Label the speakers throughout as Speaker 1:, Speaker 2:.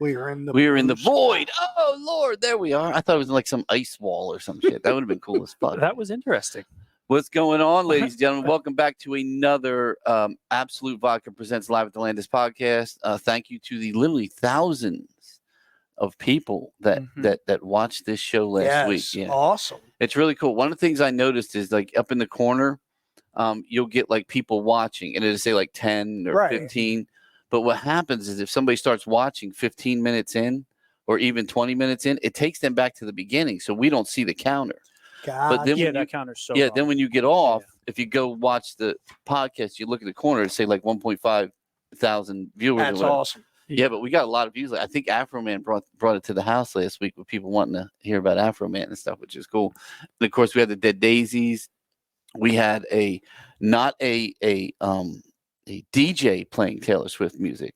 Speaker 1: We were in the
Speaker 2: void. Oh Lord, there we are. I thought it was like some ice wall or some shit. That would have been cool as fuck.
Speaker 3: That was interesting.
Speaker 2: What's going on, ladies and gentlemen? Welcome back to another Absolute Vodka Presents Live at the Landis podcast. Thank you to the literally thousands of people that watched this show last week. Yeah,
Speaker 1: awesome.
Speaker 2: It's really cool. One of the things I noticed is like up in the corner, you'll get like people watching, and it'll say like 10 or 15. But what happens is if somebody starts watching 15 minutes in, or even 20 minutes in, it takes them back to the beginning, so we don't see the counter.
Speaker 1: God.
Speaker 2: But then
Speaker 3: that counter's so
Speaker 2: yeah,
Speaker 3: wrong.
Speaker 2: then when you get off, if you go watch the podcast, you look at the corner and say like 1.5 thousand viewers.
Speaker 1: That's awesome.
Speaker 2: Yeah, but we got a lot of views. I think Afro Man brought it to the house last week with people wanting to hear about Afro Man and stuff, which is cool. And of course, we had the Dead Daisies. We had not a DJ playing Taylor Swift music,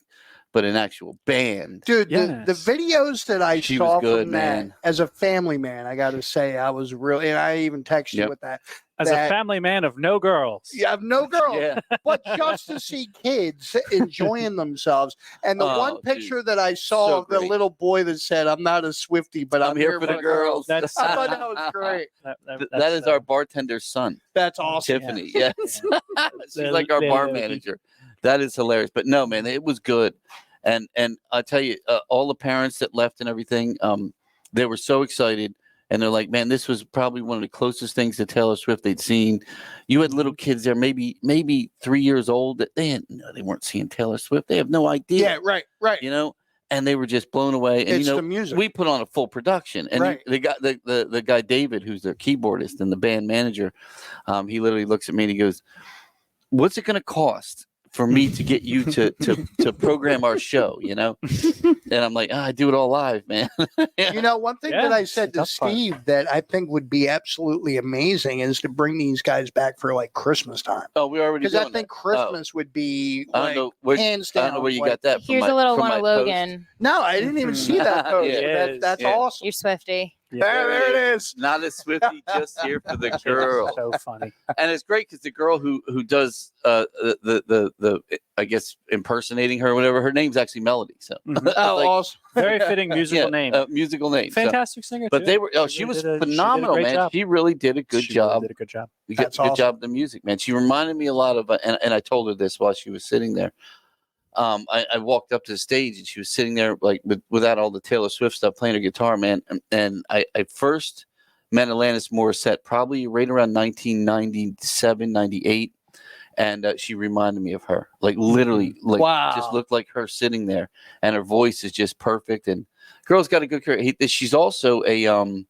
Speaker 2: but an actual band.
Speaker 1: Dude, the videos that I saw from
Speaker 2: man.
Speaker 1: that, as a family man, I got to say, I was really, and I even texted you with that.
Speaker 3: As a family man of no girls.
Speaker 1: Yeah, of no girls.
Speaker 2: Yeah.
Speaker 1: But just to see kids enjoying themselves. And the one picture that I saw of the little boy that said, "I'm not a Swiftie, but I'm here for the girls." I thought that was great.
Speaker 2: That is our bartender's son.
Speaker 1: That's awesome.
Speaker 2: Tiffany, yes. She's like our bar manager. That is hilarious. But no, man, it was good. And I'll tell you, all the parents that left and everything, they were so excited. And they're like, man, this was probably one of the closest things to Taylor Swift they'd seen. You had little kids there, maybe 3 years old. That they weren't seeing Taylor Swift. They have no idea.
Speaker 1: Yeah, right.
Speaker 2: You know, and they were just blown away. And
Speaker 1: it's the music.
Speaker 2: We put on a full production, and the guy David, who's their keyboardist and the band manager, he literally looks at me and he goes, "What's it going to cost for me to get you to program our show?" You know, and I'm like, I do it all live, man.
Speaker 1: Yeah. You know, one thing that I said to Steve that I think would be absolutely amazing is to bring these guys back for like Christmas time.
Speaker 2: Oh, we already
Speaker 1: because I think Christmas would be like hands down.
Speaker 2: I don't know where you got that.
Speaker 4: Here's a little one of Logan.
Speaker 1: No, I didn't even see that post. That's awesome.
Speaker 4: You're Swiftie.
Speaker 1: Yeah, there it is.
Speaker 2: Not a Swiftie, just here for the girl.
Speaker 3: So funny.
Speaker 2: And it's great because the girl who does the I guess impersonating her or whatever, her name's actually Melody. So
Speaker 1: awesome.
Speaker 3: Very fitting musical name.
Speaker 2: Musical name.
Speaker 3: Fantastic singer.
Speaker 2: But they were she was phenomenal, man.
Speaker 3: Job.
Speaker 2: She really did a good job.
Speaker 3: Did a good job.
Speaker 2: Good job with the music, man. She reminded me a lot of and I told her this while she was sitting there. I walked up to the stage and she was sitting there like without all the Taylor Swift stuff, playing her guitar, man. And I first met Alanis Morissette probably right around 1997, 98. And she reminded me of her, like literally, like just looked like her sitting there, and her voice is just perfect. And girl's got a good career. She's also an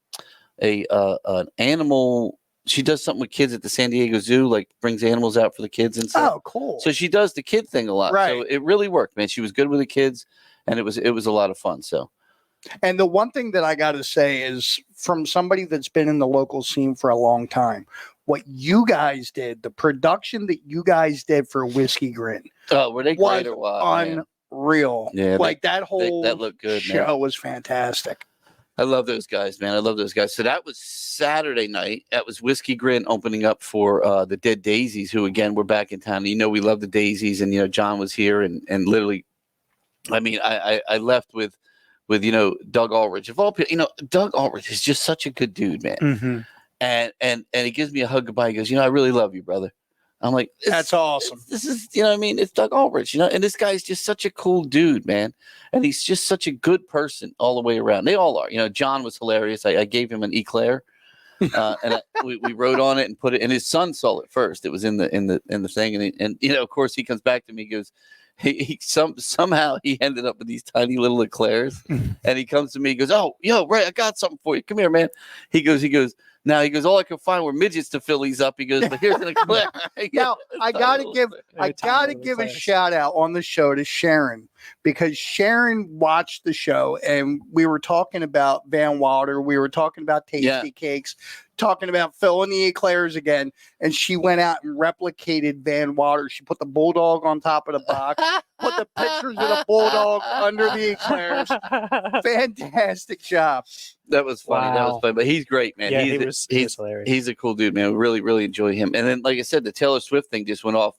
Speaker 2: animal. She does something with kids at the San Diego Zoo, like brings animals out for the kids and stuff.
Speaker 1: Oh, cool.
Speaker 2: So she does the kid thing a lot.
Speaker 1: Right.
Speaker 2: So it really worked, man. She was good with the kids, and it was a lot of fun. So,
Speaker 1: and the one thing that I got to say is from somebody that's been in the local scene for a long time, what you guys did, the production that you guys did for Whiskey Grin.
Speaker 2: Oh, were they great or what?
Speaker 1: Unreal.
Speaker 2: Yeah,
Speaker 1: like that whole
Speaker 2: that looked good,
Speaker 1: show
Speaker 2: man.
Speaker 1: was fantastic.
Speaker 2: I love those guys, man. I love those guys. So that was Saturday night. That was Whiskey Grin opening up for the Dead Daisies, who again were back in town. You know, we love the Daisies, and John was here, and literally, I mean, I left with Doug Ulrich. Of all people, Doug Ulrich is just such a good dude, man.
Speaker 1: Mm-hmm.
Speaker 2: And he gives me a hug goodbye. He goes, I really love you, brother. I'm like,
Speaker 1: that's awesome.
Speaker 2: This is, what I mean? It's Doug Ulrich, and this guy's just such a cool dude, man. And he's just such a good person all the way around. They all are. John was hilarious. I gave him an eclair, and we wrote on it and put it. And his son saw it first. It was in the thing, and of course he comes back to me. He goes, somehow he ended up with these tiny little eclairs, and he comes to me. He goes, "Oh, Ray, I got something for you. Come here, man." He goes. Now he goes, all I could find were midgets to fill these up. He goes, but here's an eclair.
Speaker 1: Now I gotta give a shout out on the show to Sharon, because Sharon watched the show and we were talking about Van Wilder, we were talking about Tasty Cakes, talking about filling the eclairs again, and she went out and replicated Van Wilder. She put the bulldog on top of the box, put the pictures of the bulldog under the eclairs. Fantastic job.
Speaker 2: That was funny. Wow. That was funny. But he's great, man.
Speaker 3: Yeah, he's hilarious.
Speaker 2: He's a cool dude, man. We really, really enjoy him. And then, like I said, the Taylor Swift thing just went off.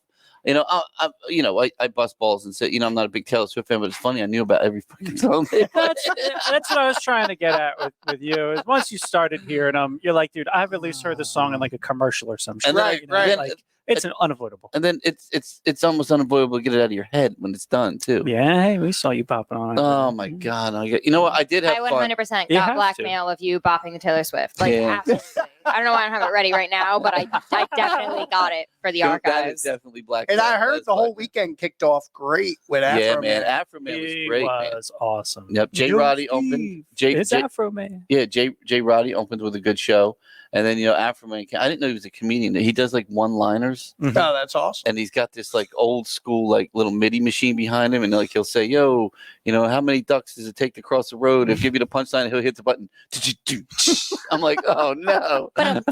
Speaker 2: I bust balls and say, I'm not a big Taylor Swift fan, but it's funny. I knew about every fucking song.
Speaker 3: That's what I was trying to get at with you. Is once you started hearing them, you're like, dude, I've at least heard the song in like a commercial or some shit.
Speaker 2: And then
Speaker 3: Right. Like, it's unavoidable.
Speaker 2: And then it's almost unavoidable to get it out of your head when it's done too.
Speaker 3: Yeah, hey, we saw you popping on it.
Speaker 2: Oh my god! You know what? I did have
Speaker 4: I
Speaker 2: fun.
Speaker 4: 100%
Speaker 3: You
Speaker 4: got
Speaker 3: have
Speaker 4: blackmail of you bopping the Taylor Swift. Like,
Speaker 2: Yeah.
Speaker 4: absolutely. I don't know why I don't have it ready right now, but I definitely got it for the
Speaker 2: That is
Speaker 4: archives.
Speaker 2: definitely black.
Speaker 1: And I heard the whole weekend kicked off great with Afro
Speaker 2: Yeah, man.
Speaker 1: Man.
Speaker 2: Afro Man was
Speaker 3: He
Speaker 2: great. Man.
Speaker 3: was awesome.
Speaker 2: Yep. J. Roddy opened.
Speaker 3: It's Afro Man.
Speaker 2: Yeah, J. Roddy opened with a good show, and then Afro Man. I didn't know he was a comedian. He does like one-liners,
Speaker 1: Oh, that's awesome.
Speaker 2: and he's got this like old school like little MIDI machine behind him, and like he'll say, "Yo, how many ducks does it take to cross the road?" And give you the punchline, and he'll hit the button. I'm like, oh no!
Speaker 4: But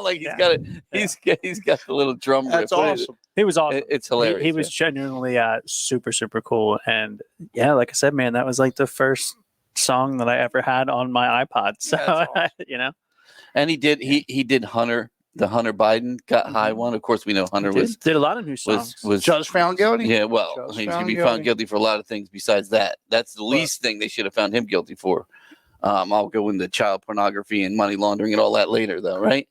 Speaker 2: Like he's got it. He's got the little drum riff.
Speaker 1: That's awesome.
Speaker 3: He was awesome.
Speaker 2: It's hilarious.
Speaker 3: He was genuinely super, super cool. And yeah, like I said, man, that was like the first song that I ever had on my iPod. So,
Speaker 1: That's
Speaker 2: And he did Hunter, the Hunter Biden got high one. Of course, we know Hunter
Speaker 3: did a lot of new songs.
Speaker 2: was
Speaker 1: Just found guilty.
Speaker 2: yeah. Well,
Speaker 1: Just
Speaker 2: he's
Speaker 1: found
Speaker 2: gonna be
Speaker 1: guilty.
Speaker 2: found guilty for a lot of things besides that. That's the least thing they should have found him guilty for. I'll go into child pornography and money laundering and all that later, though, right?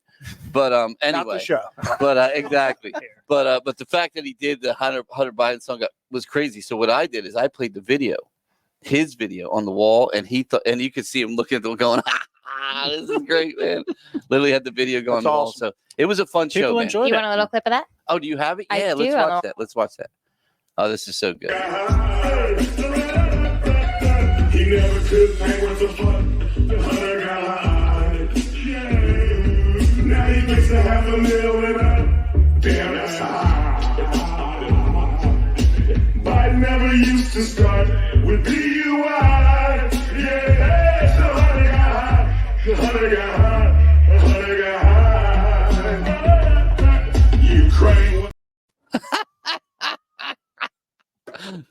Speaker 2: But
Speaker 1: Not
Speaker 2: anyway,
Speaker 1: the show.
Speaker 2: but exactly. But the fact that he did the Hunter Biden song was crazy. So what I did is I played the video, his video on the wall, and he thought, and you could see him looking at them going, this is great, man. Literally had the video going on the wall.
Speaker 1: awesome.
Speaker 2: So it was a fun show,
Speaker 3: People
Speaker 2: man.
Speaker 3: enjoyed
Speaker 4: you
Speaker 3: it.
Speaker 4: want a little clip of that?
Speaker 2: Oh, do you have it?
Speaker 4: I
Speaker 2: Yeah, let's
Speaker 4: do.
Speaker 2: watch that. Let's watch that. Oh, this is so good.
Speaker 5: He never could hang with the fun. The hunter got high. Yeah. Now he makes a $500,000 and damn, that's high. Biden never used to start with DUI. Yeah, the hunter got high. The hunter got high. The hunter got high. Ukraine.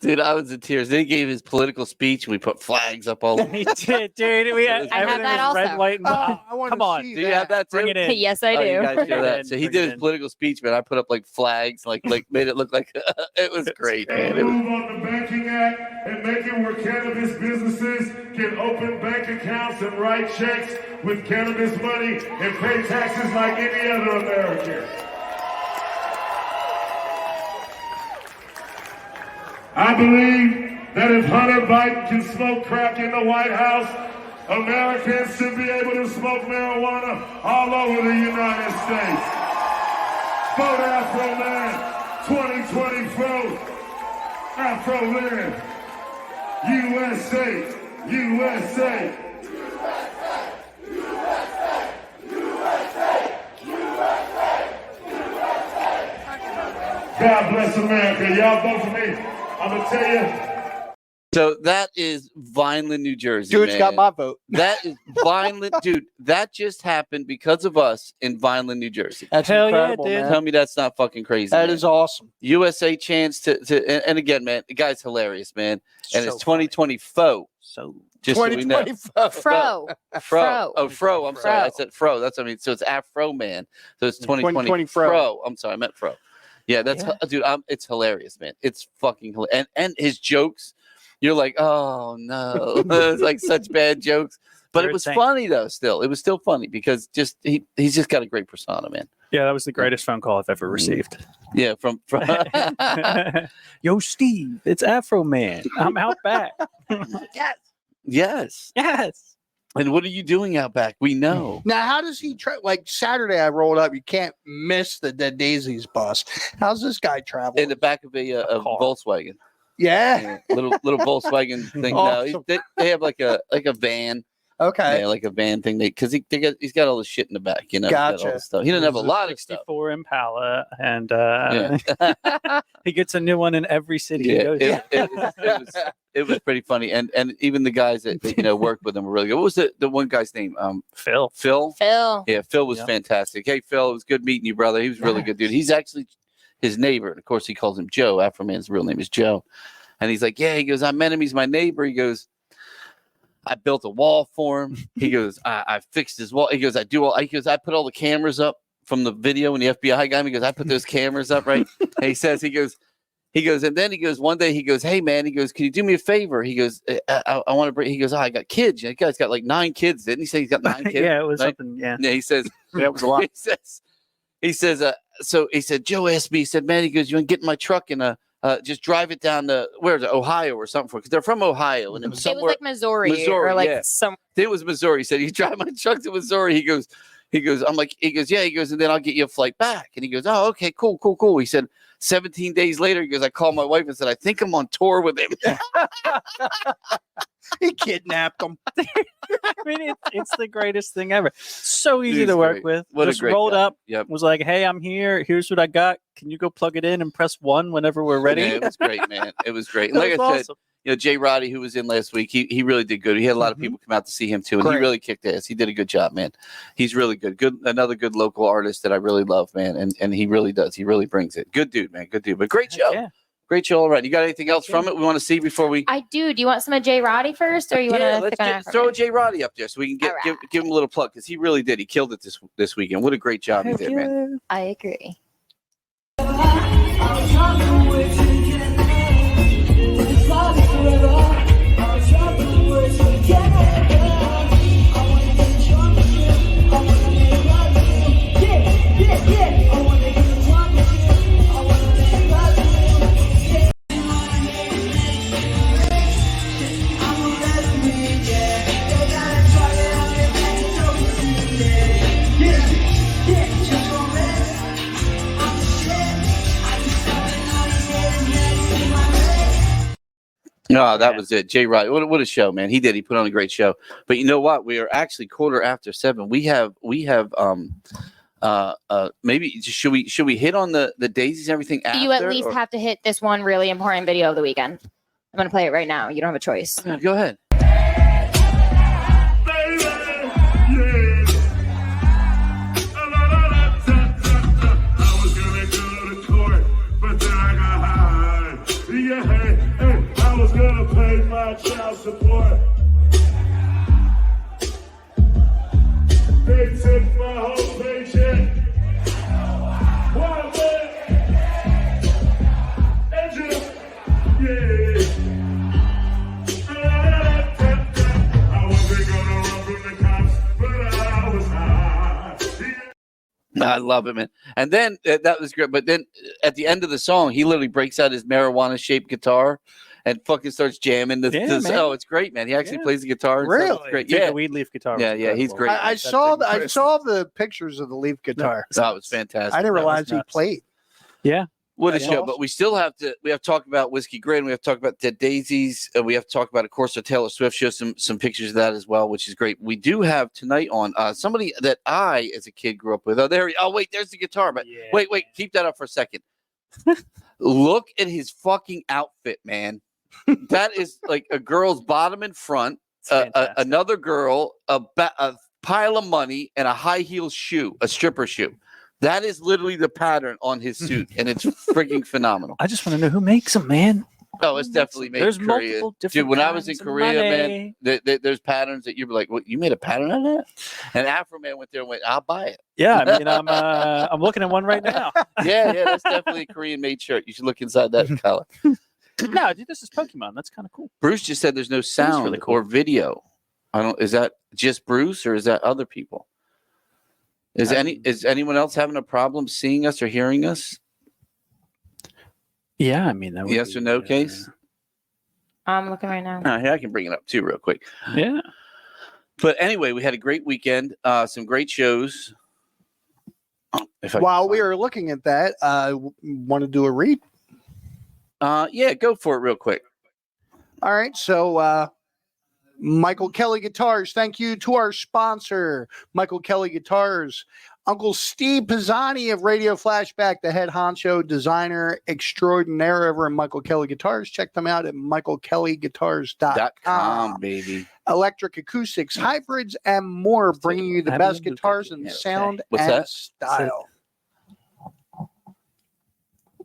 Speaker 2: Dude, I was in tears. Then he gave his political speech, and we put flags up all over.
Speaker 3: He did, dude. We had
Speaker 4: I have
Speaker 3: everything
Speaker 4: that
Speaker 3: was red,
Speaker 4: also.
Speaker 3: white, and
Speaker 1: Oh, I want
Speaker 3: Come
Speaker 1: to
Speaker 3: on,
Speaker 1: see
Speaker 2: Do you have that too?
Speaker 3: bring it in.
Speaker 4: Yes, I
Speaker 2: Oh, you
Speaker 4: do.
Speaker 2: guys show that.
Speaker 3: in,
Speaker 2: So he
Speaker 3: bring
Speaker 2: did
Speaker 3: it
Speaker 2: his
Speaker 3: in.
Speaker 2: political speech, man. I put up like flags, like made it look like it was great, man. It was,
Speaker 5: Move on the Banking Act and make it where cannabis businesses can open bank accounts and write checks with cannabis money and pay taxes like any other American. I believe that if Hunter Biden can smoke crack in the White House, Americans should be able to smoke marijuana all over the United States. Vote Afro Man 2024. Afro Man. USA. USA. God bless America. Y'all vote for me. I'm going to tell you.
Speaker 2: so that is Vineland, New Jersey.
Speaker 1: Dude's
Speaker 2: man.
Speaker 1: got my vote.
Speaker 2: That is Vineland, dude. That just happened because of us in Vineland, New Jersey.
Speaker 1: That's
Speaker 3: Hell yeah,
Speaker 1: incredible,
Speaker 3: dude.
Speaker 1: man.
Speaker 2: Tell me that's not fucking crazy.
Speaker 1: That
Speaker 2: man.
Speaker 1: is awesome.
Speaker 2: USA chance to and again, man, the guy's hilarious, man. And it's 2020 faux.
Speaker 3: So
Speaker 2: Just so we know.
Speaker 1: 2025.
Speaker 4: Fro.
Speaker 2: Fro. Oh, Fro. I'm sorry. I
Speaker 4: Fro.
Speaker 2: said Fro. That's what I mean. So it's Afro Man. So it's 2020
Speaker 1: 2020 Fro.
Speaker 2: Fro. I'm sorry. I meant Fro. Yeah, that's dude. It's hilarious, man. It's fucking hilarious. And his jokes, you're like, oh no, it's like such bad jokes. But
Speaker 3: They're
Speaker 2: it was
Speaker 3: insane.
Speaker 2: funny though. Still, it was still funny because he's just got a great persona, man.
Speaker 3: yeah, that was the greatest phone call I've ever received.
Speaker 2: Yeah, from
Speaker 3: Yo, Steve, it's Afro Man. I'm out back.
Speaker 2: yes.
Speaker 3: Yes.
Speaker 2: And what are you doing out back? We know.
Speaker 1: Now, how does he like Saturday? I rolled up. You can't miss the Dead Daisies bus. How's this guy travel?
Speaker 2: In the back of a
Speaker 3: car.
Speaker 2: Volkswagen.
Speaker 1: Yeah.
Speaker 2: Yeah, little Volkswagen thing.
Speaker 1: Awesome.
Speaker 2: No, they have like a van.
Speaker 1: Okay.
Speaker 2: Yeah, like a van thing. Because he's got all the shit in the back. You know, he's got all
Speaker 1: Gotcha.
Speaker 2: the stuff. He doesn't have a lot of stuff.
Speaker 3: 64 Impala, and
Speaker 2: Yeah.
Speaker 3: he gets a new one in every city he
Speaker 2: Yeah,
Speaker 3: goes to.
Speaker 2: it was pretty funny, and even the guys that worked with him were really good. What was the one guy's name?
Speaker 3: Phil.
Speaker 2: Phil.
Speaker 4: Phil.
Speaker 2: Yeah, Phil was
Speaker 3: Yeah.
Speaker 2: fantastic. Hey, Phil, it was good meeting you, brother. He was a really good dude. He's actually his neighbor, and of course, he calls him Joe. Afro Man's real name is Joe, and he's like, yeah. He goes, I met him. He's my neighbor. He goes, I built a wall for him. He goes, I fixed his wall. He goes, I put all the cameras up from the video when the FBI got him. He goes, I put those cameras up, right? And he says, and then he goes, one day he goes, hey man, he goes, can you do me a favor? He goes, I want to bring. He goes, I got kids. You guy's got like 9 kids. Didn't he say he's got 9 kids?
Speaker 3: Yeah, it was
Speaker 2: right?
Speaker 3: something. Yeah.
Speaker 2: Yeah, he says
Speaker 3: That was a lot.
Speaker 2: He says, so he said, Joe asked me, he said, man, he goes, you want to get in my truck and just drive it down to Ohio or something because they're from Ohio and it was somewhere.
Speaker 4: It was like Missouri or like some.
Speaker 2: It was Missouri. He said, you drive my truck to Missouri. He goes, I'm like, yeah, he goes, and then I'll get you a flight back. And he goes, oh, okay, cool. He said, 17 days later, he goes, I called my wife and said, I think I'm on tour with him.
Speaker 1: He kidnapped him.
Speaker 3: I mean, it's the greatest thing ever. So easy to work with.
Speaker 2: What
Speaker 3: just
Speaker 2: a great
Speaker 3: rolled
Speaker 2: guy.
Speaker 3: up.
Speaker 2: Yep.
Speaker 3: Was like, hey, I'm here. Here's what I got. Can you go plug it in and press 1 whenever we're ready?
Speaker 2: Yeah, it was great, man. It was great. And
Speaker 3: That
Speaker 2: like
Speaker 3: was
Speaker 2: I said,
Speaker 3: awesome.
Speaker 2: Jay Roddy, who was in last week, he really did good. He had a lot of people come out to see him too, and he really kicked ass. He did a good job, man. He's really good. Another good local artist that I really love, man. And he really does. He really brings it. Good dude, man. Good dude. But great show.
Speaker 3: Yeah.
Speaker 2: Great show. All right. You got anything else from it we want to see before we?
Speaker 4: I do. Do you want some of Jay Roddy first, or you want to
Speaker 2: let's throw Jay Roddy up there so we can give him a little plug because he really did. He killed it this weekend. What a great job he did, man.
Speaker 4: I agree.
Speaker 2: No, that was it. Jay Roddy. What a show, man. He did. He put on a great show. But you know what? We are actually 7:15. We have maybe should we hit on the daisies and everything after?
Speaker 4: You at least have to hit this one really important video of the weekend. I'm going to play it right now. You don't have a choice.
Speaker 2: Go ahead.
Speaker 5: I was gonna pay my child support. They took my whole paycheck. Wild man. Angel. Yeah. I wasn't gonna run from the cops, but I was high.
Speaker 2: I love it, man. And then that was great. But then at the end of the song, he literally breaks out his marijuana-shaped guitar and fucking starts jamming. Oh, it's great, man. He actually plays the guitar.
Speaker 1: Really?
Speaker 2: It's great.
Speaker 3: Yeah, the weed leaf guitar.
Speaker 2: Yeah, he's great.
Speaker 1: I saw the pictures of the leaf guitar.
Speaker 2: That was fantastic.
Speaker 1: I didn't realize he played.
Speaker 3: Yeah.
Speaker 2: What a show. But we still have to talk about Whiskey Grin. We have to talk about Dead Daisies. We have to talk about, of course, the Taylor Swift show, some pictures of that as well, which is great. We do have tonight on somebody that I, as a kid, grew up with. Wait, there's the guitar. But wait, keep that up for a second. Look at his fucking outfit, man. That is like a girl's bottom and front, another girl, a pile of money, and a high heel shoe, a stripper shoe. That is literally the pattern on his suit, and it's freaking phenomenal.
Speaker 3: I just want to know who makes them, man.
Speaker 2: Oh, it's definitely made in Korea.
Speaker 3: Multiple different
Speaker 2: Dude, when I was in Korea, man, there's patterns that you'd be like, "What? You made a pattern on that?" And Afro Man went there and went, "I'll buy it."
Speaker 3: Yeah, I mean, I'm looking at one right now.
Speaker 2: yeah, that's definitely a Korean-made shirt. You should look inside that color.
Speaker 3: No, dude, this is Pokemon. That's kind of cool.
Speaker 2: Bruce just said there's no sound
Speaker 3: really cool.
Speaker 2: or video. Is that just Bruce or is that other people? Is anyone else having a problem seeing us or hearing us?
Speaker 3: Yeah, I mean, that would
Speaker 2: yes or no case?
Speaker 4: I'm looking right now.
Speaker 2: Here, I can bring it up too real quick.
Speaker 3: Yeah.
Speaker 2: But anyway, we had a great weekend, some great shows.
Speaker 1: While we were looking at that, want to do a read?
Speaker 2: Yeah, go for it real quick.
Speaker 1: All right, so Michael Kelly Guitars. Thank you to our sponsor, Michael Kelly Guitars. Uncle Steve Pisani of Radio Flashback, the head honcho designer extraordinaire over at Michael Kelly Guitars. Check them out at michaelkellyguitars.com.
Speaker 2: Baby.
Speaker 1: Electric acoustics, hybrids, and more, bringing you the best guitars and sound and style.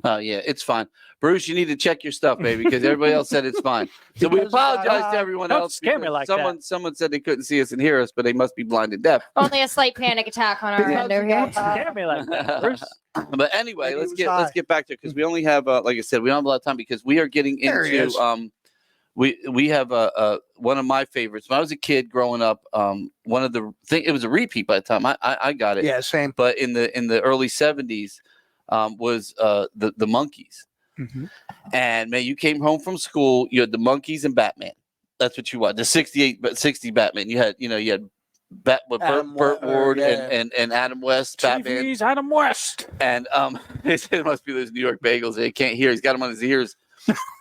Speaker 2: Oh yeah, it's fine. Bruce, you need to check your stuff, baby, because everybody else said it's fine. So we
Speaker 1: Because,
Speaker 2: apologize to everyone
Speaker 3: don't
Speaker 2: else.
Speaker 3: scare me like
Speaker 2: someone,
Speaker 3: that.
Speaker 2: Someone said they couldn't see us and hear us, but they must be blind and deaf.
Speaker 4: Only a slight panic attack on our end over here.
Speaker 3: Scare me like that, Bruce.
Speaker 2: But anyway,
Speaker 1: Maybe it
Speaker 2: let's
Speaker 1: was
Speaker 2: get back to it because we only have, like I said, we don't have a lot of time because we are getting
Speaker 1: There he is.
Speaker 2: into we have one of my favorites. When I was a kid growing up, one of the it was a repeat by the time I got it.
Speaker 1: Yeah, same.
Speaker 2: But in the early 70s was the Monkees.
Speaker 1: Mm-hmm.
Speaker 2: And man, you came home from school, you had the Monkees and Batman. That's what you watched. The 60 Batman. You had Burt Ward and Adam West, Batman.
Speaker 3: TV's Adam West.
Speaker 2: And it must be those New York bagels. They can't hear. He's got them on his ears.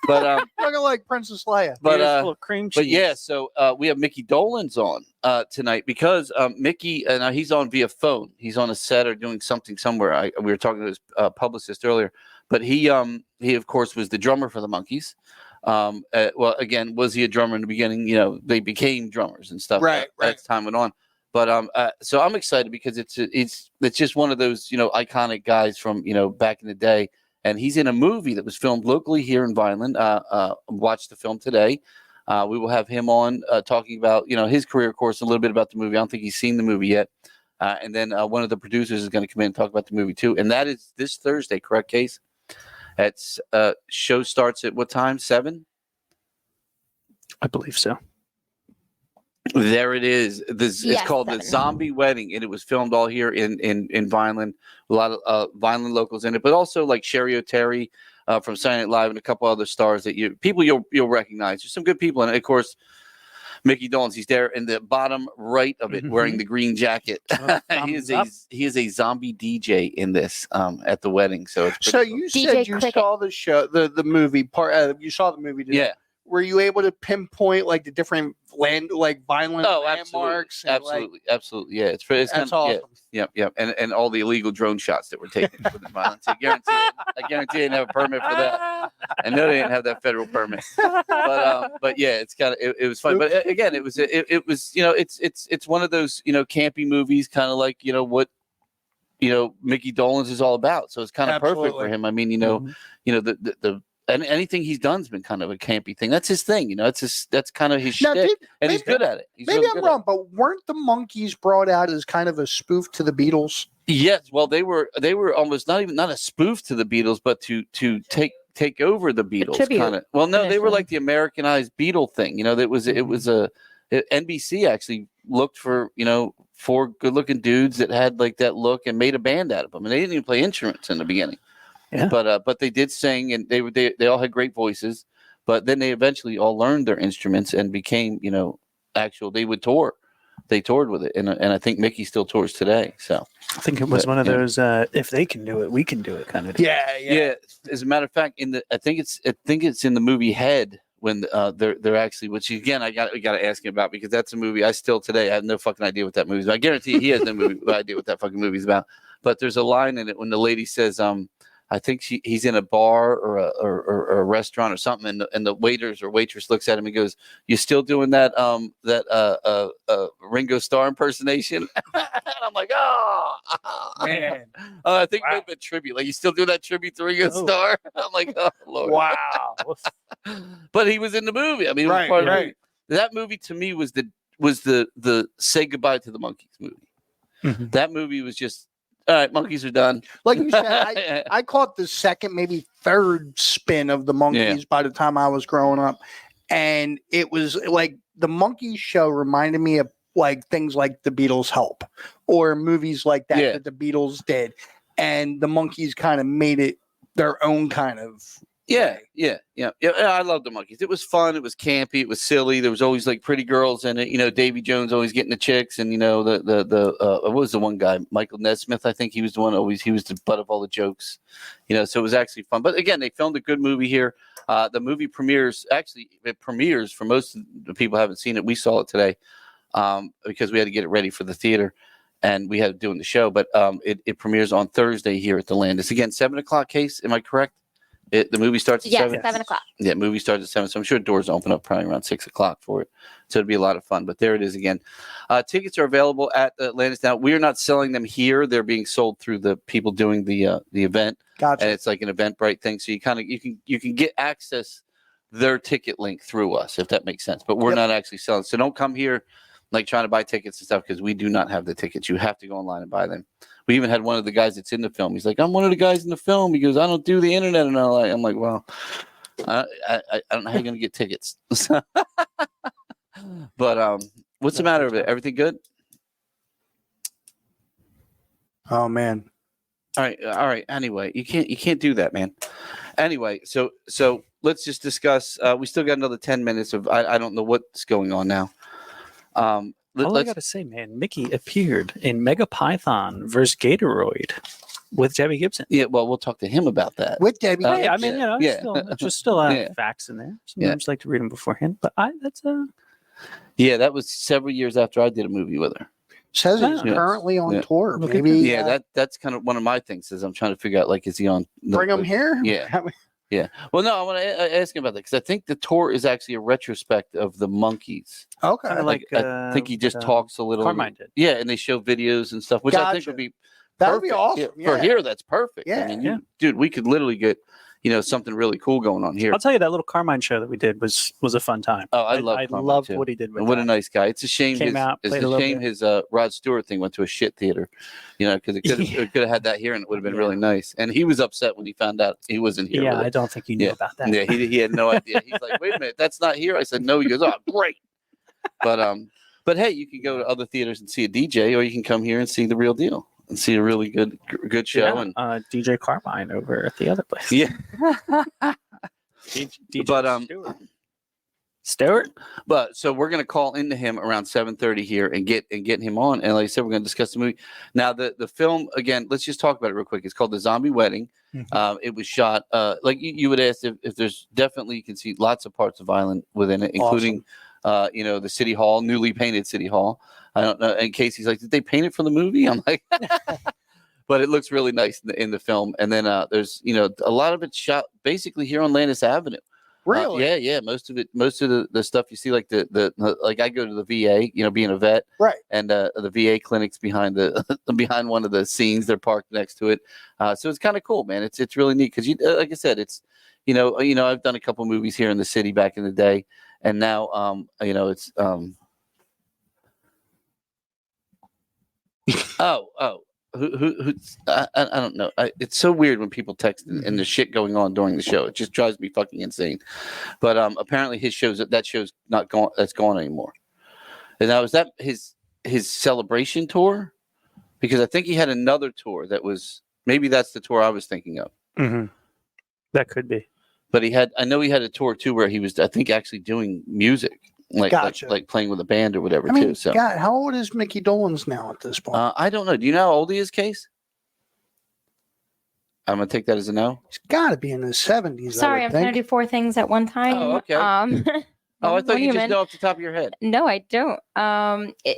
Speaker 2: But
Speaker 1: looking like Princess Leia.
Speaker 2: but
Speaker 3: full of cream cheese.
Speaker 2: but yeah, so we have Micky Dolenz on tonight because Micky he's on via phone. He's on a set or doing something somewhere. We were talking to his publicist earlier, but he of course was the drummer for the Monkees. Well, again, was he a drummer in the beginning? You know, they became drummers and stuff.
Speaker 1: Right.
Speaker 2: As time went on. But so I'm excited because it's just one of those, you know, iconic guys from, you know, back in the day. And he's in a movie that was filmed locally here in Vineland. Watched the film today. We will have him on talking about, you know, his career, of course, a little bit about the movie. I don't think he's seen the movie yet. And then one of the producers is going to come in and talk about the movie too. And that is this Thursday, correct, Case? It's show starts at what time? 7?
Speaker 3: I believe so.
Speaker 2: There it is. It's
Speaker 4: Yes,
Speaker 2: called The
Speaker 4: 7.
Speaker 2: Zombie Wedding, and it was filmed all here in Vineland. A lot of Vineland locals in it, but also like Sherry O'Terry from Saturday Night Live and a couple other stars that you'll recognize. There's some good people, and of course, Micky Dolenz. He's there in the bottom right of it, wearing the green jacket. He is a zombie DJ in this at the wedding. So it's
Speaker 1: So
Speaker 2: pretty cool.
Speaker 1: you
Speaker 4: DJ
Speaker 1: said you
Speaker 4: Cricket.
Speaker 1: saw the show, the movie part. You saw the movie today.
Speaker 2: Yeah.
Speaker 1: Were you able to pinpoint like the different Vineland landmarks?
Speaker 2: Absolutely. Yeah, it's
Speaker 1: That's awesome.
Speaker 2: Yep. And all the illegal drone shots that were taken for the violence. I guarantee they didn't have a permit for that. I know they didn't have that federal permit. But yeah, it's kind of it was fun. But again, it was you know it's one of those, you know, campy movies, kind of like, you know, what, you know, Micky Dolenz is all about. So it's kind of perfect for him. I mean, you know, the and anything he's done's been kind of a campy thing. That's his thing, you know. That's kind of his shtick, and he's good at it.
Speaker 1: Maybe I'm wrong, but weren't the Monkees brought out as kind of a spoof to the Beatles?
Speaker 2: Yes, well, they were almost not a spoof to the Beatles, but to take over the Beatles, kind of. Well, no, they were like the Americanized Beatle thing, you know. It was NBC actually looked for, you know, 4 good-looking dudes that had like that look and made a band out of them, and they didn't even play instruments in the beginning. Yeah. But they did sing, and they all had great voices. But then they eventually all learned their instruments and became, you know, they would tour. They toured with it, and I think Mickey still tours today. So
Speaker 3: I think it was one of those if they can do it, we can do it kind of thing.
Speaker 1: Yeah.
Speaker 2: As a matter of fact, I think it's in the movie Head when they're actually, which again we got to ask him about, because that's a movie I still today I have no fucking idea what that movie is. I guarantee he has no idea what that fucking movie is about. But there's a line in it when the lady says, I think he's in a bar or a restaurant or something, and the waiters or waitress looks at him and goes, "You still doing that Ringo Starr impersonation?" And I'm like, "Oh
Speaker 1: Man.
Speaker 2: I think maybe a tribute. Like, you still do that tribute to Ringo Starr?" I'm like, "Oh Lord,
Speaker 1: Wow."
Speaker 2: But he was in the movie. I mean, it was part of the movie. That movie to me was the say goodbye to the Monkees movie.
Speaker 3: Mm-hmm.
Speaker 2: That movie was just, all right, Monkees are done.
Speaker 1: Like you said, I caught the second, maybe third spin of the Monkees by the time I was growing up. And it was like the Monkees show reminded me of like things like the Beatles Help or movies like that that the Beatles did. And the Monkees kind of made it their own kind of
Speaker 2: Yeah. I love the Monkees. It was fun. It was campy. It was silly. There was always like pretty girls in it. You know, Davy Jones always getting the chicks, and you know what was the one guy, Michael Nesmith? I think he was the one. He was the butt of all the jokes. You know, so it was actually fun. But again, they filmed a good movie here. The movie premieres. Actually, it premieres for most of the people who haven't seen it. We saw it today because we had to get it ready for the theater, and we had to doing the show. But it premieres on Thursday here at the Landis. Again, 7:00 Case. Am I correct? The movie starts at 7.
Speaker 4: 7 o'clock.
Speaker 2: Yeah, movie starts at 7. So I'm sure doors open up probably around 6 o'clock for it. So it'd be a lot of fun. But there it is again. Tickets are available at Landis now. We are not selling them here. They're being sold through the people doing the event.
Speaker 1: Gotcha.
Speaker 2: And it's like an Eventbrite thing. So you can get access their ticket link through us, if that makes sense. But we're not actually selling. So don't come here like trying to buy tickets and stuff, because we do not have the tickets. You have to go online and buy them. We even had one of the guys that's in the film. He's like, I'm one of the guys in the film. He goes, I don't do the internet and all that. I'm like, well, I don't know how you're going to get tickets. But what's the matter with it? Everything good?
Speaker 1: Oh man.
Speaker 2: All right. Anyway, you can't do that, man. Anyway, so let's just discuss. We still got another 10 minutes of I don't know what's going on now.
Speaker 3: All I gotta say, man, Mickey appeared in Mega Python vs. Gatoroid with Debbie Gibson.
Speaker 2: Yeah, well, we'll talk to him about that.
Speaker 1: With Debbie.
Speaker 3: Hey, I mean,
Speaker 2: Yeah.
Speaker 3: still
Speaker 2: Yeah.
Speaker 3: facts in there. Sometimes like to read them beforehand, but
Speaker 2: Yeah, that was several years after I did a movie with her.
Speaker 1: Says he's
Speaker 2: Yeah.
Speaker 1: currently on
Speaker 2: Yeah.
Speaker 1: tour.
Speaker 3: Look at
Speaker 1: Maybe
Speaker 2: Yeah, that's kind of one of my things. Is I'm trying to figure out, like, is he on?
Speaker 1: bring him here.
Speaker 2: Yeah. Yeah. Well, no, I want to ask him about that, because I think the tour is actually a retrospect of the Monkees.
Speaker 1: Okay.
Speaker 3: Kinda
Speaker 2: Like, I think he just talks a little.
Speaker 3: Carmine did.
Speaker 2: Yeah, and they show videos and stuff, which I think
Speaker 1: Gotcha.
Speaker 2: would be
Speaker 1: That would be
Speaker 2: perfect.
Speaker 1: awesome.
Speaker 2: Yeah, for
Speaker 1: Yeah.
Speaker 2: here, that's perfect. I
Speaker 1: Yeah.
Speaker 2: mean, dude, we could literally get something really cool going on here.
Speaker 3: I'll tell you, that little Carmine show that we did was a fun time.
Speaker 2: Oh, I love Carmine,
Speaker 3: loved
Speaker 2: too.
Speaker 3: what he did with
Speaker 2: And what
Speaker 3: that.
Speaker 2: a nice guy. It's a shame.
Speaker 3: Came out,
Speaker 2: it's
Speaker 3: played
Speaker 2: a
Speaker 3: a little
Speaker 2: shame
Speaker 3: bit.
Speaker 2: his Rod Stewart thing went to a shit theater. Because it could have had that here, and it would have been
Speaker 3: Yeah.
Speaker 2: really nice. And he was upset when he found out he wasn't here.
Speaker 3: Yeah,
Speaker 2: with
Speaker 3: I
Speaker 2: it.
Speaker 3: don't think you knew about that.
Speaker 2: Yeah, he had no idea. He's like, wait a minute, that's not here. I said, no. He goes, oh, great. But hey, you can go to other theaters and see a DJ, or you can come here and see the real deal and see a really good show.
Speaker 3: Yeah,
Speaker 2: And
Speaker 3: DJ Carmine over at the other place.
Speaker 2: yeah,
Speaker 3: DJ
Speaker 2: But,
Speaker 3: Stewart.
Speaker 2: but so we're gonna call into him around 7:30 here and get him on. And like I said, we're gonna discuss the movie. Now the film again. Let's just talk about it real quick. It's called The Zombie Wedding. It was shot like you would ask if there's definitely, you can see lots of parts of Vineland within it, including the City Hall, newly painted City Hall. I don't know. And Casey's like, did they paint it for the movie? I'm like, but it looks really nice in the film. And then there's a lot of it shot basically here on Landis Avenue.
Speaker 1: Really?
Speaker 2: Yeah. Most of the stuff you see, like the like I go to the VA, being a vet,
Speaker 1: Right.
Speaker 2: and the VA clinic's behind behind one of the scenes. They're parked next to it, so it's kind of cool, man. It's really neat because like I said, it's I've done a couple movies here in the city back in the day, and now it's who I don't know. It's so weird when people text and there's shit going on during the show. It just drives me fucking insane. But apparently his show's not going. That's gone anymore. And now, is that his celebration tour? Because I think he had another tour that was, maybe that's the tour I was thinking of.
Speaker 3: Mm-hmm. That could be.
Speaker 2: But I know he had a tour too where he was, I think, actually doing music.
Speaker 1: Gotcha.
Speaker 2: Like playing with a band or whatever
Speaker 1: I mean,
Speaker 2: too. So
Speaker 1: God, how old is Micky Dolenz now at this point?
Speaker 2: I don't know. Do you know how old he is, Case? I'm gonna take that as a no.
Speaker 1: He's got to be in his 70s.
Speaker 4: Sorry, I'm trying to do 4 things at one time.
Speaker 2: Oh, okay. I thought you just know off the top of your head.
Speaker 4: No, I don't.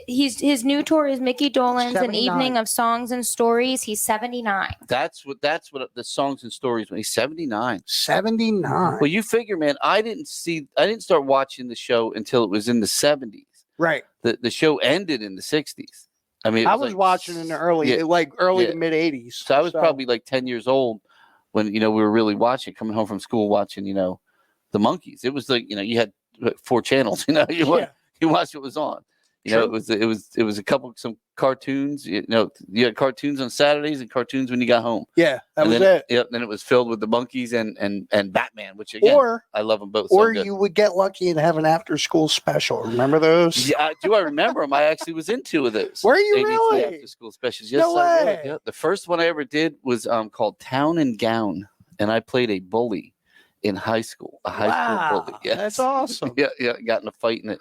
Speaker 4: His new tour is Micky Dolenz, an
Speaker 1: 79.
Speaker 4: evening of songs and stories. He's 79.
Speaker 2: That's what the songs and stories when he's 79.
Speaker 1: 79.
Speaker 2: Well, you figure, man, I didn't start watching the show until it was in the 70s.
Speaker 1: Right.
Speaker 2: The show ended in the 60s. I mean,
Speaker 1: I was watching in the early to mid 80s.
Speaker 2: So I was probably like 10 years old when we were really watching, coming home from school watching, the Monkees. It was like, you had 4 channels, you watched what was on. It was some cartoons. You had cartoons on Saturdays and cartoons when you got home.
Speaker 1: Yeah, that was
Speaker 2: then,
Speaker 1: it.
Speaker 2: Yep. Then it was filled with the Monkees and Batman, which again, I love them both.
Speaker 1: Or
Speaker 2: so
Speaker 1: you would get lucky and have an after school special. Remember those?
Speaker 2: Yeah, I remember them. I actually was in 2 of those.
Speaker 1: Were you
Speaker 2: ABC
Speaker 1: really?
Speaker 2: After school specials. Yes,
Speaker 1: No
Speaker 2: I
Speaker 1: way.
Speaker 2: was. Yeah. The first one I ever did was called Town and Gown, and I played a bully in high school. A high school bully. Yes.
Speaker 1: That's awesome.
Speaker 2: Yeah. Got in a fight in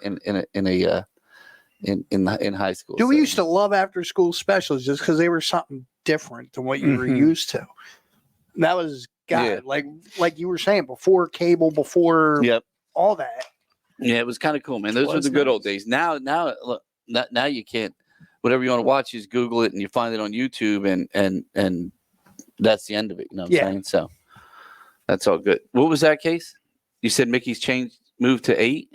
Speaker 2: high school.
Speaker 1: Dude, we used to love after school specials just because they were something different than what you were used to. And that was like you were saying, before cable, before all that.
Speaker 2: Yeah, it was kind of cool, man. Those were the good old days. Now look, now you can't. Whatever you want to watch, you just Google it and you find it on YouTube, and that's the end of it. You know what I'm saying? So, That's all good. What was that case? You said Mickey's moved to 8?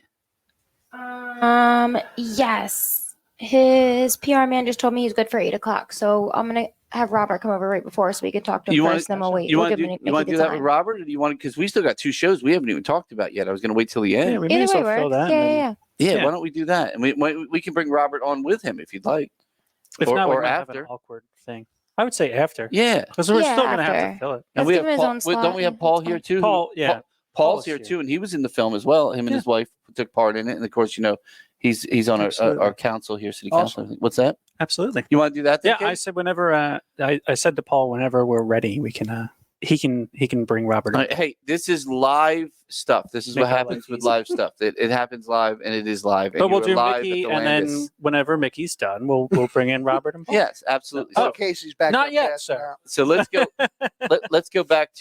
Speaker 4: Yes. His PR man just told me he's good for 8 o'clock. So I'm gonna have Robert come over right before so we can talk to him first. Then we'll wait.
Speaker 2: You want to do that with Robert, or do you want? Because we still got 2 shows we haven't even talked about yet. I was going to wait till the end.
Speaker 3: Yeah, we may as well fill that.
Speaker 2: Yeah. Why don't we do that? And we can bring Robert on with him if you'd like.
Speaker 3: If not, we might
Speaker 2: after.
Speaker 3: have an awkward thing. I would say after.
Speaker 2: Yeah,
Speaker 3: because we're still going to have to fill it.
Speaker 2: And we have Paul. Don't we have Paul here too?
Speaker 3: Paul, yeah.
Speaker 2: Paul's here too, and he was in the film as well. Him and his wife took part in it, and of course, he's on our council here, city council. What's that?
Speaker 3: Absolutely.
Speaker 2: You want to do that?
Speaker 3: Yeah, I said whenever. I said to Paul, whenever we're ready, we can. He can bring Robert.
Speaker 2: Hey, this is live stuff. This is what happens with live stuff. It happens live, and it is live.
Speaker 3: But we'll do Mickey, and then whenever Mickey's done, we'll bring in Robert and Paul.
Speaker 2: Yes, absolutely.
Speaker 1: So Casey's back.
Speaker 3: Not yet, sir.
Speaker 2: So let's go. let's go back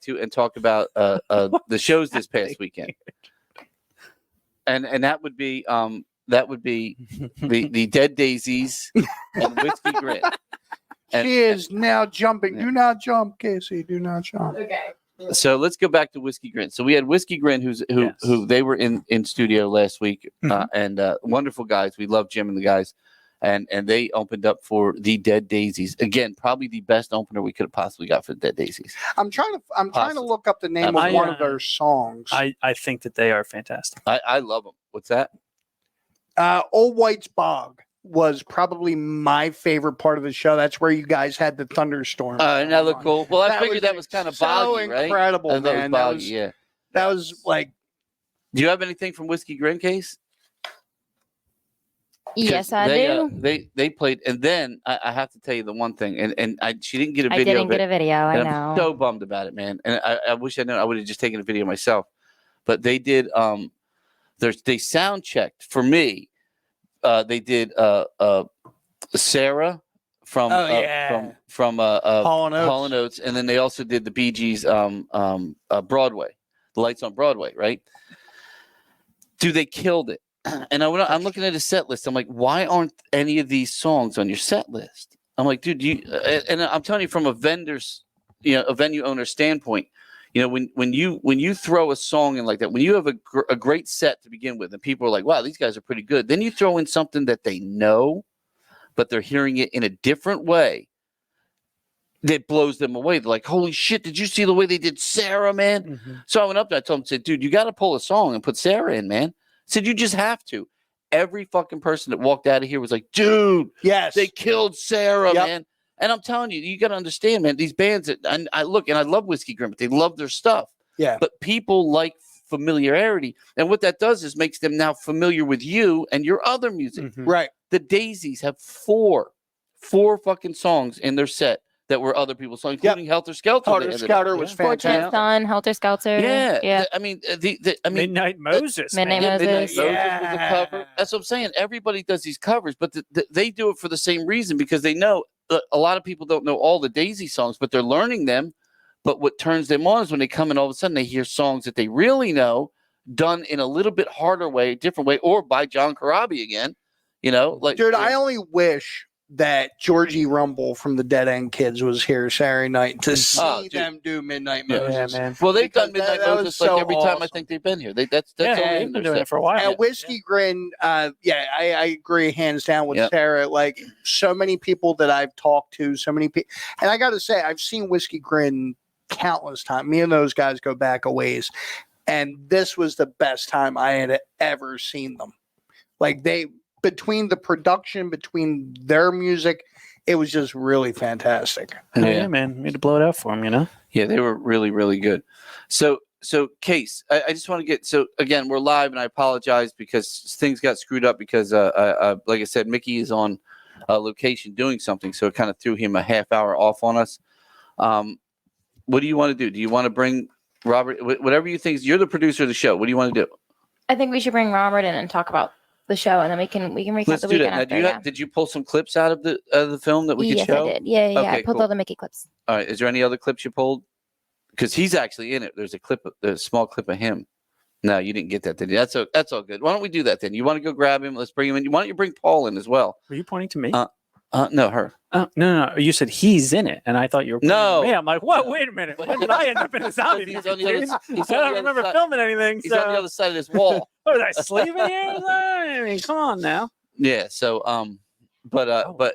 Speaker 2: to and talk about the shows this past weekend. And that would be the Dead Daisies and Whiskey Grin.
Speaker 1: She is now jumping. Do not jump, Casey. Do not jump.
Speaker 4: Okay.
Speaker 2: So let's go back to Whiskey Grin. So we had Whiskey Grin, who they were in studio last week, and wonderful guys. We love Jim and the guys, and they opened up for the Dead Daisies. Again, probably the best opener we could have possibly got for the Dead Daisies.
Speaker 1: I'm trying to look up the name of one of their songs.
Speaker 3: I think that they are fantastic.
Speaker 2: I love them. What's that?
Speaker 1: Old White's Bog was probably my favorite part of the show. That's where you guys had the thunderstorm.
Speaker 2: Another cool. Well, I figured that was kind of boggy, right?
Speaker 1: Incredible, man.
Speaker 2: That
Speaker 1: was like.
Speaker 2: Do you have anything from Whiskey Grin, Case?
Speaker 4: Yes, I do.
Speaker 2: They played, and then I have to tell you the one thing, and she didn't get a video.
Speaker 4: I didn't get a video. I know.
Speaker 2: I'm so bummed about it, man. And I wish I knew. I would have just taken a video myself. But they did. They sound checked for me. They did Sarah from Hall & Oates, and then they also did the Bee Gees Broadway, the Lights on Broadway, right? Dude, they killed it. And I'm looking at a set list. I'm like, why aren't any of these songs on your set list? I'm like, dude, and I'm telling you from a venue owner standpoint, when you throw a song in like that, when you have a great set to begin with, and people are like, wow, these guys are pretty good. Then you throw in something that they know, but they're hearing it in a different way that blows them away. They're like, holy shit, did you see the way they did Sarah, man? Mm-hmm. So I went up there, I told them, I said, dude, you got to pull a song and put Sarah in, man. I said, you just have to. Every fucking person that walked out of here was like, dude,
Speaker 1: yes,
Speaker 2: they killed Sarah, man. And I'm telling you, you got to understand, man, these bands that I love Whiskey Grin, but they love their stuff.
Speaker 1: Yeah.
Speaker 2: But people like familiarity. And what that does is makes them now familiar with you and your other music.
Speaker 1: Mm-hmm. Right.
Speaker 2: The Daisies have four fucking songs in their set that were other people's songs, including Helter Skelter.
Speaker 1: Helter Skelter was fantastic.
Speaker 4: Fortunate Son, Helter Skelter.
Speaker 2: Yeah. I mean,
Speaker 3: Midnight Moses.
Speaker 4: Midnight Moses.
Speaker 2: Was a cover. That's what I'm saying. Everybody does these covers, but they do it for the same reason, because they know a lot of people don't know all the Daisy songs, but they're learning them. But what turns them on is when they come in, all of a sudden they hear songs that they really know, done in a little bit harder way, different way, or by John Corabi again. Dude,
Speaker 1: I only wish that Georgie Rumble from the Dead End Kids was here Saturday night to see them do Midnight Moses.
Speaker 3: Yeah, man.
Speaker 2: Well, they've done Midnight Moses like every time I think they've been here. That's
Speaker 3: they've been doing it for a while.
Speaker 1: And Whiskey Grin, I agree hands down with Sarah. Like, so many people that I've talked to, so many people, and I got to say, I've seen Whiskey Grin countless times. Me and those guys go back a ways, and this was the best time I had ever seen them. Like, between the production, between their music, it was just really fantastic.
Speaker 3: Yeah, man. We had to blow it out for them,
Speaker 2: Yeah, they were really, really good. So Case, I just want to get, so again, we're live, and I apologize because things got screwed up because, like I said, Mickey is on location doing something, so it kind of threw him a half hour off on us. What do you want to do? Do you want to bring Robert, whatever you think, you're the producer of the show. What do you want to do?
Speaker 4: I think we should bring Robert in and talk about the show, and then we can recap the weekend after.
Speaker 2: Did you pull some clips out of the film that we could show?
Speaker 4: Yes, I did. Yeah.
Speaker 2: Okay,
Speaker 4: I pulled all the Mickey clips.
Speaker 2: All right. Is there any other clips you pulled? Because he's actually in it. There's a small clip of him. No, you didn't get that, did you? That's all good. Why don't we do that then? You want to go grab him? Let's bring him in. Why don't you bring Paul in as well?
Speaker 3: Were you pointing to me?
Speaker 2: No, her.
Speaker 3: No. You said he's in it, and I thought you were.
Speaker 2: No.
Speaker 3: Me. I'm like, what? Wait a minute. When did I end up in a zombie
Speaker 2: He's
Speaker 3: movie?
Speaker 2: on the other-
Speaker 3: James?
Speaker 2: he's
Speaker 3: I
Speaker 2: on the
Speaker 3: don't
Speaker 2: other
Speaker 3: remember
Speaker 2: side.
Speaker 3: filming anything.
Speaker 2: He's on the other side of this wall.
Speaker 3: What, was I sleeping here? I mean, come on now.
Speaker 2: Yeah. So but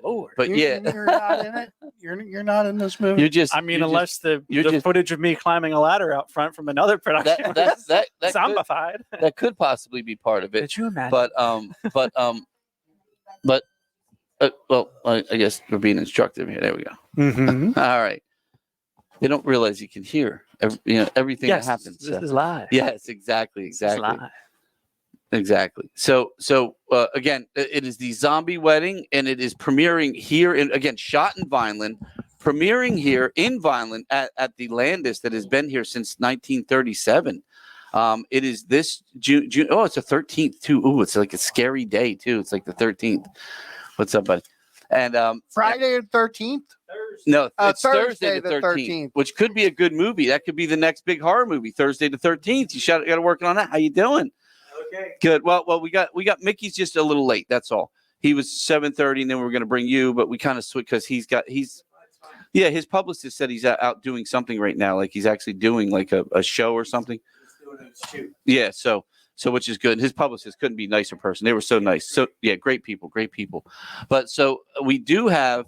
Speaker 3: Lord.
Speaker 2: yeah.
Speaker 1: You're not in it. You're not in this movie.
Speaker 2: You're just.
Speaker 3: I mean,
Speaker 2: you're
Speaker 3: unless the
Speaker 2: just-
Speaker 3: footage of me climbing a ladder out front from another production
Speaker 2: that
Speaker 3: was
Speaker 2: that could,
Speaker 3: zombified.
Speaker 2: that could possibly be part of it.
Speaker 3: Did you imagine?
Speaker 2: But well, I guess we're being instructive here. There we go.
Speaker 3: Mm-hmm.
Speaker 2: All right. They don't realize you can hear everything that happens.
Speaker 3: This is live.
Speaker 2: Yes, exactly.
Speaker 3: This is live.
Speaker 2: Exactly. So again, it is the zombie wedding, and it is premiering here again, shot in Vineland, premiering here in Vineland at the Landis that has been here since 1937. It is this June. Oh, it's the 13th too. Oh, it's like a scary day too. It's like the 13th. What's up, buddy? And
Speaker 1: Friday the 13th.
Speaker 2: no, it's
Speaker 1: Thursday
Speaker 2: Thursday the 13th, which could be a good movie. That could be the next big horror movie. Thursday the 13th. You got to work on that. How you doing?
Speaker 3: Okay.
Speaker 2: Good. Well, we got Mickey's just a little late. That's all. He was 7:30, and then we were going to bring you, but we kind of switched because his publicist said he's out doing something right now, like he's actually doing like a show or something. Yeah. So which is good. His publicist couldn't be a nicer person. They were so nice. So yeah, great people. But so we do have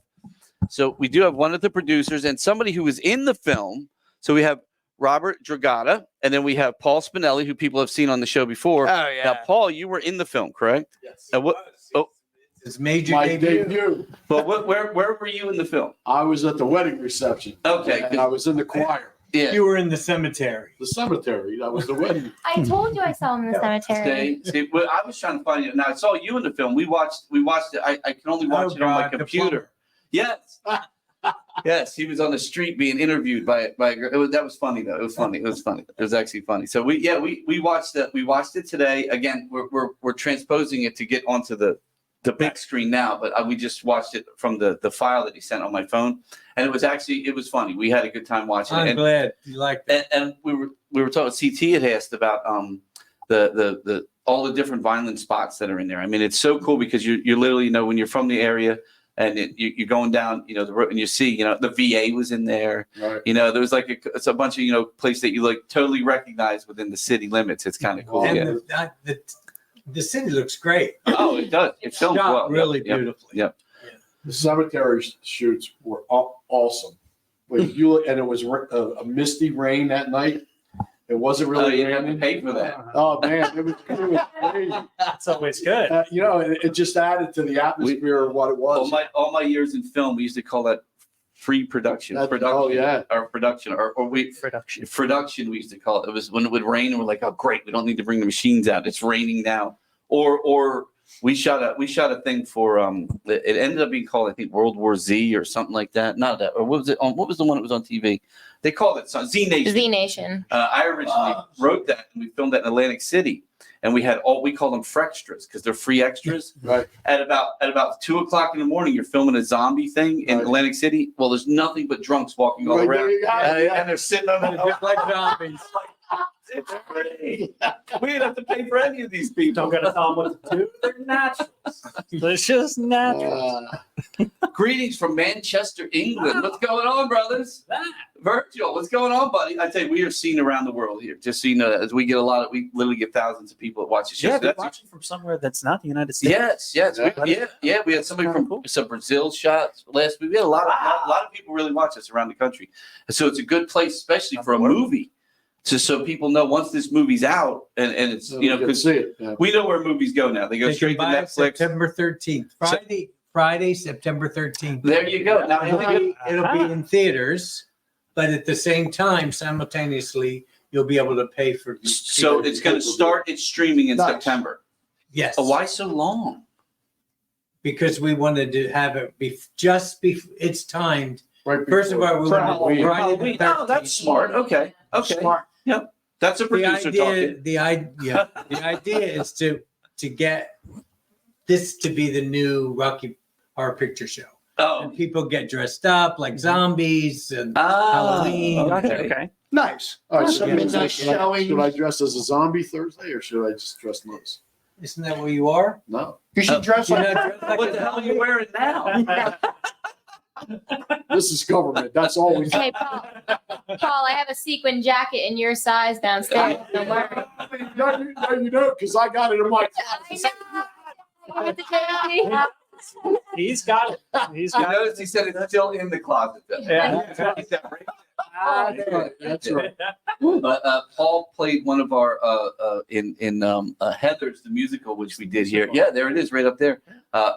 Speaker 2: one of the producers and somebody who was in the film. So we have Robert Dragata, and then we have Paul Spinelli, who people have seen on the show before.
Speaker 1: Oh yeah.
Speaker 2: Now, Paul, you were in the film, correct?
Speaker 6: Yes.
Speaker 7: His major
Speaker 6: My
Speaker 7: debut.
Speaker 6: debut.
Speaker 2: But where were you in the film?
Speaker 6: I was at the wedding reception.
Speaker 2: Okay.
Speaker 6: And I was in the choir.
Speaker 2: Yeah.
Speaker 7: You were in the cemetery.
Speaker 6: The cemetery. That was the wedding.
Speaker 4: I told you I saw him in the cemetery.
Speaker 2: See, well, I was trying to find you. Now I saw you in the film. We watched it. I can only watch it on my
Speaker 7: God, the
Speaker 2: computer. Yes. Yes, he was on the street being interviewed by a girl. That was funny though. It was funny. It was actually funny. So we watched it. We watched it today. Again, we're transposing it to get onto the big screen now, but we just watched it from the file that he sent on my phone, and it was funny. We had a good time watching it.
Speaker 7: I'm glad you liked it.
Speaker 2: And we were talking. CT had asked about the all the different Vineland spots that are in there. I mean, it's so cool because you literally when you're from the area. And you're going down, the road, and you see, the VA was in there.
Speaker 6: Right.
Speaker 2: There was like it's a bunch of, place that you like totally recognize within the city limits. It's kind of cool.
Speaker 7: And
Speaker 2: Yeah.
Speaker 7: the city looks great.
Speaker 2: Oh, it does. It films
Speaker 7: Shot
Speaker 2: well.
Speaker 7: really
Speaker 2: Yep.
Speaker 7: beautifully.
Speaker 2: Yep.
Speaker 6: The cemetery shoots were awesome. But you look, and it was a misty rain that night. It wasn't
Speaker 2: Oh,
Speaker 6: really
Speaker 2: you didn't have to
Speaker 6: raining.
Speaker 2: pay for that.
Speaker 6: Oh man, it was crazy.
Speaker 3: That's always good.
Speaker 6: It just added to the atmosphere of what it was.
Speaker 2: All my years in film, we used to call that free production.
Speaker 6: Oh yeah.
Speaker 2: Or production, or production. We used to call it. It was when it would rain, and we're like, oh great, we don't need to bring the machines out. It's raining now. Or we shot a thing for it ended up being called, I think, World War Z or something like that. Not that, or what was it? What was the one that was on TV? They called it Z Nation.
Speaker 4: Z Nation.
Speaker 2: I originally wrote that, and we filmed that in Atlantic City, and we had we call them frextras because they're free extras.
Speaker 6: Right.
Speaker 2: At about 2:00 in the morning, you're filming a zombie thing in
Speaker 6: Right.
Speaker 2: Atlantic City. Well, there's nothing but drunks walking all
Speaker 6: Right,
Speaker 2: around,
Speaker 6: there you go.
Speaker 2: and they're sitting on the
Speaker 7: Just like zombies.
Speaker 2: It's free. We didn't have to pay for any of these people.
Speaker 3: Don't gotta tell them what to do. They're naturals. They're just naturals.
Speaker 2: Greetings from Manchester, England. What's going on, brothers? Virgil, what's going on, buddy? I tell you, we are seen around the world here. Just so you know, as we literally get thousands of people that watch the show.
Speaker 3: Yeah,
Speaker 2: So
Speaker 3: they're
Speaker 2: that's-
Speaker 3: watching from somewhere that's not the United States.
Speaker 2: Yes.
Speaker 6: Yeah.
Speaker 2: We had somebody from
Speaker 3: Cool.
Speaker 2: some Brazil shots last week. We had a lot of people really watch us around the country. And so it's a good place, especially for a movie. So people know once this movie's out, and it's
Speaker 6: So you can
Speaker 2: because
Speaker 6: see it. Yeah.
Speaker 2: we know where movies go now. They go
Speaker 7: They
Speaker 2: straight
Speaker 7: can
Speaker 2: to
Speaker 7: buy it
Speaker 2: Netflix.
Speaker 7: September 13th. Friday, September 13th.
Speaker 2: There you go. Now
Speaker 7: It'll be in theaters, but at the same time, simultaneously, you'll be able to pay for.
Speaker 2: so it's going to start its streaming in
Speaker 6: Nice.
Speaker 2: September.
Speaker 7: Yes.
Speaker 2: Oh, why so long?
Speaker 7: Because we wanted to have it it's timed.
Speaker 6: Right
Speaker 7: First of
Speaker 6: before-
Speaker 7: all, we
Speaker 6: for
Speaker 7: wanted
Speaker 6: Halloween.
Speaker 7: Friday the
Speaker 2: Oh, that's
Speaker 7: 13th.
Speaker 2: smart. Okay.
Speaker 6: Smart.
Speaker 2: Yep. That's a
Speaker 7: The
Speaker 2: producer talking.
Speaker 7: the idea is to get this to be the new Rocky Horror Picture Show.
Speaker 2: Oh.
Speaker 7: And people get dressed up like zombies and
Speaker 2: Ah,
Speaker 7: Halloween.
Speaker 3: Okay.
Speaker 1: Nice.
Speaker 6: All right, so
Speaker 7: Yeah.
Speaker 6: should I dress as a zombie Thursday or should I just dress nice?
Speaker 7: Isn't that what you are?
Speaker 6: No.
Speaker 1: You should dress
Speaker 7: You're
Speaker 1: like.
Speaker 7: not dressed like
Speaker 2: What
Speaker 7: a
Speaker 2: the hell are you
Speaker 7: zombie?
Speaker 2: wearing now?
Speaker 6: This is government. That's all we
Speaker 4: Hey, Paul. Paul, I have a sequin jacket in your size downstairs. Don't worry.
Speaker 6: No, you don't, because I got it in my
Speaker 4: I know. With the jersey.
Speaker 3: He's got it. He's
Speaker 2: I
Speaker 3: got it.
Speaker 2: noticed he said it's still in the closet. Though.
Speaker 3: Yeah.
Speaker 6: That's right.
Speaker 2: But Paul played one of our in Heather's the musical, which we did here. Yeah, there it is, right up there.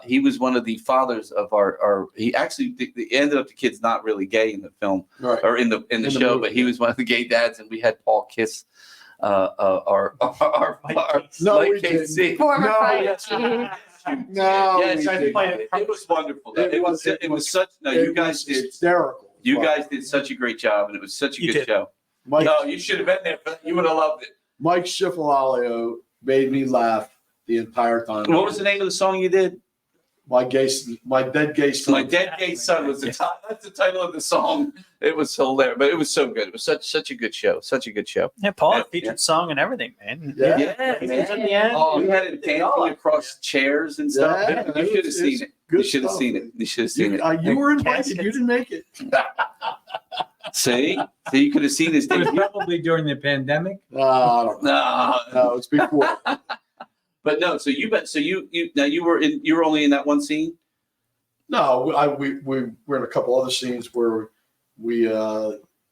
Speaker 2: He was one of the fathers of our. He actually ended up the kid's not really gay in the film
Speaker 6: Right.
Speaker 2: or in the show,
Speaker 6: movie.
Speaker 2: but he was one of the gay dads, and we had Paul kiss our
Speaker 6: No,
Speaker 2: Mike
Speaker 6: we didn't.
Speaker 2: KC.
Speaker 4: Former
Speaker 6: No,
Speaker 4: fight
Speaker 6: yes.
Speaker 4: chief.
Speaker 6: No,
Speaker 2: Yeah,
Speaker 6: we
Speaker 2: it
Speaker 6: didn't.
Speaker 2: was wonderful. It was such. No,
Speaker 6: It
Speaker 2: you guys
Speaker 6: was
Speaker 2: did.
Speaker 6: hysterical.
Speaker 2: You guys did such a great job, and it was such a
Speaker 3: You
Speaker 2: good
Speaker 3: did.
Speaker 2: show.
Speaker 6: Mike,
Speaker 2: No, you should have been there. But you would have loved it.
Speaker 6: Mike Schiffelalio made me laugh the entire time.
Speaker 2: What was the name of the song you did?
Speaker 6: My dead gay son.
Speaker 2: My Dead Gay Son was the title. That's the title of the song. It was hilarious, but it was so good. It was such a good show. Such a good show.
Speaker 3: Yeah, Paul had
Speaker 2: Yeah.
Speaker 3: a featured song and everything, man.
Speaker 6: Yeah.
Speaker 3: He was at the end.
Speaker 2: Oh, we had it dancing across chairs and stuff.
Speaker 6: Yeah,
Speaker 2: You should have seen it. You
Speaker 6: good
Speaker 2: should have
Speaker 6: stuff.
Speaker 2: seen it. You should have seen
Speaker 6: You,
Speaker 2: it.
Speaker 6: you were invited. You didn't make it.
Speaker 2: See, you could have seen this.
Speaker 7: It was probably during the pandemic.
Speaker 6: I don't know.
Speaker 2: No,
Speaker 6: No, it's before.
Speaker 2: but no. So you were only in that one scene.
Speaker 6: No, we were in a couple other scenes where we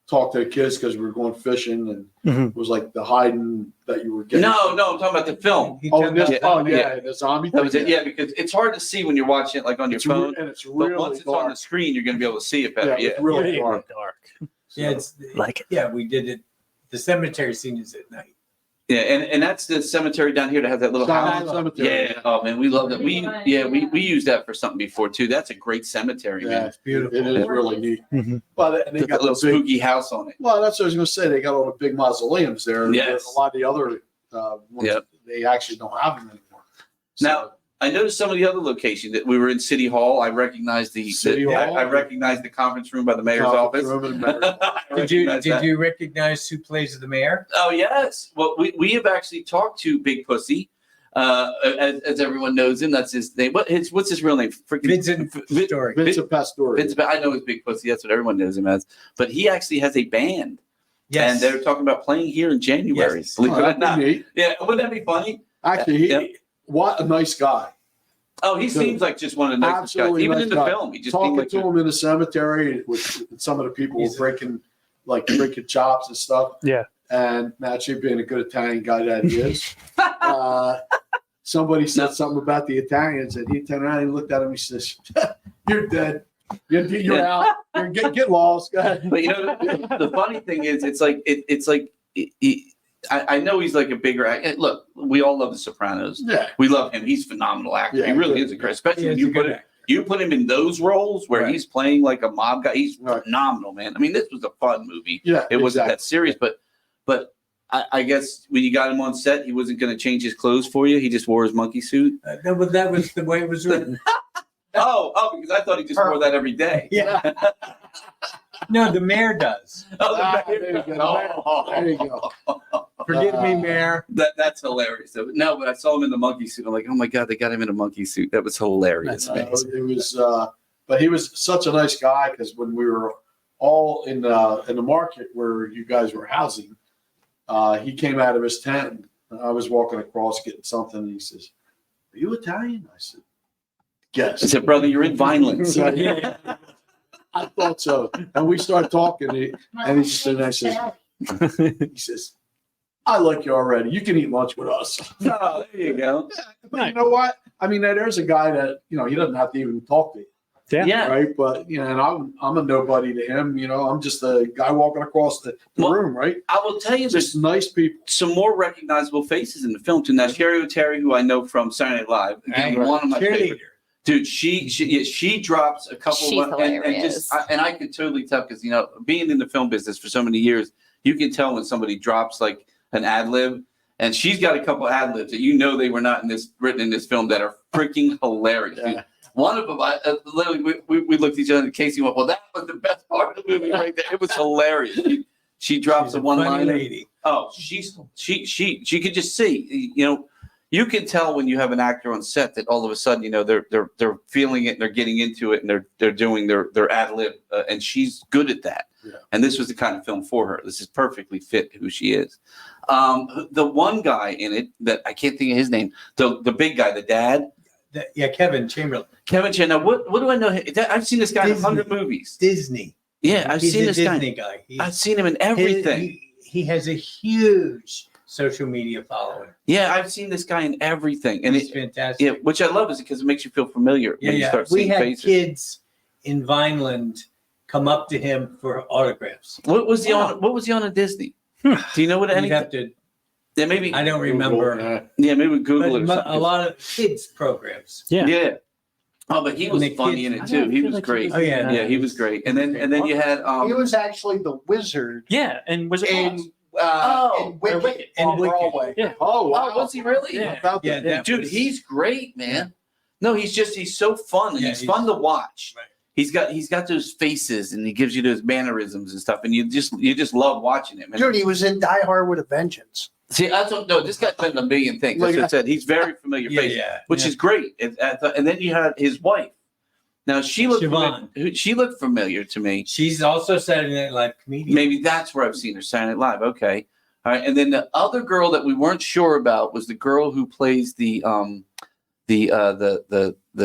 Speaker 6: talked to the kids because we were going fishing, and it was like the hiding that you were getting.
Speaker 2: No, I'm talking about the film.
Speaker 7: He
Speaker 6: Oh,
Speaker 7: took
Speaker 6: and this,
Speaker 7: out-
Speaker 6: oh
Speaker 2: Yeah.
Speaker 6: yeah, the zombie.
Speaker 2: That was
Speaker 6: thing,
Speaker 2: it. Yeah, because it's hard to see when you're watching it like on your
Speaker 6: It's
Speaker 2: phone.
Speaker 6: and it's
Speaker 2: But
Speaker 6: really
Speaker 2: once it's
Speaker 6: dark.
Speaker 2: on the screen, you're going to be able to see it
Speaker 6: Yeah,
Speaker 2: better. Yeah.
Speaker 6: it's really dark.
Speaker 7: Yeah, it's
Speaker 3: Like it.
Speaker 7: yeah, we did it. The cemetery scene is at night.
Speaker 2: Yeah, and that's the cemetery down here that has that little
Speaker 6: Silent
Speaker 2: house.
Speaker 6: Cemetery.
Speaker 2: Yeah. Oh man, we love that. We used that for something before too. That's a great cemetery,
Speaker 6: Yeah,
Speaker 2: man.
Speaker 6: it's beautiful. It is really neat.
Speaker 3: Mhm.
Speaker 6: But and they
Speaker 2: Got
Speaker 6: got
Speaker 2: that little
Speaker 6: the big.
Speaker 2: spooky house on it.
Speaker 6: Well, that's what I was going to say. They got all the big mausoleums there.
Speaker 2: Yes.
Speaker 6: A lot of the other ones,
Speaker 2: Yep.
Speaker 6: they actually don't have them anymore.
Speaker 2: Now, I noticed some of the other locations that we were in City Hall. I recognized
Speaker 6: City Hall?
Speaker 2: I recognized the conference room by the mayor's office. I
Speaker 7: Did you
Speaker 2: recognized that.
Speaker 7: recognize who plays the mayor?
Speaker 2: Oh yes. Well, we have actually talked to Big Pussy, as everyone knows him. That's his name. What's his real name? Freaking
Speaker 7: Vincent
Speaker 2: Vin-
Speaker 7: Story.
Speaker 6: Vincent Pastore.
Speaker 2: Vince, I know his Big Pussy. That's what everyone knows him as. But he actually has a band,
Speaker 7: Yes.
Speaker 2: and they're talking about playing here in January.
Speaker 7: Yes.
Speaker 2: Believe
Speaker 6: Oh,
Speaker 2: it or
Speaker 6: that'd be
Speaker 2: not.
Speaker 6: neat.
Speaker 2: Yeah, wouldn't that be funny?
Speaker 6: Actually,
Speaker 2: Yep.
Speaker 6: what a nice guy.
Speaker 2: Oh, he
Speaker 6: Dude,
Speaker 2: seems like just one of the nicest guys.
Speaker 6: absolutely
Speaker 2: Even
Speaker 6: nice
Speaker 2: in the
Speaker 6: guy.
Speaker 2: film, he just
Speaker 6: Talking
Speaker 2: seemed like
Speaker 6: to him in the cemetery with some of the people were
Speaker 7: He's-
Speaker 6: breaking chops and stuff.
Speaker 3: Yeah.
Speaker 6: And naturally, being a good Italian guy that he is, somebody said something about the Italians, and he turned around and looked at him. He says, "You're dead. You're
Speaker 2: Yeah.
Speaker 6: out. You're, get lost." Go ahead.
Speaker 2: But you know, the funny thing is, I know he's like a bigger act. Look, we all love The Sopranos.
Speaker 6: Yeah.
Speaker 2: We love him. He's a phenomenal actor.
Speaker 6: Yeah,
Speaker 2: he really
Speaker 6: good.
Speaker 2: is a great, especially
Speaker 7: He
Speaker 2: when
Speaker 7: is a
Speaker 2: you
Speaker 7: good
Speaker 2: put him.
Speaker 7: actor.
Speaker 2: You put him in those roles where
Speaker 6: Right.
Speaker 2: he's playing like a mob guy. He's
Speaker 6: Right.
Speaker 2: phenomenal, man. I mean, this was a fun movie.
Speaker 6: Yeah.
Speaker 2: It wasn't
Speaker 6: exactly.
Speaker 2: that serious, but I guess when you got him on set, he wasn't going to change his clothes for you. He just wore his monkey suit.
Speaker 7: That was the way it was written.
Speaker 2: Oh, because I thought he just wore that every day.
Speaker 7: Yeah. No, the mayor does.
Speaker 2: Oh,
Speaker 6: There you go. There you go.
Speaker 7: Forgive me, mayor.
Speaker 2: That's hilarious. No, but I saw him in the monkey suit. I'm like, oh my god, they got him in a monkey suit. That was hilarious.
Speaker 6: It was, but he was such a nice guy because when we were all in the market where you guys were housing, he came out of his tent. And I was walking across getting something, and he says, "Are you Italian?" I said, "Yes."
Speaker 2: I said, brother, you're in Vineland.
Speaker 6: So, I thought so, and we started talking, and he said, he says, "I like you already. You can eat lunch with us."
Speaker 2: Oh, there you go.
Speaker 6: But you know what? I mean, there's a guy that he doesn't have to even talk to you.
Speaker 3: Yeah.
Speaker 6: Right, but and I'm a nobody to him. I'm just a guy walking across the
Speaker 2: Well,
Speaker 6: room, right?
Speaker 2: I will tell you,
Speaker 6: Just
Speaker 2: there's
Speaker 6: nice people.
Speaker 2: some more recognizable faces in the film too. Now, Sherry O'Terry, who I know from Saturday Night Live, again,
Speaker 7: Right.
Speaker 2: one of my favorite.
Speaker 7: Cheerleader.
Speaker 2: Dude, she drops a couple
Speaker 4: She's
Speaker 2: of and
Speaker 4: hilarious.
Speaker 2: I could totally tell because being in the film business for so many years, you can tell when somebody drops like an ad lib, and she's got a couple ad libs that they were not written in this film that are freaking hilarious.
Speaker 6: Yeah.
Speaker 2: Dude. One of them, literally, we looked at each other and Casey went, "Well, that was the best part of the movie right there. It was hilarious." She drops
Speaker 7: She's
Speaker 2: a
Speaker 7: a
Speaker 2: one
Speaker 7: funny
Speaker 2: liner.
Speaker 7: lady.
Speaker 2: Oh, she could just see, you you can tell when you have an actor on set that all of a sudden, they're feeling it and they're getting into it and they're doing their ad lib, and she's good at that. Yeah. And this was the kind of film for her. This is perfectly fit who she is. The one guy in it that I can't think of his name, the big guy, the dad.
Speaker 7: Kevin Chamberlain.
Speaker 2: Kevin Chamberlain. What do I know? I've seen this guy in 100 movies.
Speaker 7: Disney.
Speaker 2: Yeah, I've seen this
Speaker 7: Disney guy.
Speaker 2: I've seen him in everything.
Speaker 7: He has a huge social media following.
Speaker 2: Yeah, I've seen this guy in everything, and
Speaker 7: it's fantastic.
Speaker 2: Yeah, which I love is because it makes you feel familiar when you start seeing faces.
Speaker 7: We had kids in Vineland come up to him for autographs.
Speaker 2: What was he on? What was he on at Disney? Do you know what anything?
Speaker 7: You have to.
Speaker 2: Yeah, maybe.
Speaker 7: I don't remember.
Speaker 2: Yeah, maybe Google it. Or
Speaker 7: something. A lot of kids programs.
Speaker 2: Yeah. Yeah. Oh, but he was funny in it too. He was great.
Speaker 7: Oh yeah,
Speaker 2: yeah, he was great. And then you had.
Speaker 1: He was actually the wizard.
Speaker 3: Yeah, and was
Speaker 1: in Wicked on Broadway.
Speaker 3: Yeah.
Speaker 2: Oh wow, was he really?
Speaker 7: Yeah.
Speaker 2: Dude, he's great, man. No, he's so fun, and he's fun to watch.
Speaker 7: Right.
Speaker 2: He's got those faces, and he gives you those mannerisms and stuff, and you just love watching him.
Speaker 1: Dude, he was in Die Hard with a Vengeance.
Speaker 2: See, this guy's been in a million things. That's what I said. He's very familiar face, which is great. And then you had his wife. Now she looked familiar to me.
Speaker 7: She's also Saturday Night Live comedian.
Speaker 2: Maybe that's where I've seen her, Saturday Night Live. Okay, all right. And then the other girl that we weren't sure about was the girl who plays the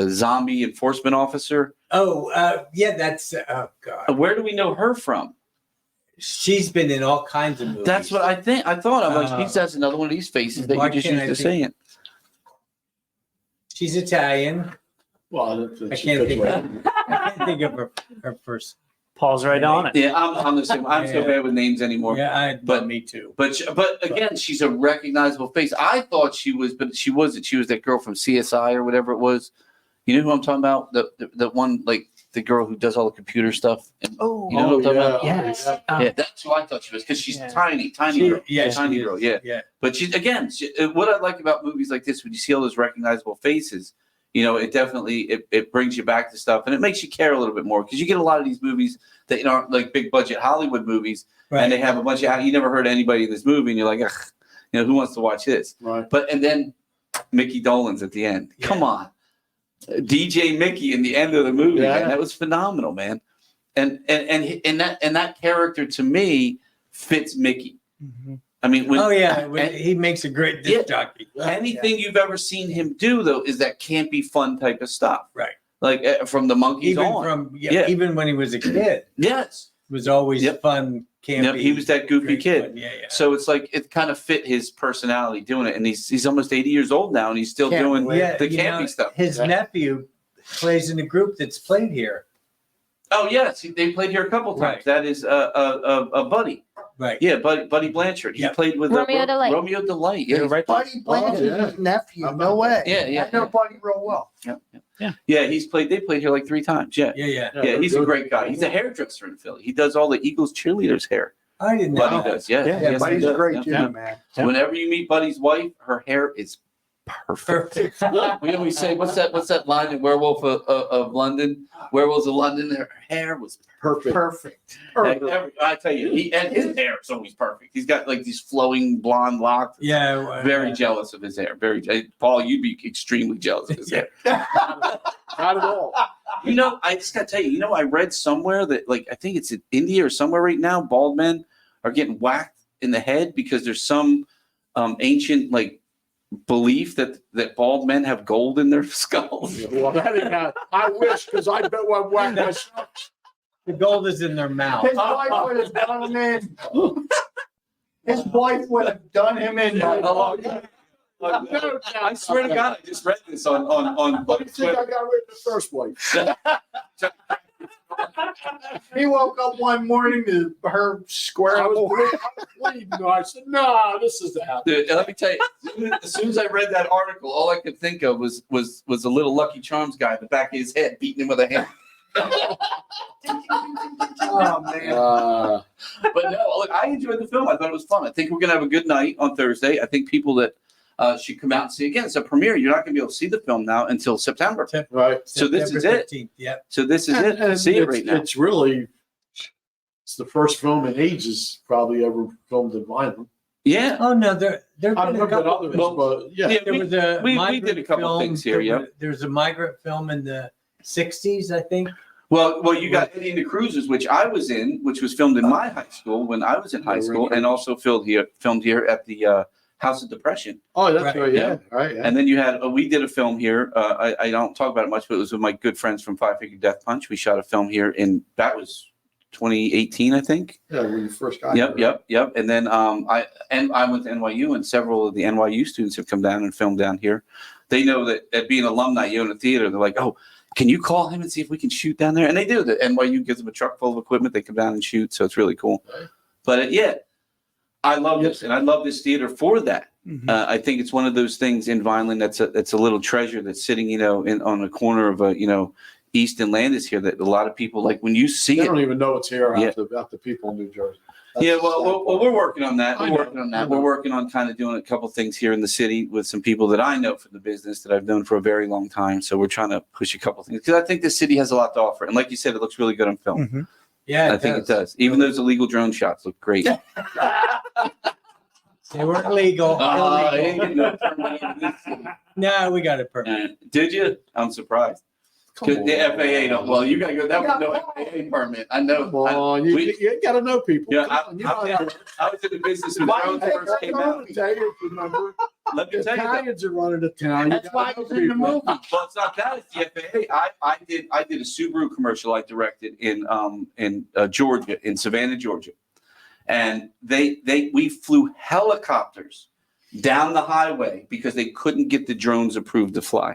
Speaker 2: zombie enforcement officer.
Speaker 7: Oh, that's oh god.
Speaker 2: Where do we know her from?
Speaker 7: She's been in all kinds of movies.
Speaker 2: That's what I think. I thought I'm like, that's another one of these faces that you just used to saying.
Speaker 7: She's Italian.
Speaker 6: Well,
Speaker 7: I can't think of her first.
Speaker 3: Paul's right on it.
Speaker 2: Yeah, I'm the same. I'm so bad with names anymore.
Speaker 7: Yeah, but me too.
Speaker 2: But again, she's a recognizable face. I thought she was, but she wasn't. She was that girl from CSI or whatever it was. You know who I'm talking about? The one, like the girl who does all the computer stuff. And, you know what I'm talking about?
Speaker 3: Yes.
Speaker 2: Yeah, that's who I thought she was because she's tiny girl.
Speaker 7: Yeah,
Speaker 2: tiny girl. Yeah. But she's what I like about movies like this when you see all those recognizable faces. It definitely it brings you back to stuff and it makes you care a little bit more because you get a lot of these movies that aren't like big budget Hollywood movies and they have a bunch of you never heard anybody in this movie and you're like, ugh, who wants to watch this? Right. And then Micky Dolenz at the end. Yeah. Come on, DJ Mickey in the end of the movie. Yeah. Man, that was phenomenal, man. And that character to me fits Mickey. Mm-hmm. I mean,
Speaker 7: he makes a great disc jockey.
Speaker 2: Anything you've ever seen him do, though, is that campy, fun type of stuff.
Speaker 7: Right.
Speaker 2: Like from the Monkees on.
Speaker 7: Even when he was a kid.
Speaker 2: Yes.
Speaker 7: It was always fun, campy.
Speaker 2: Yep. He was that goofy kid.
Speaker 7: Fun. Yeah.
Speaker 2: So it's like it kind of fit his personality doing it. And he's almost 80 years old now, and he's still doing the campy stuff.
Speaker 7: His nephew plays in a group that's played here.
Speaker 2: Oh, yes. They played here a couple times. Right. That is a buddy.
Speaker 7: Right.
Speaker 2: Yeah, Buddy Blanchard. He played with
Speaker 4: Romeo Delight.
Speaker 2: Romeo Delight. Yeah,
Speaker 1: right. Buddy Blanchard's nephew. No way.
Speaker 2: Yeah.
Speaker 1: I know Buddy real well.
Speaker 2: Yeah. They played here like 3 times. Yeah. He's a great guy. He's a hairdresser in Philly. He does all the Eagles cheerleaders' hair.
Speaker 7: I didn't know.
Speaker 2: Buddy does. Yeah.
Speaker 1: Yeah, Buddy's a great dude, man.
Speaker 2: So whenever you meet Buddy's wife, her hair is perfect. We always say, what's that line in Werewolf of London? Werewolves of London. Her hair was perfect. I tell you, his hair is always perfect. He's got like these flowing blonde locks.
Speaker 7: Yeah,
Speaker 2: very jealous of his hair. Paul, you'd be extremely jealous of his hair.
Speaker 6: Not at all.
Speaker 2: I just got to tell you. I read somewhere that I think it's in India or somewhere right now, bald men are getting whacked in the head because there's some ancient belief that bald men have gold in their skulls.
Speaker 6: Well, that ain't how. I wish because I bet one whack myself.
Speaker 7: The gold is in their mouth.
Speaker 1: His wife would have done him in. His wife would have done him in.
Speaker 2: I swear to God, I just read this on.
Speaker 6: What do you think I got rid of the first wife?
Speaker 1: He woke up one morning to her square.
Speaker 6: I was bleeding. I said, "No, this is the happy."
Speaker 2: Dude, let me tell you. As soon as I read that article, all I could think of was a little Lucky Charms guy at the back of his head beating him with a hammer.
Speaker 1: Oh man!
Speaker 2: But no, look, I enjoyed the film. I thought it was fun. I think we're gonna have a good night on Thursday. I think people that should come out and see it again. It's a premiere. You're not gonna be able to see the film now until September.
Speaker 6: Right.
Speaker 2: So this is it.
Speaker 7: Yep.
Speaker 2: So this is it. See it right now.
Speaker 6: It's the first film in ages probably ever filmed in Vineland.
Speaker 2: Yeah.
Speaker 7: Oh no, There's
Speaker 6: I've
Speaker 7: been a
Speaker 6: been
Speaker 7: couple.
Speaker 6: others, but yeah.
Speaker 7: There was a
Speaker 2: we
Speaker 7: migrant
Speaker 2: did a couple
Speaker 7: film,
Speaker 2: things here. Yeah.
Speaker 7: There was a migrant film in the 60s, I think.
Speaker 2: Well, you got Eddie and the Cruisers, which I was in, which was filmed in my high school when I was in high school, and also filmed here at the House of Depression.
Speaker 6: Oh, that's right. Yeah.
Speaker 2: Yeah.
Speaker 6: Right. Yeah.
Speaker 2: And then you had we did a film here. I don't talk about it much, but it was with my good friends from Five Finger Death Punch. We shot a film here that was 2018, I think.
Speaker 6: Yeah, when you first got
Speaker 2: Yep. And then I went to NYU, and several of the NYU students have come down and filmed down here. They know that at being alumni, you own a theater. They're like, oh, can you call him and see if we can shoot down there? And they do. The NYU gives them a truck full of equipment. They come down and shoot. So it's really cool.
Speaker 6: Right.
Speaker 2: But I love this, and I love this theater for that.
Speaker 3: Mhm.
Speaker 2: I think it's one of those things in Vineland that's a little treasure that's sitting, on the corner of East and Landis here that a lot of people like when you see
Speaker 6: They
Speaker 2: it.
Speaker 6: don't even know it's here
Speaker 2: Yeah.
Speaker 6: about the people in New Jersey.
Speaker 2: Well, we're working on that.
Speaker 6: I
Speaker 2: We're
Speaker 6: know.
Speaker 2: working on that. We're working on kind of doing a couple things here in the city with some people that I know from the business that I've known for a very long time. So we're trying to push a couple things because I think the city has a lot to offer. And like you said, it looks really good on film.
Speaker 3: Mhm.
Speaker 7: Yeah,
Speaker 2: I think it does. Even those illegal drone shots look great.
Speaker 7: They weren't legal.
Speaker 2: I ain't
Speaker 7: Illegal.
Speaker 2: getting no permit in this city.
Speaker 7: No, we got a permit.
Speaker 2: Did you? I'm surprised.
Speaker 6: Come on.
Speaker 2: The FAA don't. Well, you got to go. That was no FAA permit. I know.
Speaker 6: Come on, you got to know people.
Speaker 2: Yeah,
Speaker 6: Come on, you know
Speaker 2: I was in the business when
Speaker 6: Why
Speaker 2: drones
Speaker 6: you
Speaker 2: first came out.
Speaker 6: Remember,
Speaker 2: Let me
Speaker 6: the
Speaker 2: tell you that.
Speaker 6: Italians are running the town.
Speaker 1: That's why it's in the movie.
Speaker 2: Well, it's not that. It's the FAA. I did a Subaru commercial I directed in Georgia, in Savannah, Georgia, and we flew helicopters down the highway because they couldn't get the drones approved to fly.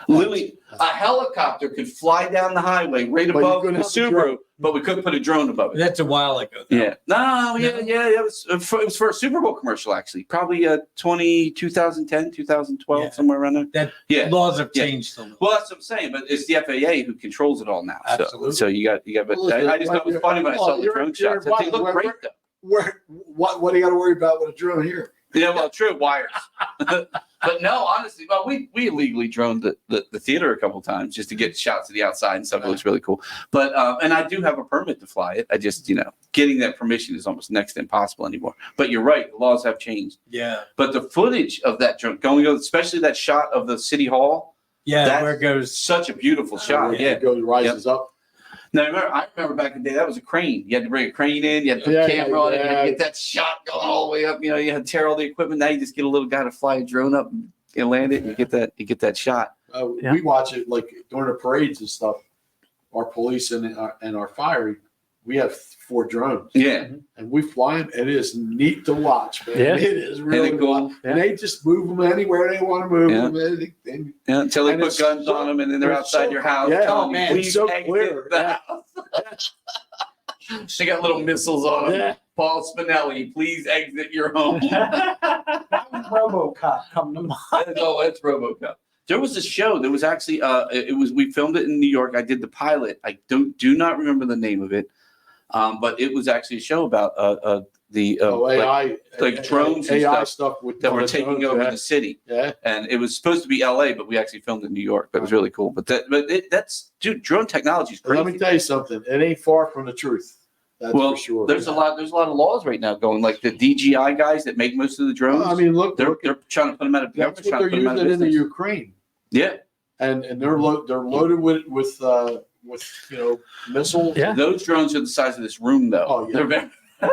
Speaker 2: Literally, a helicopter could fly down the highway right
Speaker 6: But you
Speaker 2: above the
Speaker 6: couldn't have the
Speaker 2: Subaru,
Speaker 6: drone.
Speaker 2: but we couldn't put a drone above it.
Speaker 7: That's a while ago. though.
Speaker 2: Yeah. No, it was for a Super Bowl commercial, actually. Probably 2010, 2012,
Speaker 7: Yeah.
Speaker 2: somewhere around there.
Speaker 7: That
Speaker 2: Yeah.
Speaker 7: laws have
Speaker 2: Yeah.
Speaker 7: changed a little.
Speaker 2: Well, that's what I'm saying, but it's the FAA who controls it all now.
Speaker 7: Absolutely.
Speaker 2: So you got, but
Speaker 6: Well, listen,
Speaker 2: I just thought it was funny when I saw the
Speaker 6: you're-
Speaker 2: drone
Speaker 6: you're
Speaker 2: shots. They
Speaker 6: right.
Speaker 2: look great, though.
Speaker 6: What do you got to worry about with a drone here?
Speaker 2: Yeah, well, true, wires. But no, honestly, well, we illegally droned the theater a couple times just to get shots of the outside and stuff. It looks really cool. But and I do have a permit to fly it. I just, getting that permission is almost next to impossible anymore. But you're right, the laws have changed.
Speaker 7: Yeah.
Speaker 2: But the footage of that drone going over, especially that shot of the city hall,
Speaker 7: Yeah,
Speaker 2: That's
Speaker 7: where it goes.
Speaker 2: such a beautiful shot.
Speaker 6: Where
Speaker 2: Yeah.
Speaker 6: it goes, rises up.
Speaker 2: Now, I remember back in the day, that was a crane. You had to bring a crane in, you had to put a camera on it, you had to get that shot going all the way up. You had to tear all the equipment. Now you just get a little guy to fly a drone up and land it, and you get that shot.
Speaker 3: Yeah.
Speaker 6: We watch it like during the parades and stuff. Our police and our fire, we have 4 drones.
Speaker 2: Yeah.
Speaker 6: And we fly them. It is neat to watch, man.
Speaker 3: Yeah.
Speaker 6: It is really
Speaker 2: Isn't it cool?
Speaker 6: cool. And they just move them anywhere they want to move
Speaker 2: Yeah.
Speaker 6: them.
Speaker 2: Yeah, until they
Speaker 6: And
Speaker 2: put
Speaker 6: it's
Speaker 2: guns
Speaker 6: so-
Speaker 2: on them and then they're
Speaker 6: it's
Speaker 2: outside
Speaker 6: so-
Speaker 2: your house.
Speaker 6: yeah,
Speaker 2: telling
Speaker 6: oh,
Speaker 2: you,
Speaker 6: man,
Speaker 2: please
Speaker 6: it's so
Speaker 2: exit
Speaker 6: clear.
Speaker 2: the
Speaker 6: Yeah.
Speaker 2: house. They got little missiles on them.
Speaker 6: Yeah.
Speaker 2: Paul Spinelli, please exit your home.
Speaker 3: RoboCop come to mind.
Speaker 2: No, it's RoboCop. There was a show. There was actually we filmed it in New York. I did the pilot. I do not remember the name of it. But it was actually a show about the
Speaker 6: AI,
Speaker 2: like drones and
Speaker 6: AI
Speaker 2: stuff
Speaker 6: with
Speaker 2: that were taking over the city.
Speaker 6: Yeah.
Speaker 2: And it was supposed to be LA, but we actually filmed in New York. But it was really cool. That's drone technology is crazy.
Speaker 6: Let me tell you something. It ain't far from the truth. That's
Speaker 2: Well,
Speaker 6: for sure.
Speaker 2: there's a lot of laws right now going, like the DJI guys that make most of the drones.
Speaker 6: I mean, look,
Speaker 2: they're trying to put them out of
Speaker 6: that's
Speaker 2: business.
Speaker 6: what they're using in the Ukraine,
Speaker 2: Yeah,
Speaker 6: and they're loaded with missiles.
Speaker 3: Yeah.
Speaker 2: those drones are the size of this room, though.
Speaker 6: Oh, yeah.
Speaker 2: They're very like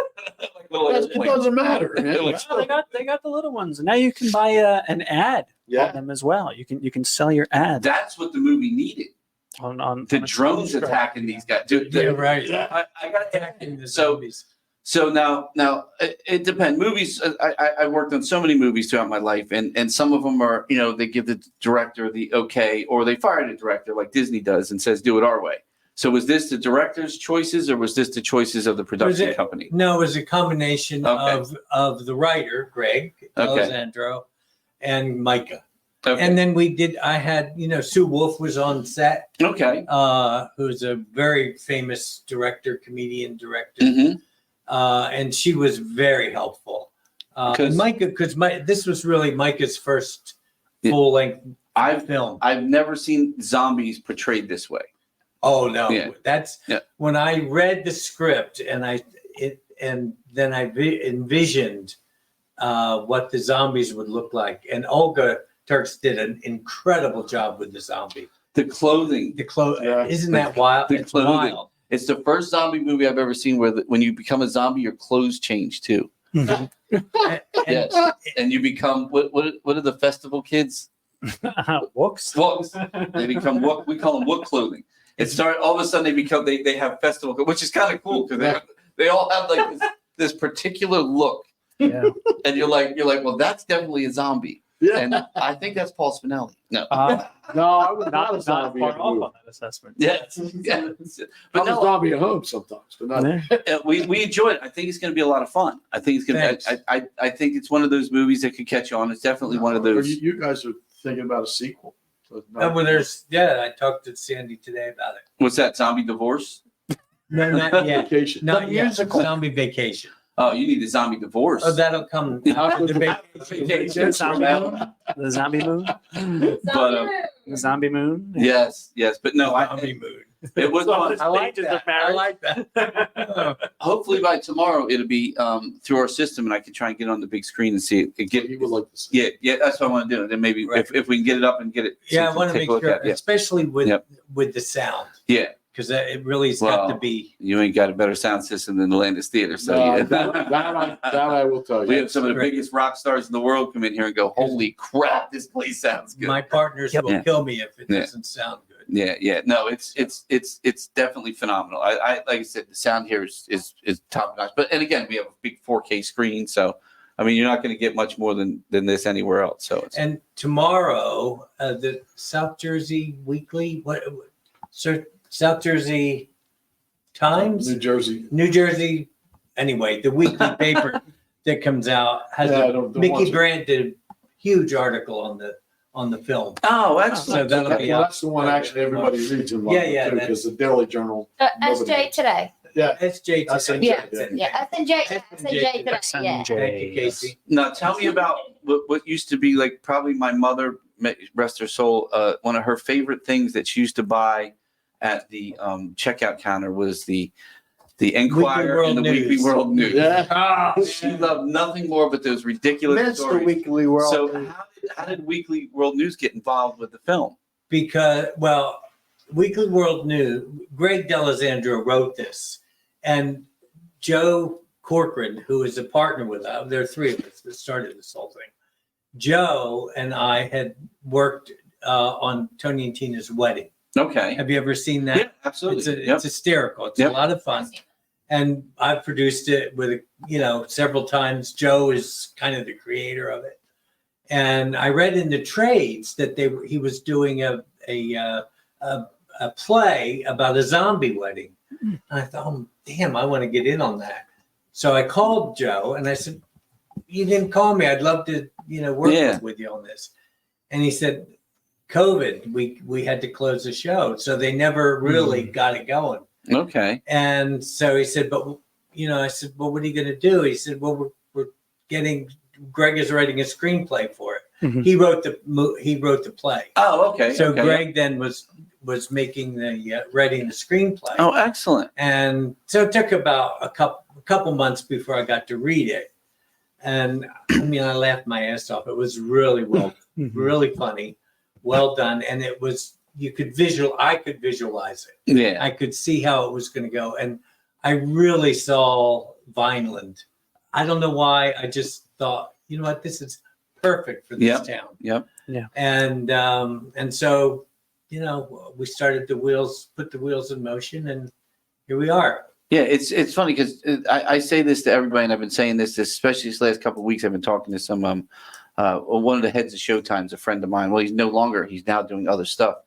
Speaker 2: little
Speaker 6: It
Speaker 2: airplanes.
Speaker 6: doesn't matter.
Speaker 2: They're
Speaker 6: Man.
Speaker 2: like-
Speaker 3: They got the little ones. And now you can buy an ad on
Speaker 6: Yeah.
Speaker 3: them as well. You can sell your ad
Speaker 2: That's what the movie needed.
Speaker 3: on
Speaker 2: The
Speaker 3: on a
Speaker 2: drones
Speaker 3: screen.
Speaker 2: attacking these guys. Dude,
Speaker 7: Yeah, right.
Speaker 2: I got
Speaker 7: Attacking the
Speaker 2: So-
Speaker 7: zombies.
Speaker 2: So now it depends. Movies, I worked on so many movies throughout my life, and some of them are, they give the director the okay, or they fire the director like Disney does and says, do it our way. So was this the director's choices, or was this the choices of the production company?
Speaker 7: No, it was a combination
Speaker 2: Okay.
Speaker 7: of the writer, Greg
Speaker 2: Okay.
Speaker 7: Alessandro, and Micah.
Speaker 2: Okay.
Speaker 7: And then I had, Sue Wolf was on set,
Speaker 2: Okay.
Speaker 7: who's a very famous comedian director.
Speaker 2: Mm-hmm.
Speaker 7: And she was very helpful. And
Speaker 2: 'Cause-
Speaker 7: Micah, this was really Micah's first
Speaker 2: Yeah.
Speaker 7: full length
Speaker 2: I've
Speaker 7: film.
Speaker 2: I've never seen zombies portrayed this way.
Speaker 7: Oh no,
Speaker 2: Yeah.
Speaker 7: that's
Speaker 2: Yeah.
Speaker 7: when I read the script and then I envisioned what the zombies would look like. And Olga Turks did an incredible job with the zombie.
Speaker 2: The clothing.
Speaker 7: Isn't that wild?
Speaker 2: The
Speaker 7: It's
Speaker 2: clothing.
Speaker 7: wild.
Speaker 2: It's the first zombie movie I've ever seen where when you become a zombie, your clothes change too.
Speaker 7: And-
Speaker 2: Yes, and you become what are the festival kids?
Speaker 3: Wooks.
Speaker 2: Wooks. They become wook. We call them wook clothing. It started all of a sudden they have festival, which is kind of cool because they all have like this particular look.
Speaker 3: Yeah.
Speaker 2: And you're like, well, that's definitely a zombie.
Speaker 6: Yeah.
Speaker 2: And I think that's Paul Spinelli. No.
Speaker 6: No, I was
Speaker 3: Not,
Speaker 6: not a zombie.
Speaker 3: far off on that assessment.
Speaker 2: Yes. But
Speaker 6: I'm a
Speaker 2: no,
Speaker 6: zombie at home sometimes, but not.
Speaker 3: Yeah.
Speaker 2: we enjoy it. I think it's going to be a lot of fun. I think it's going to. I think it's one of those movies that could catch on. It's definitely one of those.
Speaker 6: You guys are thinking about a sequel. So
Speaker 7: I talked to Sandy today about it.
Speaker 2: What's that? Zombie Divorce?
Speaker 7: No, not yet.
Speaker 6: Vacation.
Speaker 7: Not yet.
Speaker 1: musical.
Speaker 7: Zombie Vacation.
Speaker 2: Oh, you need a zombie divorce.
Speaker 7: Oh, that'll come after the vacation.
Speaker 3: The zombie moon.
Speaker 2: But
Speaker 3: The zombie moon.
Speaker 2: yes, but no,
Speaker 7: Zombie mood.
Speaker 2: it was fun.
Speaker 7: I like
Speaker 3: Stages
Speaker 7: that.
Speaker 3: of marriage.
Speaker 7: I like that.
Speaker 2: Hopefully by tomorrow it'll be through our system, and I can try and get it on the big screen and see it.
Speaker 6: He would like to see.
Speaker 2: Yeah, that's what I want to do. And then maybe
Speaker 7: Right.
Speaker 2: if we can get it up and get it.
Speaker 7: Yeah, I
Speaker 2: so
Speaker 7: want to
Speaker 2: take
Speaker 7: make
Speaker 2: a look
Speaker 7: sure,
Speaker 2: at it. Yeah.
Speaker 7: especially with
Speaker 2: Yep.
Speaker 7: the sound,
Speaker 2: Yeah,
Speaker 7: because it really has got to
Speaker 2: Well,
Speaker 7: be.
Speaker 2: you ain't got a better sound system than the Landis Theater, so
Speaker 6: No,
Speaker 2: yeah.
Speaker 6: that I will tell you.
Speaker 2: We have some of the
Speaker 7: Right.
Speaker 2: biggest rock stars in the world come in here and go, "Holy crap, this place sounds good."
Speaker 7: My partners
Speaker 3: Yep.
Speaker 7: will
Speaker 2: Yeah.
Speaker 7: kill me if it
Speaker 2: Yeah.
Speaker 7: doesn't sound good.
Speaker 2: Yeah. No, it's definitely phenomenal. I like I said, the sound here is top notch. But and again, we have a big 4K screen, so I mean, you're not going to get much more than this anywhere else. So it's
Speaker 7: And tomorrow, the South Jersey Weekly, South Jersey Times,
Speaker 6: New Jersey.
Speaker 7: Anyway, the weekly paper that comes out has
Speaker 6: Yeah, don't watch
Speaker 7: Mickey
Speaker 6: it.
Speaker 7: Brandt did a huge article on the film.
Speaker 2: oh,
Speaker 7: So
Speaker 2: excellent.
Speaker 7: that'll be
Speaker 6: Well,
Speaker 7: out.
Speaker 6: that's the one actually everybody reads in London
Speaker 7: Yeah,
Speaker 6: too, because the Daily Journal. nobody-
Speaker 4: SJ today.
Speaker 6: Yeah.
Speaker 7: SJ.
Speaker 6: SNJ,
Speaker 4: Yeah.
Speaker 6: yeah.
Speaker 4: Yeah, SNJ today. Yeah.
Speaker 7: Thank you, Casey.
Speaker 2: Now, tell me about what used to be like probably my mother, rest her soul, one of her favorite things that she used to buy at the checkout counter was the Enquirer
Speaker 7: World
Speaker 2: and the Weekly
Speaker 7: News.
Speaker 2: World News.
Speaker 6: Yeah.
Speaker 2: She loved nothing more but those ridiculous
Speaker 1: That's the
Speaker 2: stories.
Speaker 1: Weekly World.
Speaker 2: So how did Weekly World News get involved with the film?
Speaker 7: Because, well, Weekly World News, Greg D'Alessandro wrote this, and Joe Corcoran, who is a partner with us, there are three of us that started this whole thing. Joe and I had worked on Tony and Tina's wedding.
Speaker 2: Okay.
Speaker 7: Have you ever seen that?
Speaker 2: Yeah, absolutely.
Speaker 7: It's hysterical. It's
Speaker 2: Yep.
Speaker 7: a lot of fun. And I've produced it with, several times. Joe is kind of the creator of it. And I read in the trades that he was doing a play about a zombie wedding. And I thought, oh, damn, I want to get in on that. So I called Joe and I said, you didn't call me. I'd love to, work with you on this. And he said, COVID, we had to close the show. So they never really got it going.
Speaker 2: Okay.
Speaker 7: And so he said, but, I said, well, what are you going to do? He said, well, we're getting, Greg is writing a screenplay for it.
Speaker 3: Mhm.
Speaker 7: He wrote the play.
Speaker 2: Oh, okay.
Speaker 7: So
Speaker 2: okay.
Speaker 7: Greg then was making writing the screenplay.
Speaker 2: Oh, excellent.
Speaker 7: And so it took about a couple months before I got to read it. And I mean, I laughed my ass off. It was really really funny, well done. And it was, I could visualize it.
Speaker 2: Yeah.
Speaker 7: I could see how it was going to go. And I really saw Vineland. I don't know why. I just thought, you know what, this is perfect for this town.
Speaker 2: Yep.
Speaker 3: Yeah.
Speaker 7: And so, we started put the wheels in motion, and here we are.
Speaker 2: Yeah, it's funny because I say this to everybody, and I've been saying this especially this last couple of weeks. I've been talking to some one of the heads of Showtime's a friend of mine. Well, he's now doing other stuff.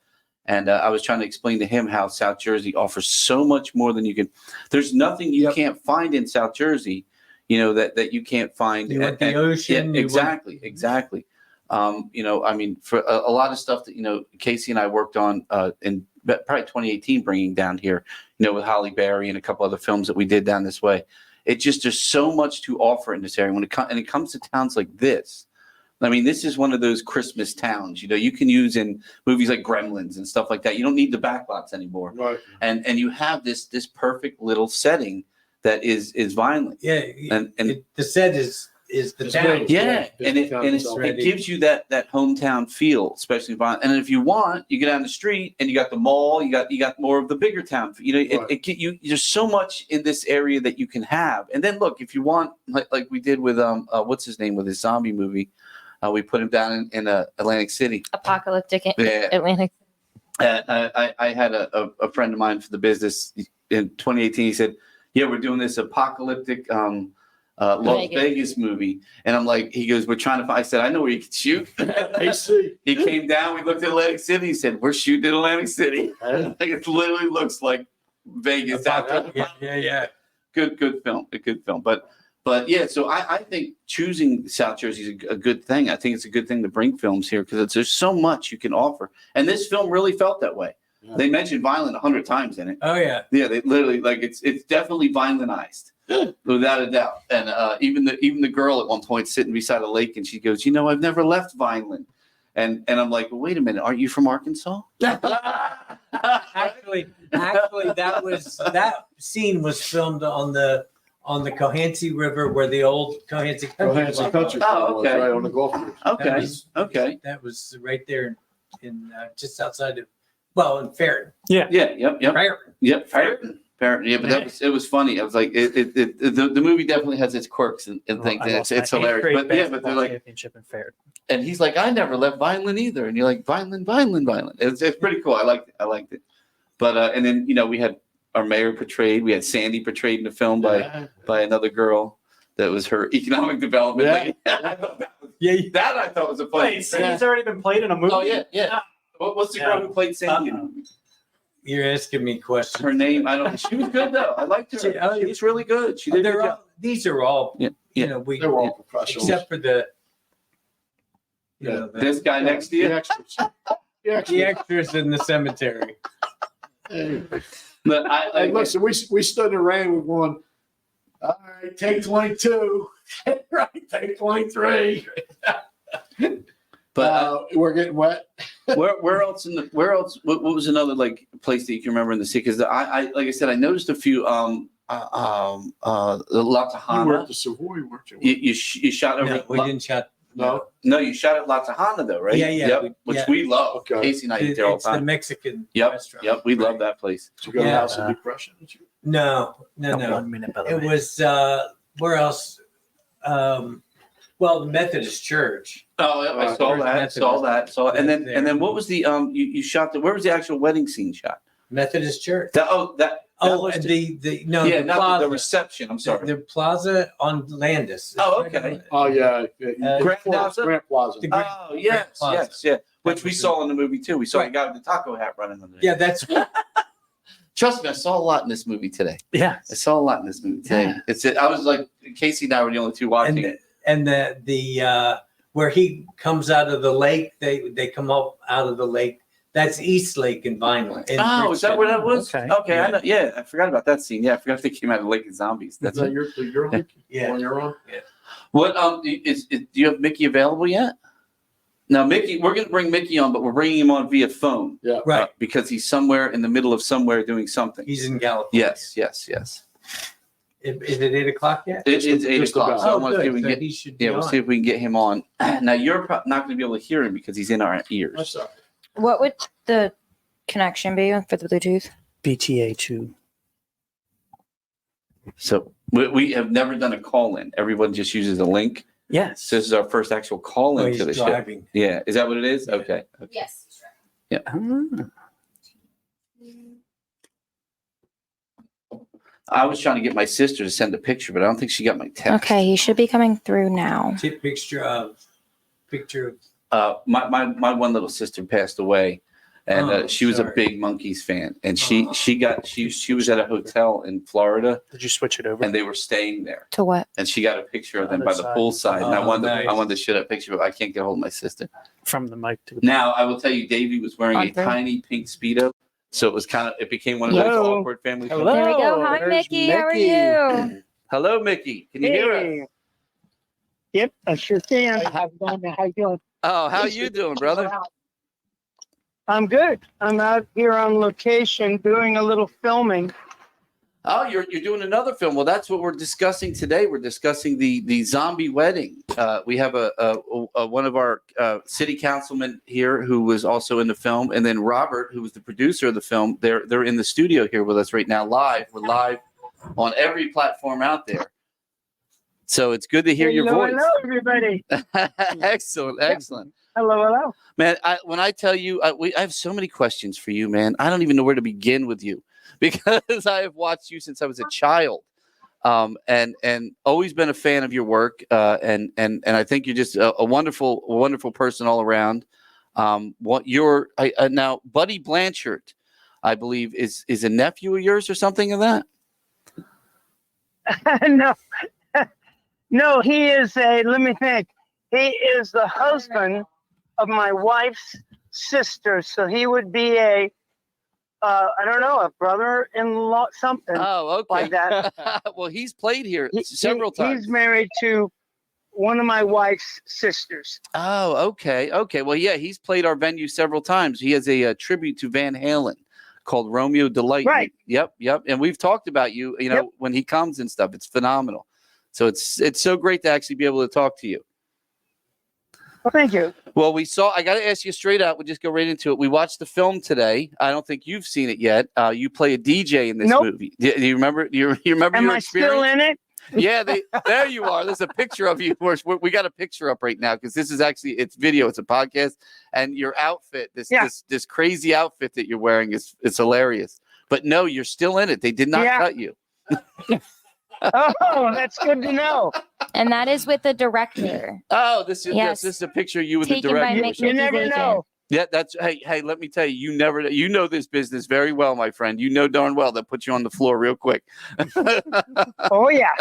Speaker 2: And I was trying to explain to him how South Jersey offers so much more than you can. There's nothing you can't find in South Jersey, that you can't find.
Speaker 7: You want the ocean.
Speaker 2: Yeah, exactly. I mean, for a lot of stuff that, Casey and I worked on in probably 2018, bringing down here, with Holly Berry and a couple other films that we did down this way. There's so much to offer in this area. When it comes to towns like this, I mean, this is one of those Christmas towns, you can use in movies like Gremlins and stuff like that. You don't need the backlots anymore.
Speaker 6: Right.
Speaker 2: And you have this perfect little setting that is Vineland.
Speaker 7: Yeah.
Speaker 2: And
Speaker 7: The set is is the
Speaker 6: It's
Speaker 7: town.
Speaker 6: big.
Speaker 2: Yeah,
Speaker 6: It's
Speaker 2: and
Speaker 6: the
Speaker 2: it
Speaker 6: town
Speaker 2: and
Speaker 6: itself.
Speaker 2: it gives you that hometown feel, especially Vineland. And if you want, you get down the street and you got the mall. You got more of the bigger town. You know,
Speaker 6: Right.
Speaker 2: it get you. There's so much in this area that you can have. And then look, if you want, like we did with what's his name with his zombie movie, we put him down in Atlantic City.
Speaker 4: Apocalyptic
Speaker 2: Yeah.
Speaker 4: Atlantic.
Speaker 2: I had a friend of mine for the business in 2018. He said, "Yeah, we're doing this apocalyptic Las Vegas movie," and I'm like, he goes, "We're trying to find." I said, "I know where you can shoot."
Speaker 6: AC.
Speaker 2: He came down. We looked at Atlantic City. He said, "We're shooting in Atlantic City." Like, it literally looks like Vegas.
Speaker 7: Yeah.
Speaker 2: Good film. A good film. But yeah, so I think choosing South Jersey is a good thing. I think it's a good thing to bring films here because there's so much you can offer. And this film really felt that way.
Speaker 6: Yeah.
Speaker 2: They mentioned Vineland 100 times in it.
Speaker 7: Oh yeah.
Speaker 2: Yeah, they literally it's definitely Vinelandized, without a doubt. And even the girl at one point sitting beside a lake, and she goes, "I've never left Vineland," and I'm like, "Well, wait a minute, aren't you from Arkansas?"
Speaker 7: Actually, that scene was filmed on the Cohansey River where the old Cohansey
Speaker 6: Cohansey Country
Speaker 2: Oh,
Speaker 6: Club was
Speaker 2: okay.
Speaker 6: right on the golf course.
Speaker 2: Okay.
Speaker 7: That was right there in just outside of in Ferret.
Speaker 2: Yep.
Speaker 7: Ferret.
Speaker 2: Ferret. Yeah, but it was funny. I was like, the movie definitely has its quirks and things.
Speaker 3: I
Speaker 2: And
Speaker 3: lost
Speaker 2: it's
Speaker 3: my
Speaker 2: hilarious.
Speaker 3: eighth
Speaker 2: But
Speaker 3: grade
Speaker 2: yeah, but they're
Speaker 3: basketball
Speaker 2: like,
Speaker 3: championship in Ferret.
Speaker 2: and he's like, "I never left Vineland either," and you're like, "Vineland." It's pretty cool. I liked it. But and then we had our mayor portrayed. We had Sandy portrayed in the film by another girl. That was her economic development lady. That I thought was a funny.
Speaker 3: Wait, Sandy's already been played in a movie?
Speaker 2: Oh yeah. What's the girl who played Sandy?
Speaker 7: You're asking me questions.
Speaker 2: Her name, I don't. She was good though. I liked her. She was really good. She did a good job.
Speaker 7: These are all,
Speaker 2: Yeah.
Speaker 6: They were all professionals.
Speaker 7: except for the,
Speaker 2: This guy next to you.
Speaker 6: The extras.
Speaker 7: the extras in the cemetery.
Speaker 6: Hey,
Speaker 2: But
Speaker 6: hey, listen, we stood in the rain with one. All right, take 22. Right, take 23.
Speaker 2: But
Speaker 6: we're getting wet.
Speaker 2: where else what was another place that you can remember in the city? Because I like I said, I noticed a few La Tejana.
Speaker 6: You were at the Savoy, weren't you?
Speaker 2: You shot over.
Speaker 7: No, we didn't shot.
Speaker 6: No.
Speaker 2: No, you shot at La Tejana though, right?
Speaker 7: Yeah, yeah,
Speaker 2: Yep, which we love.
Speaker 6: Okay.
Speaker 2: Casey and I eat there all
Speaker 7: It's
Speaker 2: the
Speaker 7: the
Speaker 2: time.
Speaker 7: Mexican
Speaker 2: Yep,
Speaker 7: restaurant.
Speaker 2: yep, we love that place.
Speaker 6: Did you go to
Speaker 7: Yeah.
Speaker 6: House of Depression? Did you?
Speaker 7: No.
Speaker 3: 1 minute, by the
Speaker 7: It
Speaker 3: way.
Speaker 7: was where else? The Methodist Church.
Speaker 2: Oh, yeah, I saw that. And then what was the you shot where was the actual wedding scene shot?
Speaker 7: Methodist Church.
Speaker 2: That
Speaker 7: Oh,
Speaker 2: was
Speaker 7: and
Speaker 2: the
Speaker 7: the
Speaker 2: not
Speaker 7: plaza.
Speaker 2: the reception. I'm sorry.
Speaker 7: The plaza on Landis.
Speaker 2: Oh, okay.
Speaker 6: Oh, yeah.
Speaker 2: Grant Plaza?
Speaker 6: Grant Plaza.
Speaker 7: The
Speaker 2: Oh, yes,
Speaker 7: Plaza.
Speaker 2: yes. Which we
Speaker 7: was
Speaker 2: saw in the movie too. We saw a
Speaker 7: Right.
Speaker 2: guy with the taco hat running under there.
Speaker 7: Yeah, that's
Speaker 2: Trust me, I saw a lot in this movie today.
Speaker 3: Yeah.
Speaker 2: I saw a lot in this movie today.
Speaker 3: Yeah.
Speaker 2: I was like, Casey and I were the only two watching it.
Speaker 7: and the where he comes out of the lake. They come up out of the lake. That's East Lake in Vineland. in
Speaker 2: Oh, is that where that was?
Speaker 3: Okay.
Speaker 2: Okay, I know. Yeah, I forgot about that scene. Yeah, I forgot they came out of Lake of Zombies. That's
Speaker 6: Is that
Speaker 2: it.
Speaker 6: your link?
Speaker 7: Yeah.
Speaker 6: One you're on?
Speaker 2: What do you have Mickey available yet? Now, Mickey, we're going to bring Mickey on, but we're bringing him on via phone.
Speaker 6: Yeah.
Speaker 7: Right.
Speaker 2: Because he's somewhere in the middle of somewhere doing something.
Speaker 7: He's in California.
Speaker 2: Yes.
Speaker 7: Is it 8:00 yet?
Speaker 2: It's 8
Speaker 6: just
Speaker 2: o'clock.
Speaker 6: about.
Speaker 2: So I
Speaker 7: Oh,
Speaker 2: want to see if we
Speaker 7: good.
Speaker 2: can
Speaker 7: So
Speaker 2: get.
Speaker 7: he should be
Speaker 2: Yeah, we'll
Speaker 7: on.
Speaker 2: see if we can get him on. Now you're not going to be able to hear him because he's in our ears.
Speaker 6: That's all right.
Speaker 4: What would the connection be for the Bluetooth?
Speaker 3: BTA2.
Speaker 2: So we have never done a call in. Everyone just uses a link.
Speaker 3: Yes.
Speaker 2: So this is our first actual call
Speaker 7: Oh,
Speaker 2: in
Speaker 7: he's
Speaker 2: to the show.
Speaker 7: driving.
Speaker 2: Yeah, is that what it is?
Speaker 7: Yeah.
Speaker 2: Okay.
Speaker 4: Yes.
Speaker 3: Ah.
Speaker 2: I was trying to get my sister to send a picture, but I don't think she got my text.
Speaker 4: Okay, he should be coming through now.
Speaker 7: Take picture of.
Speaker 2: My one little sister passed away, and
Speaker 7: Oh,
Speaker 2: she was a
Speaker 7: sorry.
Speaker 2: big Monkees fan, and
Speaker 7: Oh.
Speaker 2: she was at a hotel in Florida,
Speaker 3: Did you switch it over?
Speaker 2: and they were staying there,
Speaker 4: To what?
Speaker 2: and she got a picture of them
Speaker 3: Other
Speaker 2: by the
Speaker 3: side.
Speaker 2: poolside, and I
Speaker 7: Oh,
Speaker 2: wanted
Speaker 7: nice.
Speaker 2: to show that picture, but I can't get a hold of my sister.
Speaker 3: From the mic to the
Speaker 2: Now I will tell you, Davey was wearing a
Speaker 4: On through.
Speaker 2: tiny pink Speedo, so it became one of those
Speaker 8: Hello.
Speaker 2: awkward family.
Speaker 8: Hello.
Speaker 4: There we go. Hi,
Speaker 8: there's
Speaker 4: Mickey. How are
Speaker 8: Mickey.
Speaker 4: you?
Speaker 2: Hello, Mickey. Can you hear us?
Speaker 8: Hey. Yep, I sure can. How you doing?
Speaker 2: Oh, how you doing, brother?
Speaker 8: I'm good. I'm out here on location doing a little filming.
Speaker 2: Oh, you're doing another film. Well, that's what we're discussing today. We're discussing the zombie wedding. We have a one of our city councilmen here who was also in the film, and then Robert, who was the producer of the film. They're in the studio here with us right now, live. We're live on every platform out there. So it's good to hear your voice.
Speaker 8: Hello, everybody.
Speaker 2: Excellent.
Speaker 8: Hello.
Speaker 2: Man, when I tell you, I have so many questions for you, man. I don't even know where to begin with you because I have watched you since I was a child, and always been a fan of your work. And I think you're just a wonderful person all around. Now Buddy Blanchard, I believe, is a nephew of yours or something of that.
Speaker 8: No, he is let me think. He is the husband of my wife's sister. So he would be I don't know, a brother-in-law, something.
Speaker 2: Oh, okay.
Speaker 8: Like that.
Speaker 2: Well, he's played here several times.
Speaker 8: He's married to one of my wife's sisters.
Speaker 2: Oh, okay. Well, yeah, he's played our venue several times. He has a tribute to Van Halen called Romeo Delight.
Speaker 8: Right.
Speaker 2: Yep. And we've talked about you, when he comes and stuff. It's phenomenal. So it's so great to actually be able to talk to you.
Speaker 8: Well, thank you.
Speaker 2: Well, I got to ask you straight out. We'll just go right into it. We watched the film today. I don't think you've seen it yet. You play a DJ in this movie. Do you remember? You remember
Speaker 8: Am
Speaker 2: your
Speaker 8: I
Speaker 2: experience?
Speaker 8: still in it?
Speaker 2: Yeah, there you are. There's a picture of you. We got a picture up right now because this is actually it's video. It's a podcast, and your outfit, this crazy outfit that you're wearing is hilarious. But no, you're still in it. They did not cut you.
Speaker 8: Oh, that's good to know.
Speaker 4: And that is with the director.
Speaker 2: Oh, this is a picture of you with
Speaker 4: Taken
Speaker 2: the
Speaker 4: by
Speaker 2: director.
Speaker 8: You never know.
Speaker 2: Yeah, hey, let me tell you, you know this business very well, my friend. You know darn well that put you on the floor real quick.
Speaker 8: Oh, yeah.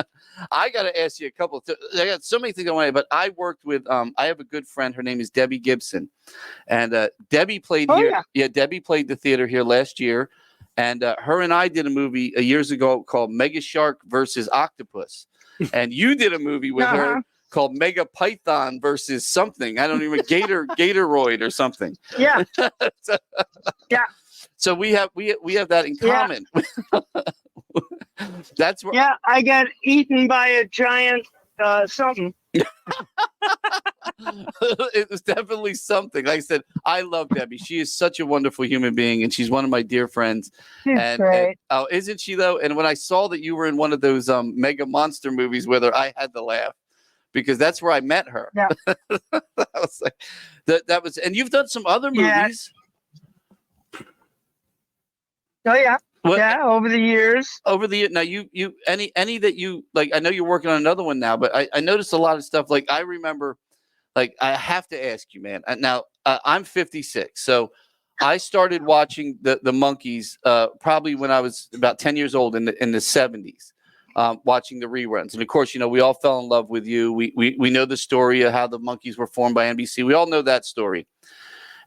Speaker 2: I got to ask you a couple. I got so many things I want to, but I worked with, I have a good friend. Her name is Debbie Gibson. And Debbie played here. Yeah, Debbie played the theater here last year. And her and I did a movie years ago called Mega Shark versus Octopus. And you did a movie with her called Mega Python versus something. I don't even Gatoroid or something.
Speaker 8: Yeah.
Speaker 2: So we have that in common. That's where
Speaker 8: I got eaten by a giant something.
Speaker 2: It was definitely something. Like I said, I love Debbie. She is such a wonderful human being, and she's one of my dear friends.
Speaker 8: She's great.
Speaker 2: Oh, isn't she though? And when I saw that you were in one of those mega monster movies with her, I had to laugh because that's where I met her.
Speaker 8: Yeah.
Speaker 2: I was like, that was, and you've done some other movies.
Speaker 8: Oh yeah.
Speaker 2: What,
Speaker 8: over the years.
Speaker 2: Now you any that you like, I know you're working on another one now, but I noticed a lot of stuff. Like I remember, like I have to ask you, man. Now I'm 56, so I started watching the Monkees probably when I was about 10 years old in the 70s, watching the reruns. And of course, we all fell in love with you. We know the story of how the Monkees were formed by NBC. We all know that story.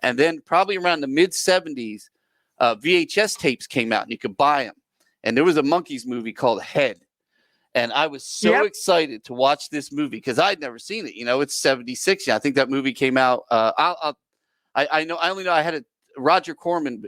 Speaker 2: And then probably around the mid 70s. VHS tapes came out and you could buy them. And there was a Monkees movie called Head. And I was so excited to watch this movie because I'd never seen it. It's 76. I think that movie came out. I only know I had Roger Corman,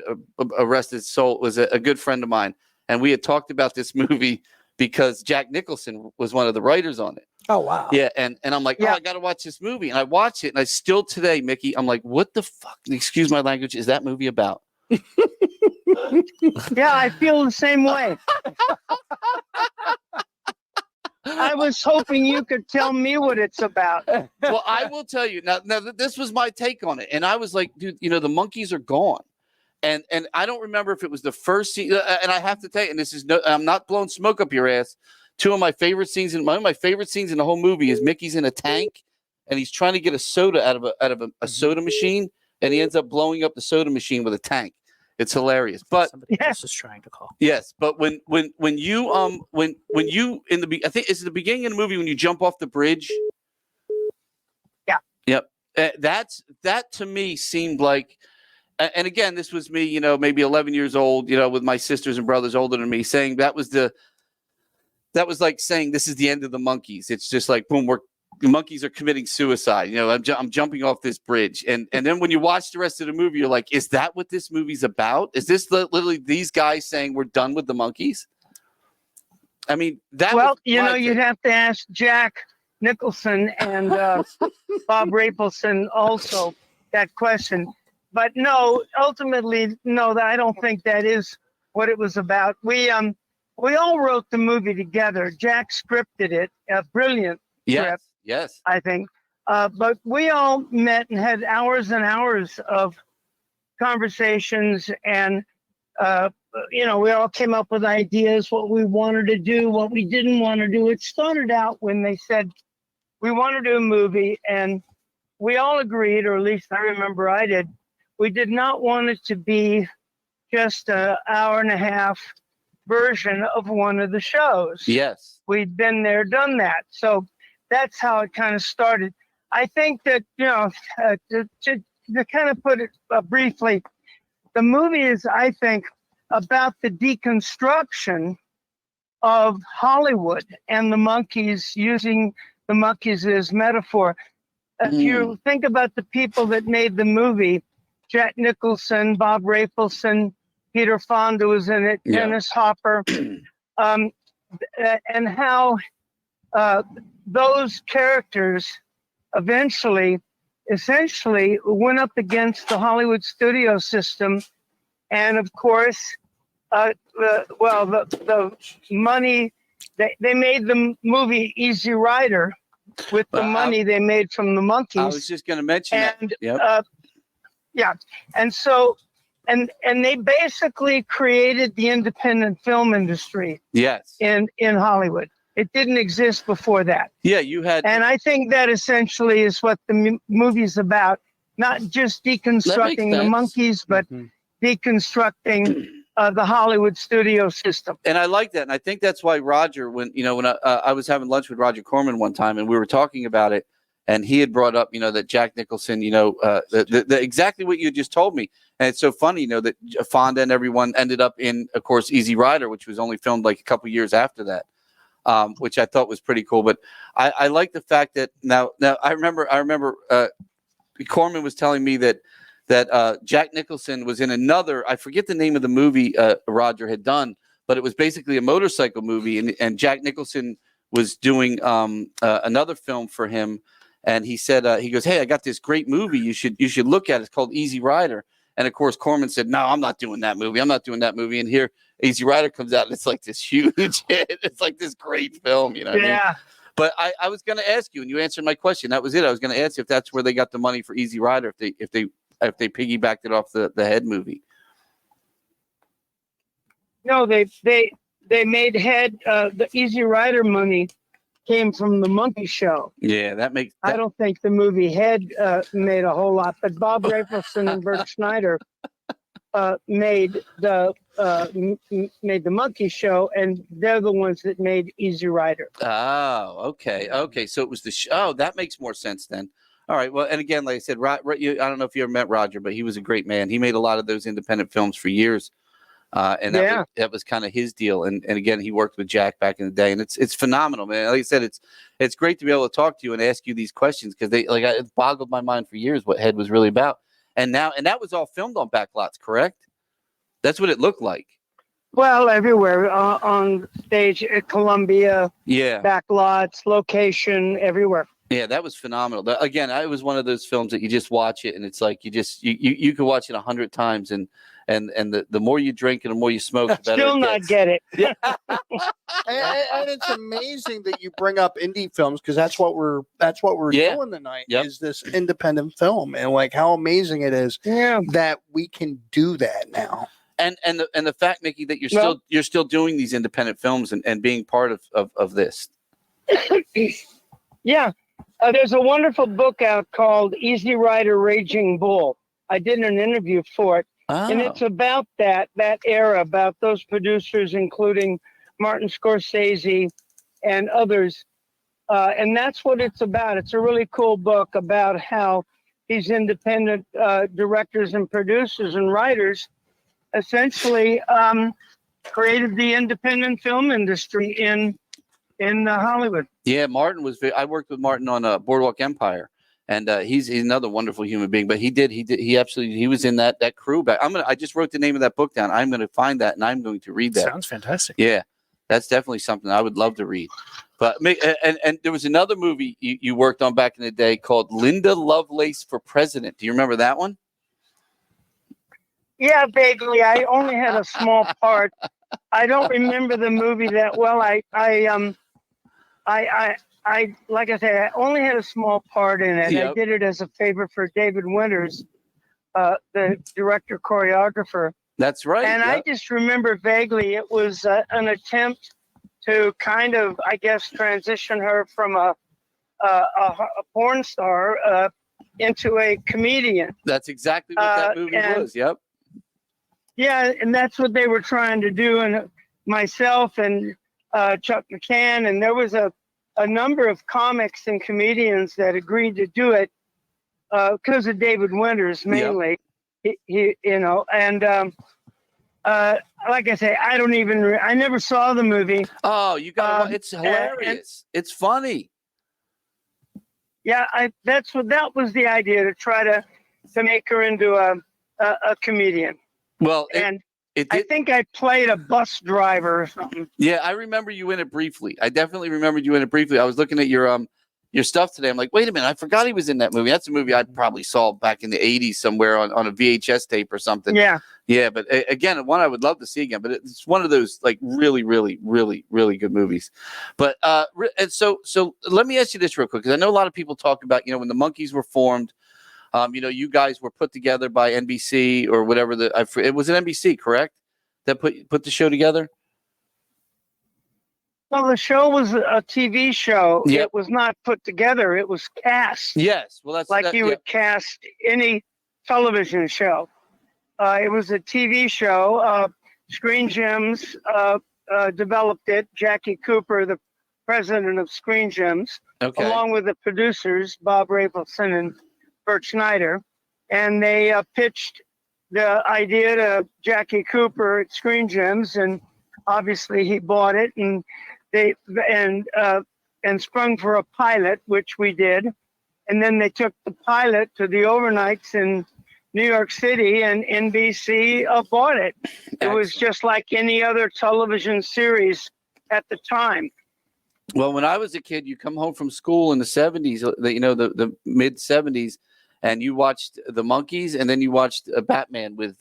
Speaker 2: Arrested Soul, was a good friend of mine. And we had talked about this movie because Jack Nicholson was one of the writers on it.
Speaker 8: Oh, wow.
Speaker 2: Yeah. And I'm like, I got to watch this movie. And I watched it. And I still today, Mickey, I'm like, what the fuck, excuse my language, is that movie about?
Speaker 8: Yeah, I feel the same way. I was hoping you could tell me what it's about.
Speaker 2: Well, I will tell you now. This was my take on it, and I was like, dude, the Monkees are gone, and I don't remember if it was the first scene. And I have to tell you, and this is I'm not blowing smoke up your ass. One of my favorite scenes in the whole movie is Mickey's in a tank, and he's trying to get a soda out of a soda machine, and he ends up blowing up the soda machine with a tank. It's hilarious, but
Speaker 3: somebody else is trying to call.
Speaker 2: Yes, but when you in the I think it's the beginning of the movie when you jump off the bridge.
Speaker 8: Yeah.
Speaker 2: Yep. That to me seemed like, and again, this was me, maybe 11 years old, with my sisters and brothers older than me, saying that was like saying this is the end of the Monkees. It's just like boom, the Monkees are committing suicide. I'm jumping off this bridge. And then when you watch the rest of the movie, you're like, is that what this movie's about? Is this literally these guys saying we're done with the Monkees? I mean, that.
Speaker 8: Well,
Speaker 2: was my
Speaker 8: you'd
Speaker 2: take.
Speaker 8: have to ask Jack Nicholson and Bob Rapelson also that question. But no, ultimately, no, I don't think that is what it was about. We all wrote the movie together. Jack scripted it, a brilliant script,
Speaker 2: Yes.
Speaker 8: I think. But we all met and had hours and hours of conversations, and we all came up with ideas, what we wanted to do, what we didn't want to do. It started out when they said, we want to do a movie, and we all agreed, or at least I remember I did, we did not want it to be just an hour and a half version of one of the shows.
Speaker 2: Yes.
Speaker 8: We'd been there, done that. So that's how it kind of started. I think that, to kind of put it briefly, the movie is, I think, about the deconstruction of Hollywood and the Monkees, using the Monkees as metaphor. If you think about the people that made the movie, Jack Nicholson, Bob Rapelson, Peter Fonda was in it, Dennis Hopper, and how those characters essentially went up against the Hollywood studio system. And of course, the money, they made the movie Easy Rider with the money they made from the Monkees.
Speaker 2: I was just going to mention that.
Speaker 8: And so, and they basically created the independent film industry.
Speaker 2: Yes.
Speaker 8: In Hollywood. It didn't exist before that.
Speaker 2: Yeah, you had.
Speaker 8: And I think that essentially is what the movie's about. Not just deconstructing the Monkees, but deconstructing the Hollywood studio system.
Speaker 2: And I like that. And I think that's why Roger, when I was having lunch with Roger Corman one time and we were talking about it, and he had brought up, that Jack Nicholson, exactly what you just told me. And it's so funny, that Fonda and everyone ended up in, of course, Easy Rider, which was only filmed like a couple years after that, which I thought was pretty cool. But I like the fact that now I remember Corman was telling me that Jack Nicholson was in another, I forget the name of the movie Roger had done, but it was basically a motorcycle movie, and Jack Nicholson was doing another film for him. And he said, he goes, "Hey, I got this great movie. You should look at it. It's called Easy Rider." And of course, Corman said, "No, I'm not doing that movie. I'm not doing that movie." And here, Easy Rider comes out, and it's like this huge hit. It's like this great film, What I mean? But I was going to ask you, and you answered my question. That was it. I was going to ask you if that's where they got the money for Easy Rider, if they piggybacked it off the Head movie.
Speaker 8: No, they made Head. The Easy Rider money came from the Monkey Show.
Speaker 2: Yeah,
Speaker 8: I don't think the movie Head made a whole lot, but Bob Rafelson and Bert Schneider made the Monkey Show, and they're the ones that made Easy Rider.
Speaker 2: Oh, okay. So it was the show. That makes more sense then. All right. Well, and again, like I said, I don't know if you ever met Roger, but he was a great man. He made a lot of those independent films for years. And that was kind of his deal. And again, he worked with Jack back in the day, and it's phenomenal, man. Like I said, it's great to be able to talk to you and ask you these questions, because it boggled my mind for years what Head was really about. And that was all filmed on backlots, correct? That's what it looked like.
Speaker 8: Well, everywhere on stage at Columbia, backlots, location, everywhere.
Speaker 2: Yeah, that was phenomenal. Again, it was one of those films that you just watch it, and it's like you could watch it 100 times, and the more you drink and the more you smoke, the better.
Speaker 8: Still not get it.
Speaker 1: Yeah. and it's amazing that you bring up indie films, because that's what we're doing tonight. Is this independent film, and like how amazing it is that we can do that now.
Speaker 2: And the fact, Mickey, that you're still doing these independent films and being part of this.
Speaker 8: Yeah. There's a wonderful book out called Easy Rider Raging Bull. I did an interview for it. And it's about that era, about those producers, including Martin Scorsese and others. And that's what it's about. It's a really cool book about how these independent directors and producers and writers essentially created the independent film industry in Hollywood. Yeah,
Speaker 2: Martin was. I worked with Martin on Boardwalk Empire, and he's another wonderful human being. But he was in that crew. But I just wrote the name of that book down. I'm going to find that, and I'm going to read that.
Speaker 3: Sounds fantastic.
Speaker 2: Yeah, That's definitely something I would love to read. But and there was another movie you worked on back in the day called Linda Lovelace for President. Do you remember that one?
Speaker 8: Yeah, vaguely. I only had a small part. I don't remember the movie that well. I like I say, I only had a small part in it.
Speaker 2: Yep.
Speaker 8: I did it as a favor for David Winters, the director choreographer.
Speaker 2: That's right.
Speaker 8: And I just remember vaguely it was an attempt to kind of, I guess, transition her from a porn star into a comedian.
Speaker 2: That's exactly what that movie was. Yep.
Speaker 8: Yeah, and that's what they were trying to do. And myself and Chuck McCann, and there was a number of comics and comedians that agreed to do it because of David Winters mainly. Yep. He you know, and like I say, I never saw the movie.
Speaker 2: Oh, you got it's hilarious. It's funny.
Speaker 8: Yeah, that was the idea, to try to make her into a comedian.
Speaker 2: Well,
Speaker 8: I think I played a bus driver or something.
Speaker 2: Yeah, I remember you in it briefly. I definitely remembered you in it briefly. I was looking at your stuff today. I'm like, wait a minute, I forgot he was in that movie. That's a movie I probably saw back in the 80s somewhere on a VHS tape or something.
Speaker 8: Yeah.
Speaker 2: Yeah, but again, one I would love to see again. But it's one of those like really, really, really, really good movies. But and so let me ask you this real quick, because I know a lot of people talk about, when the Monkees were formed. You guys were put together by NBC or whatever. It was an NBC, correct? That put the show together.
Speaker 8: Well, the show was a TV show.
Speaker 2: Yep.
Speaker 8: It was not put together. It was cast.
Speaker 2: Yes. Well, that's
Speaker 8: like you would cast any television show. It was a TV show. Screen Gems developed it. Jackie Cooper, the president of Screen Gems, along with the producers, Bob Rafelson and Bert Schneider. And they pitched the idea to Jackie Cooper at Screen Gems, and obviously he bought it, and they sprung for a pilot, which we did. And then they took the pilot to the overnights in New York City, and NBC bought it. It was just like any other television series at the time.
Speaker 2: Well, when I was a kid, you come home from school in the 70s, the mid 70s, and you watched the Monkees, and then you watched Batman with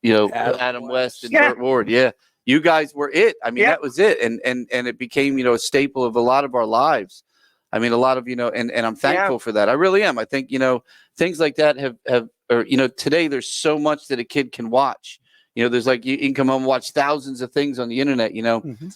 Speaker 2: Adam West and Burt Ward. Yeah. You guys were it. I mean, that was it. And it became, a staple of a lot of our lives. I mean, a lot of, and I'm thankful for that. I really am. I think, things like that today there's so much that a kid can watch. There's like, you can come home and watch thousands of things on the internet.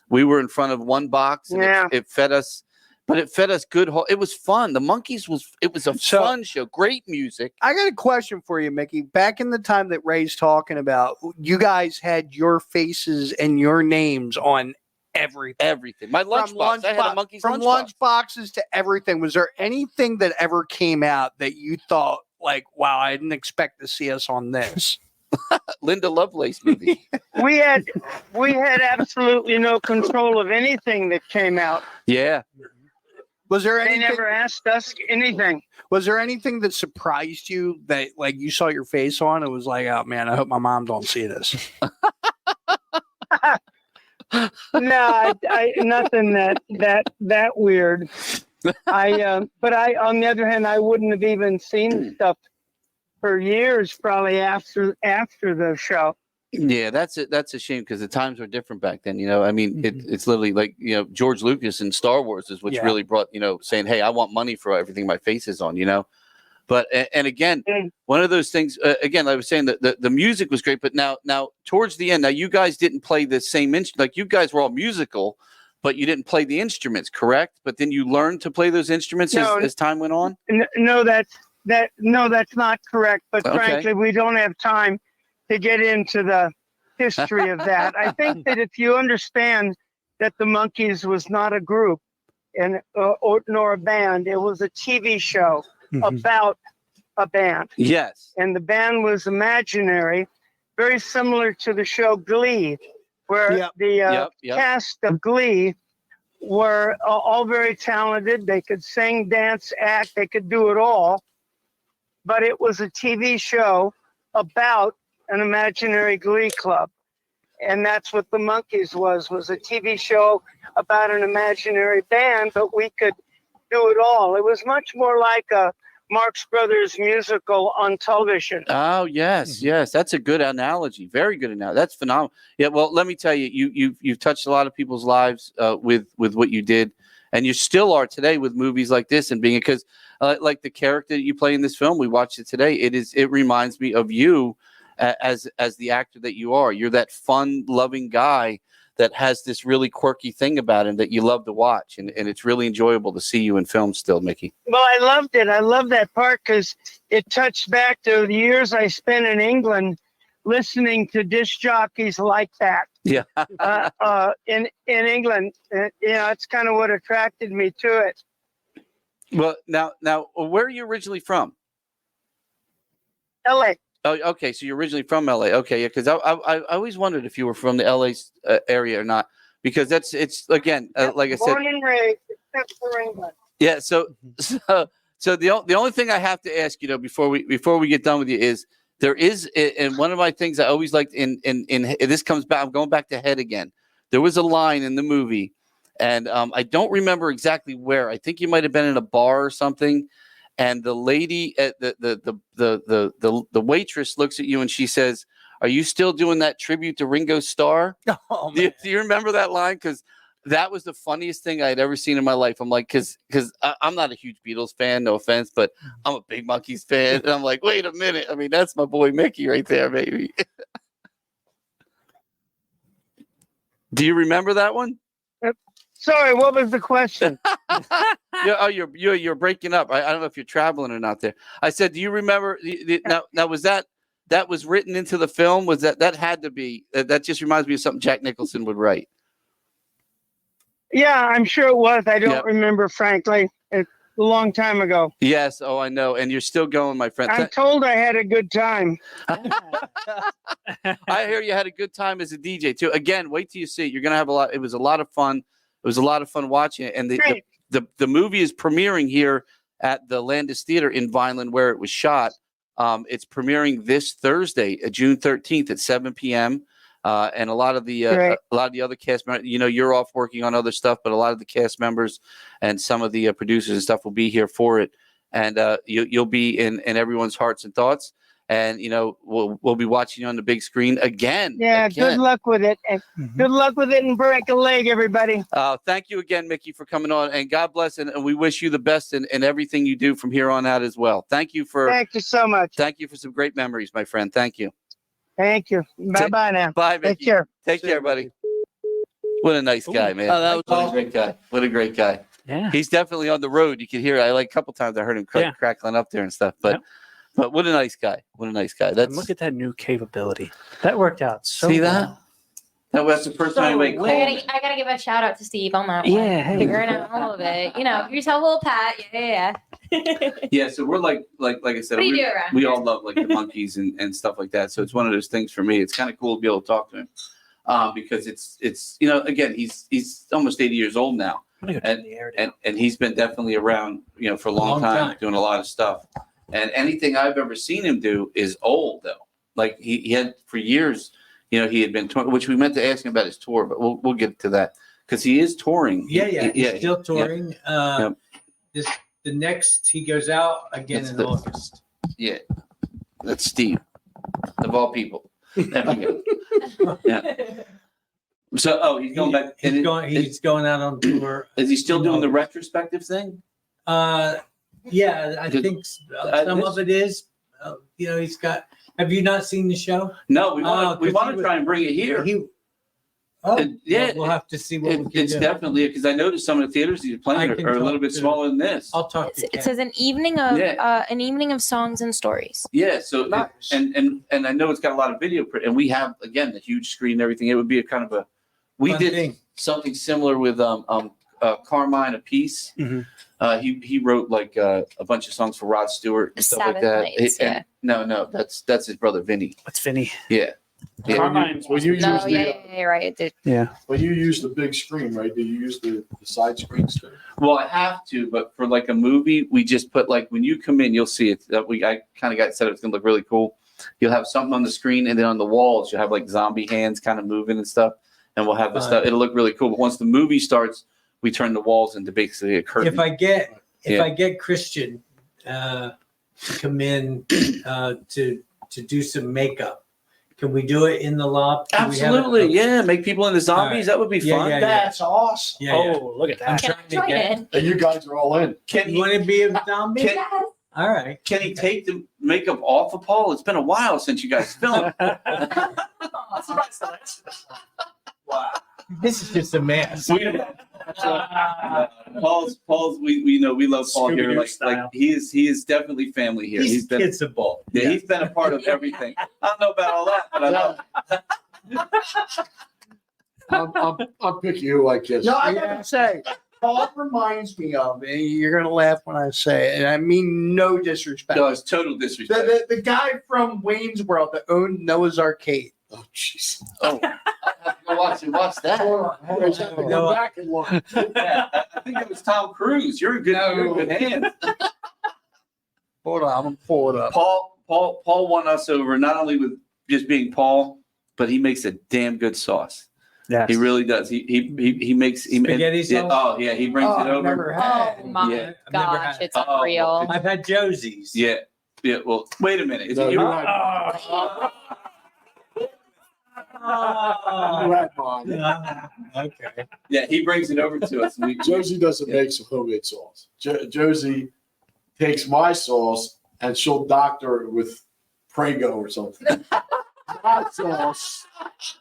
Speaker 2: We were in front of one box, and it fed us, but it fed us good. It was fun. The Monkees it was a fun show. Great music.
Speaker 1: I got a question for you, Mickey. Back in the time that Ray's talking about, you guys had your faces and your names on everything.
Speaker 2: My lunchbox. I had a Monkees
Speaker 1: from lunch boxes to everything. Was there anything that ever came out that you thought, like, wow, I didn't expect to see us on this?
Speaker 2: Linda Lovelace movie.
Speaker 8: We had absolutely no control of anything that came out.
Speaker 2: Yeah.
Speaker 1: Was there anything?
Speaker 8: They never asked us anything.
Speaker 1: Was there anything that surprised you that, like, you saw your face on? It was like, oh man, I hope my mom don't see this.
Speaker 8: No, I nothing that weird. But on the other hand, I wouldn't have even seen stuff for years, probably after the show.
Speaker 2: Yeah, that's a shame, because the times were different back then. I mean, it's literally like, George Lucas in Star Wars is what really brought, saying, hey, I want money for everything my face is on, But and again, one of those things. Again, I was saying that the music was great, but now towards the end, now you guys didn't play the same instrument. Like, you guys were all musical, but you didn't play the instruments, correct? But then you learned to play those instruments as time went on.
Speaker 8: No, that's not correct. But frankly, we don't have time to get into the history of that. I think that if you understand that the Monkees was not a group nor a band, it was a TV show about a band.
Speaker 2: Yes.
Speaker 8: And the band was imaginary, very similar to the show Glee, where the cast of Glee were all very talented. They could sing, dance, act. They could do it all. But it was a TV show about an imaginary Glee club. and that's what the Monkees was a TV show about an imaginary band, but we could do it all. It was much more like a Marx Brothers musical on television.
Speaker 2: Oh yes, yes, that's a good analogy. Very good analogy. That's phenomenal. Yeah, well, let me tell you, you've touched a lot of people's lives with what you did, and you still are today with movies like this and being, because like the character that you play in this film, we watched it today. It reminds me of you as the actor that you are. You're that fun, loving guy that has this really quirky thing about him that you love to watch, and it's really enjoyable to see you in film still, Mickey.
Speaker 8: Well, I loved it. I love that part because it touched back to the years I spent in England listening to disc jockeys like that.
Speaker 2: Yeah.
Speaker 8: In England, it's kind of what attracted me to it.
Speaker 2: Well, now, where are you originally from?
Speaker 8: LA.
Speaker 2: Oh, okay. So you're originally from LA. Okay, yeah. Because I always wondered if you were from the LA area or not, because it's again, like I said,
Speaker 8: born and raised, except for England.
Speaker 2: Yeah. So the only thing I have to ask you, before we get done with you, is there is, and one of my things I always liked in this comes back. I'm going back to Head again. There was a line in the movie, and I don't remember exactly where. I think you might have been in a bar or something. And the lady, the waitress looks at you and she says, "Are you still doing that tribute to Ringo Starr?"
Speaker 1: Oh,
Speaker 2: do you remember that line? Because that was the funniest thing I had ever seen in my life. I'm like, because I'm not a huge Beatles fan, no offense, but I'm a big Monkees fan. And I'm like, wait a minute. I mean, that's my boy Mickey right there, baby. Do you remember that one?
Speaker 8: Sorry, what was the question?
Speaker 2: You're breaking up. I don't know if you're traveling or not there. I said, do you remember now was that was written into the film? Was that had to be, that just reminds me of something Jack Nicholson would write.
Speaker 8: Yeah, I'm sure it was. I don't remember, frankly. It's a long time ago.
Speaker 2: Yes. Oh, I know. And you're still going, my friend.
Speaker 8: I'm told I had a good time.
Speaker 2: I hear you had a good time as a DJ too. Again, wait till you see it. You're going to have a lot. It was a lot of fun. It was a lot of fun watching it. And the movie is premiering here at the Landis Theater in Vineland, where it was shot. It's premiering this Thursday, June 13th at 7 p.m. And a lot of the other cast members, you're off working on other stuff, but a lot of the cast members and some of the producers and stuff will be here for it. And you'll be in everyone's hearts and thoughts. And we'll be watching you on the big screen again.
Speaker 8: Yeah, good luck with it. And good luck with it and break a leg, everybody.
Speaker 2: Thank you again, Mickey, for coming on. And God bless, and we wish you the best in everything you do from here on out as well. Thank you so much. Thank you for some great memories, my friend. Thank you.
Speaker 8: Thank you. Bye now.
Speaker 2: Bye, Mickey.
Speaker 8: Take care.
Speaker 2: Take care, buddy. What a nice guy, man.
Speaker 1: Oh, that was
Speaker 2: what a great guy. What a great guy.
Speaker 3: Yeah.
Speaker 2: He's definitely on the road. You can hear it. A couple times I heard him crackling up there and stuff. But what a nice guy. What a nice guy.
Speaker 3: Look at that new capability. That worked out so
Speaker 2: See
Speaker 3: well.
Speaker 2: that? That was the first time anybody called me.
Speaker 4: I gotta give a shout out to Steve on that one.
Speaker 3: Yeah, hey.
Speaker 4: Figuring out all of it. Give yourself a little pat. Yeah.
Speaker 2: Yeah, so we're like I said,
Speaker 4: What do you do around
Speaker 2: we
Speaker 4: here?
Speaker 2: all love like the Monkees and stuff like that. So it's one of those things for me. It's kind of cool to be able to talk to him because it's again he's almost 80 years old now, and he's been definitely around for a long time doing a lot of stuff. And anything I've ever seen him do is old though. Like he had for years. He had been touring, which we meant to ask him about his tour, but we'll get to that because he is touring.
Speaker 7: He's still touring. The next he goes out again in August.
Speaker 2: Yeah, that's Steve, of all people. There we go. Yeah. So, he's going back.
Speaker 7: He's going out on tour.
Speaker 2: Is he still doing the retrospective thing?
Speaker 7: Yeah, I think some of it is. He's got. Have you not seen the show?
Speaker 2: No, we want to try and bring it here.
Speaker 7: We'll have to see what we can do.
Speaker 2: It's definitely because I noticed some of the theaters he's playing are a little bit smaller than this.
Speaker 7: I'll talk to you.
Speaker 4: It says an evening of songs and stories.
Speaker 2: Yeah. So and I know it's got a lot of video print, and we have again the huge screen and everything. It would be a kind of a we did something similar with Carmine Apiece.
Speaker 3: Mm-hmm.
Speaker 2: He wrote like a bunch of songs for Rod Stewart and stuff like that.
Speaker 4: Nights,
Speaker 2: No, that's his brother Vinny.
Speaker 3: What's Vinny?
Speaker 2: Yeah.
Speaker 3: Carmine's
Speaker 6: Well, you use
Speaker 4: right.
Speaker 3: Yeah.
Speaker 6: Well, you use the big screen, right? Do you use the side screens too?
Speaker 2: Well, I have to, but for like a movie, we just put like when you come in, you'll see it. I kind of got set up. It's gonna look really cool. you'll have something on the screen, and then on the walls you'll have like zombie hands kind of moving and stuff, and we'll have the stuff. It'll look really cool. But once the movie starts, we turn the walls into basically a curtain.
Speaker 7: If I get Christian to come in to do some makeup, can we do it in the loft?
Speaker 2: Absolutely, yeah. Make people into zombies. Right. That would be fun.
Speaker 7: Yeah.
Speaker 1: That's awesome.
Speaker 7: Yeah,
Speaker 3: Oh, look at that.
Speaker 7: I'm trying to get.
Speaker 6: And you guys are all in.
Speaker 7: You want to be a zombie? All right.
Speaker 2: Can he take the makeup off of Paul? It's been a while since you guys filmed.
Speaker 7: Wow. This is just a mess.
Speaker 2: Paul's. We know we love Paul here. Like he is definitely family here.
Speaker 7: He's been kissable.
Speaker 2: Yeah, he's been a part of everything. I don't know about all that, but I love.
Speaker 6: I'm picky who I kiss.
Speaker 1: No, I gotta say, Paul reminds me of, and you're gonna laugh when I say it, and I mean no disrespect.
Speaker 2: No, it's total disrespect.
Speaker 1: The guy from Wayne's World that owned Noah's Arcade.
Speaker 6: Oh, jeez.
Speaker 2: Oh, I have to go watch that.
Speaker 6: Go back and look.
Speaker 2: Yeah, I think it was Tom Cruise. You're in good hands.
Speaker 1: Hold on, I'm gonna pull it up.
Speaker 2: Paul won us over not only with just being Paul, but he makes a damn good sauce.
Speaker 3: Yeah,
Speaker 2: he really does. He makes
Speaker 7: spaghetti sauce.
Speaker 2: Oh yeah, he brings it over.
Speaker 1: Never had.
Speaker 4: Oh my
Speaker 2: Yeah.
Speaker 4: gosh, it's unreal.
Speaker 7: I've had Josie's.
Speaker 2: Yeah. Well, wait a minute. Is
Speaker 6: No,
Speaker 2: it
Speaker 6: you
Speaker 2: you?
Speaker 6: had mine.
Speaker 7: Okay.
Speaker 2: Yeah, he brings it over to us.
Speaker 6: Josie doesn't make some homemade sauce. Josie takes my sauce and she'll doctor it with Prego or something.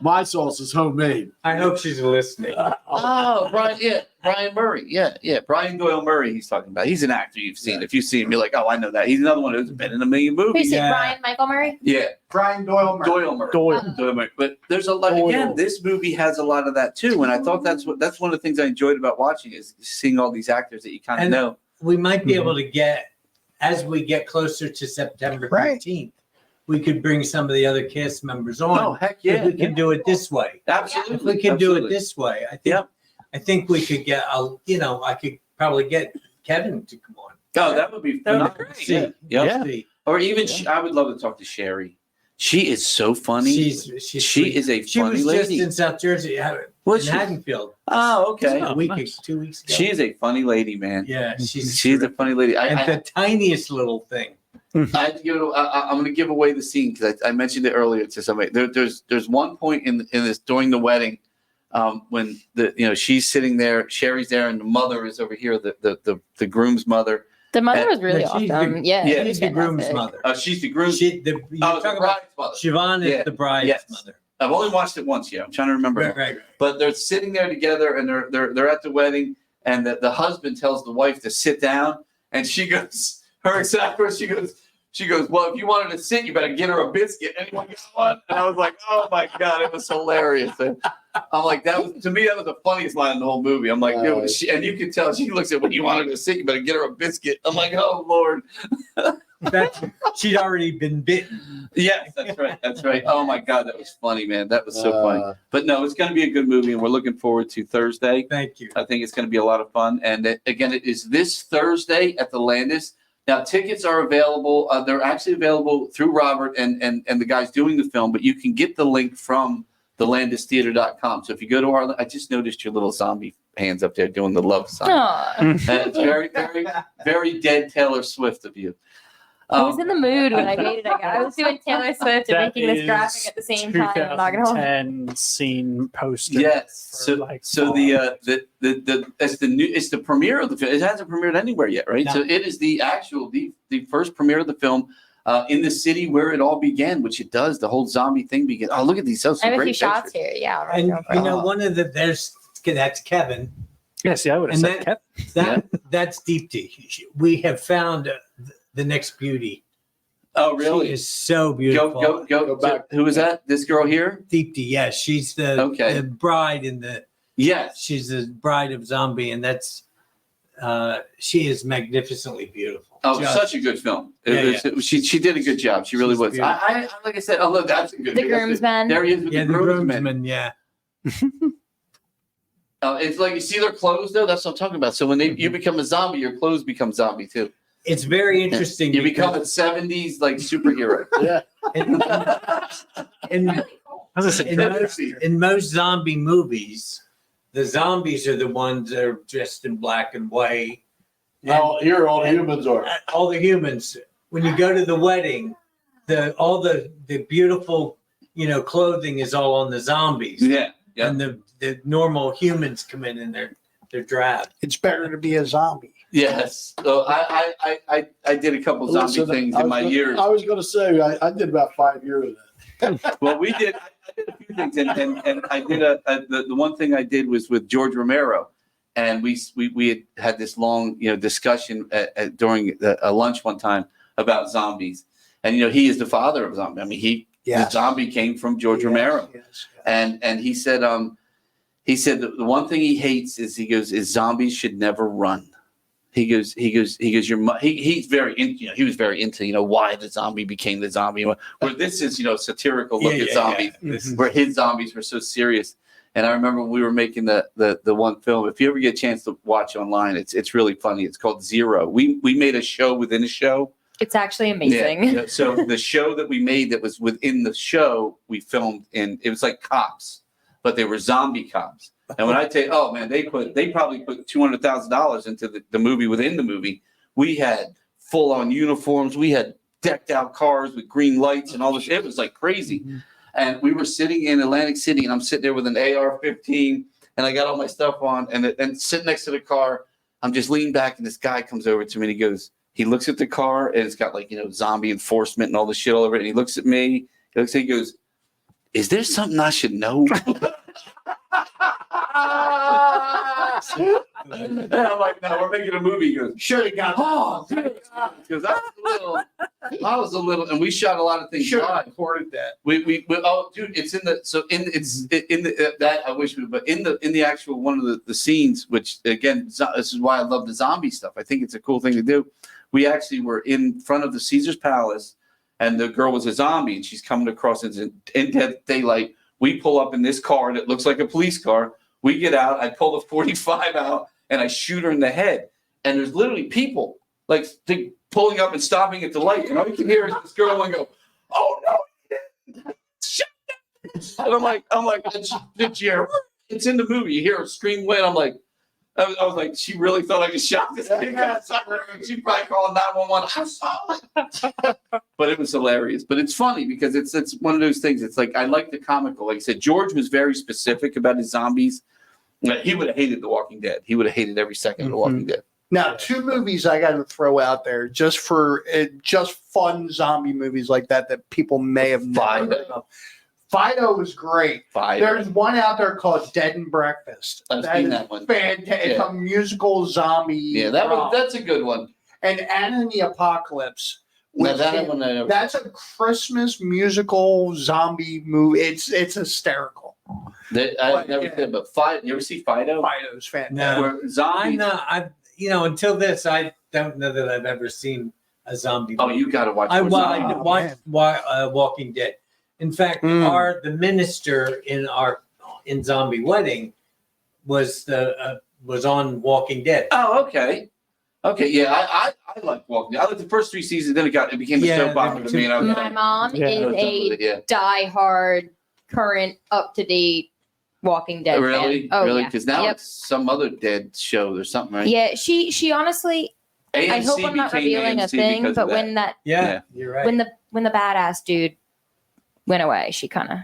Speaker 6: My sauce is homemade.
Speaker 7: I hope she's listening.
Speaker 2: Oh, Brian Murray. Yeah. Brian Doyle Murray. He's talking about. He's an actor you've seen. Yeah. If you see him, you're like, oh, I know that. He's another one who's been in a million movies.
Speaker 4: Who's it? Brian Michael Murray?
Speaker 2: Yeah,
Speaker 1: Brian Doyle Murray.
Speaker 2: Doyle Murray. But there's a lot. Again, this movie has a lot of that too. And I thought that's one of the things I enjoyed about watching is seeing all these actors that you kind of know.
Speaker 7: We might be able to get, as we get closer to September 15th. We could bring some of the other cast members on.
Speaker 2: Oh, heck yeah.
Speaker 7: If we can do it this way.
Speaker 2: Absolutely.
Speaker 7: If we can do it this way, I think we could get, I could probably get Kevin to come on.
Speaker 2: Oh, that would be phenomenal.
Speaker 7: Yeah.
Speaker 2: Or even, I would love to talk to Sherry. She is so funny. She is a funny lady.
Speaker 7: She was just in South Jersey, in Haddonfield.
Speaker 2: Oh, okay.
Speaker 7: 2 weeks ago.
Speaker 2: She is a funny lady, man.
Speaker 7: Yeah, she's
Speaker 2: a funny lady.
Speaker 7: The tiniest little thing.
Speaker 2: I have to give it. I'm going to give away the scene because I mentioned it earlier to somebody. There's one point in this during the wedding when she's sitting there, Sherry's there, and the mother is over here. The groom's mother.
Speaker 4: The mother was really awesome.
Speaker 7: She's the groom's mother.
Speaker 2: She's the groom.
Speaker 7: The bride's mother. Siobhan is the bride's mother.
Speaker 2: I've only watched it once. Yeah, I'm trying to remember.
Speaker 7: Right.
Speaker 2: But they're sitting there together, and they're at the wedding, and the husband tells the wife to sit down, and she goes. Her exact words, she goes, well, if you wanted to sit, you better get her a biscuit. Anyone get one? And I was like, oh my God, it was hilarious. And I'm like, that was the funniest line in the whole movie. I'm like, dude, and you can tell she looks at when you wanted to sit, you better get her a biscuit. I'm like, oh Lord.
Speaker 7: She'd already been bitten.
Speaker 2: Yes, that's right. Oh my God, that was funny, man. That was so funny. But no, it's going to be a good movie, and we're looking forward to Thursday.
Speaker 7: Thank you.
Speaker 2: I think it's going to be a lot of fun. And again, it is this Thursday at the Landis. Now, tickets are available. They're actually available through Robert and the guys doing the film, but you can get the link from thelandistheater.com. So if you go to I just noticed your little zombie hands up there doing the love sign. It's very, very, very dead Taylor Swift of you.
Speaker 4: I was in the mood when I made it. I was doing Taylor Swift and making this graphic at the same time. I'm not gonna hold.
Speaker 3: 2010 scene poster.
Speaker 2: Yes. So it's the premiere of the film. It hasn't premiered anywhere yet, right?
Speaker 7: No.
Speaker 2: So it is the first premiere of the film in the city where it all began, which it does. The whole zombie thing began. Oh, look at these!
Speaker 4: I have a few shots here. Yeah.
Speaker 7: And one of that's Kevin.
Speaker 3: Yes, I would have said Kevin.
Speaker 7: That's Deepti. We have found the next beauty.
Speaker 2: Oh, really?
Speaker 7: She is so beautiful.
Speaker 2: Go back. Who is that? This girl here?
Speaker 7: Deepti, yes. She's the bride in the.
Speaker 2: Yes.
Speaker 7: She's the bride of Zombie, and that's. She is magnificently beautiful.
Speaker 2: Oh, such a good film. She did a good job. She really was. I like I said, oh look, that's a good.
Speaker 4: The groomsman.
Speaker 2: There he is with the groomsman.
Speaker 7: Yeah.
Speaker 2: It's like you see their clothes though. That's what I'm talking about. So when you become a zombie, your clothes become zombie too.
Speaker 7: it's very interesting.
Speaker 2: You become a 70s like superhero.
Speaker 6: Yeah.
Speaker 7: In most zombie movies, the zombies are the ones that are dressed in black and white.
Speaker 6: Now here all the humans are.
Speaker 7: All the humans. When you go to the wedding, all the beautiful, clothing is all on the zombies.
Speaker 2: Yeah.
Speaker 7: And the normal humans come in and they're drab.
Speaker 1: It's better to be a zombie.
Speaker 2: Yes. So I did a couple zombie things in my years.
Speaker 6: I was going to say I did about 5 years of that.
Speaker 2: Well, I did a few things, and I did the one thing I did was with George Romero, and we had this long discussion during a lunch one time about zombies, and he is the father of zombies. I mean, the zombie came from George Romero, and he said the one thing he hates is zombies should never run. He goes, he's very into, he was very into, why the zombie became the zombie. Where this is, satirical look at zombies, where his zombies were so serious. And I remember when we were making the one film, if you ever get a chance to watch online, it's really funny. It's called Zero. We made a show within a show.
Speaker 4: It's actually amazing.
Speaker 2: Yeah. So the show that we made that was within the show, we filmed it was like cops, but they were zombie cops. And when I tell you, oh man, they probably put $200,000 into the movie within the movie. We had full on uniforms. We had decked out cars with green lights and all this. It was like crazy. Mm-hmm. And we were sitting in Atlantic City, and I'm sitting there with an AR-15, and I got all my stuff on, and sitting next to the car, I'm just leaning back, and this guy comes over to me, and he looks at the car, and it's got zombie enforcement and all the shit all over it. And he looks at me, he goes, "Is there something I should know?" And I'm like, "No, we're making a movie." He goes,
Speaker 1: "Should have got."
Speaker 2: Oh, because I was a little, and we shot a lot of things.
Speaker 1: Should have recorded that.
Speaker 2: We oh, dude, it's in the that I wish we, but in the actual one of the scenes, which again, this is why I love the zombie stuff. I think it's a cool thing to do. We actually were in front of the Caesar's Palace, and the girl was a zombie, and she's coming across in dead daylight. We pull up in this car that looks like a police car. We get out. I pull the 45 out, and I shoot her in the head. And there's literally people pulling up and stopping at the light. And all you can hear is this girl go, "Oh no, you didn't. Shut up!" And I'm like, did you hear? It's in the movie. You hear her scream away. And I was like, she really thought I just shot this thing. She probably called 911. I saw it. But it was hilarious. But it's funny because it's one of those things. It's like I like the comical. Like I said, George was very specific about his zombies. He would have hated The Walking Dead. He would have hated every second of The Walking Dead.
Speaker 1: Now, 2 movies I got to throw out there just for just fun zombie movies like that people may have never heard of. Fido is great. There's one out there called Dead and Breakfast.
Speaker 2: I've seen that one.
Speaker 1: Fantastic. Yeah. It's a musical zombie.
Speaker 2: Yeah, that's a good one.
Speaker 1: And Anna and the Apocalypse.
Speaker 2: That's
Speaker 1: a Christmas musical zombie movie. It's hysterical.
Speaker 2: I've never seen, but you ever see Fido?
Speaker 1: Fido's fantastic.
Speaker 7: No, until this, I don't know that I've ever seen a zombie movie.
Speaker 2: Oh, you got to watch.
Speaker 7: I watched Walking Dead. In fact, the minister in Zombie Wedding was on Walking Dead.
Speaker 2: Oh, okay. Okay, yeah, I like Walking Dead. I liked the first 3 seasons, then it became a soap opera to me.
Speaker 4: My mom is a diehard, current, up-to-date Walking Dead
Speaker 2: really?
Speaker 4: fan. Oh,
Speaker 2: really? Because now it's some other dead show or something, right?
Speaker 4: Yeah, she honestly.
Speaker 2: AMC
Speaker 4: I hope I'm not revealing a thing, but when
Speaker 7: you're right.
Speaker 4: When the badass dude went away, she kind of.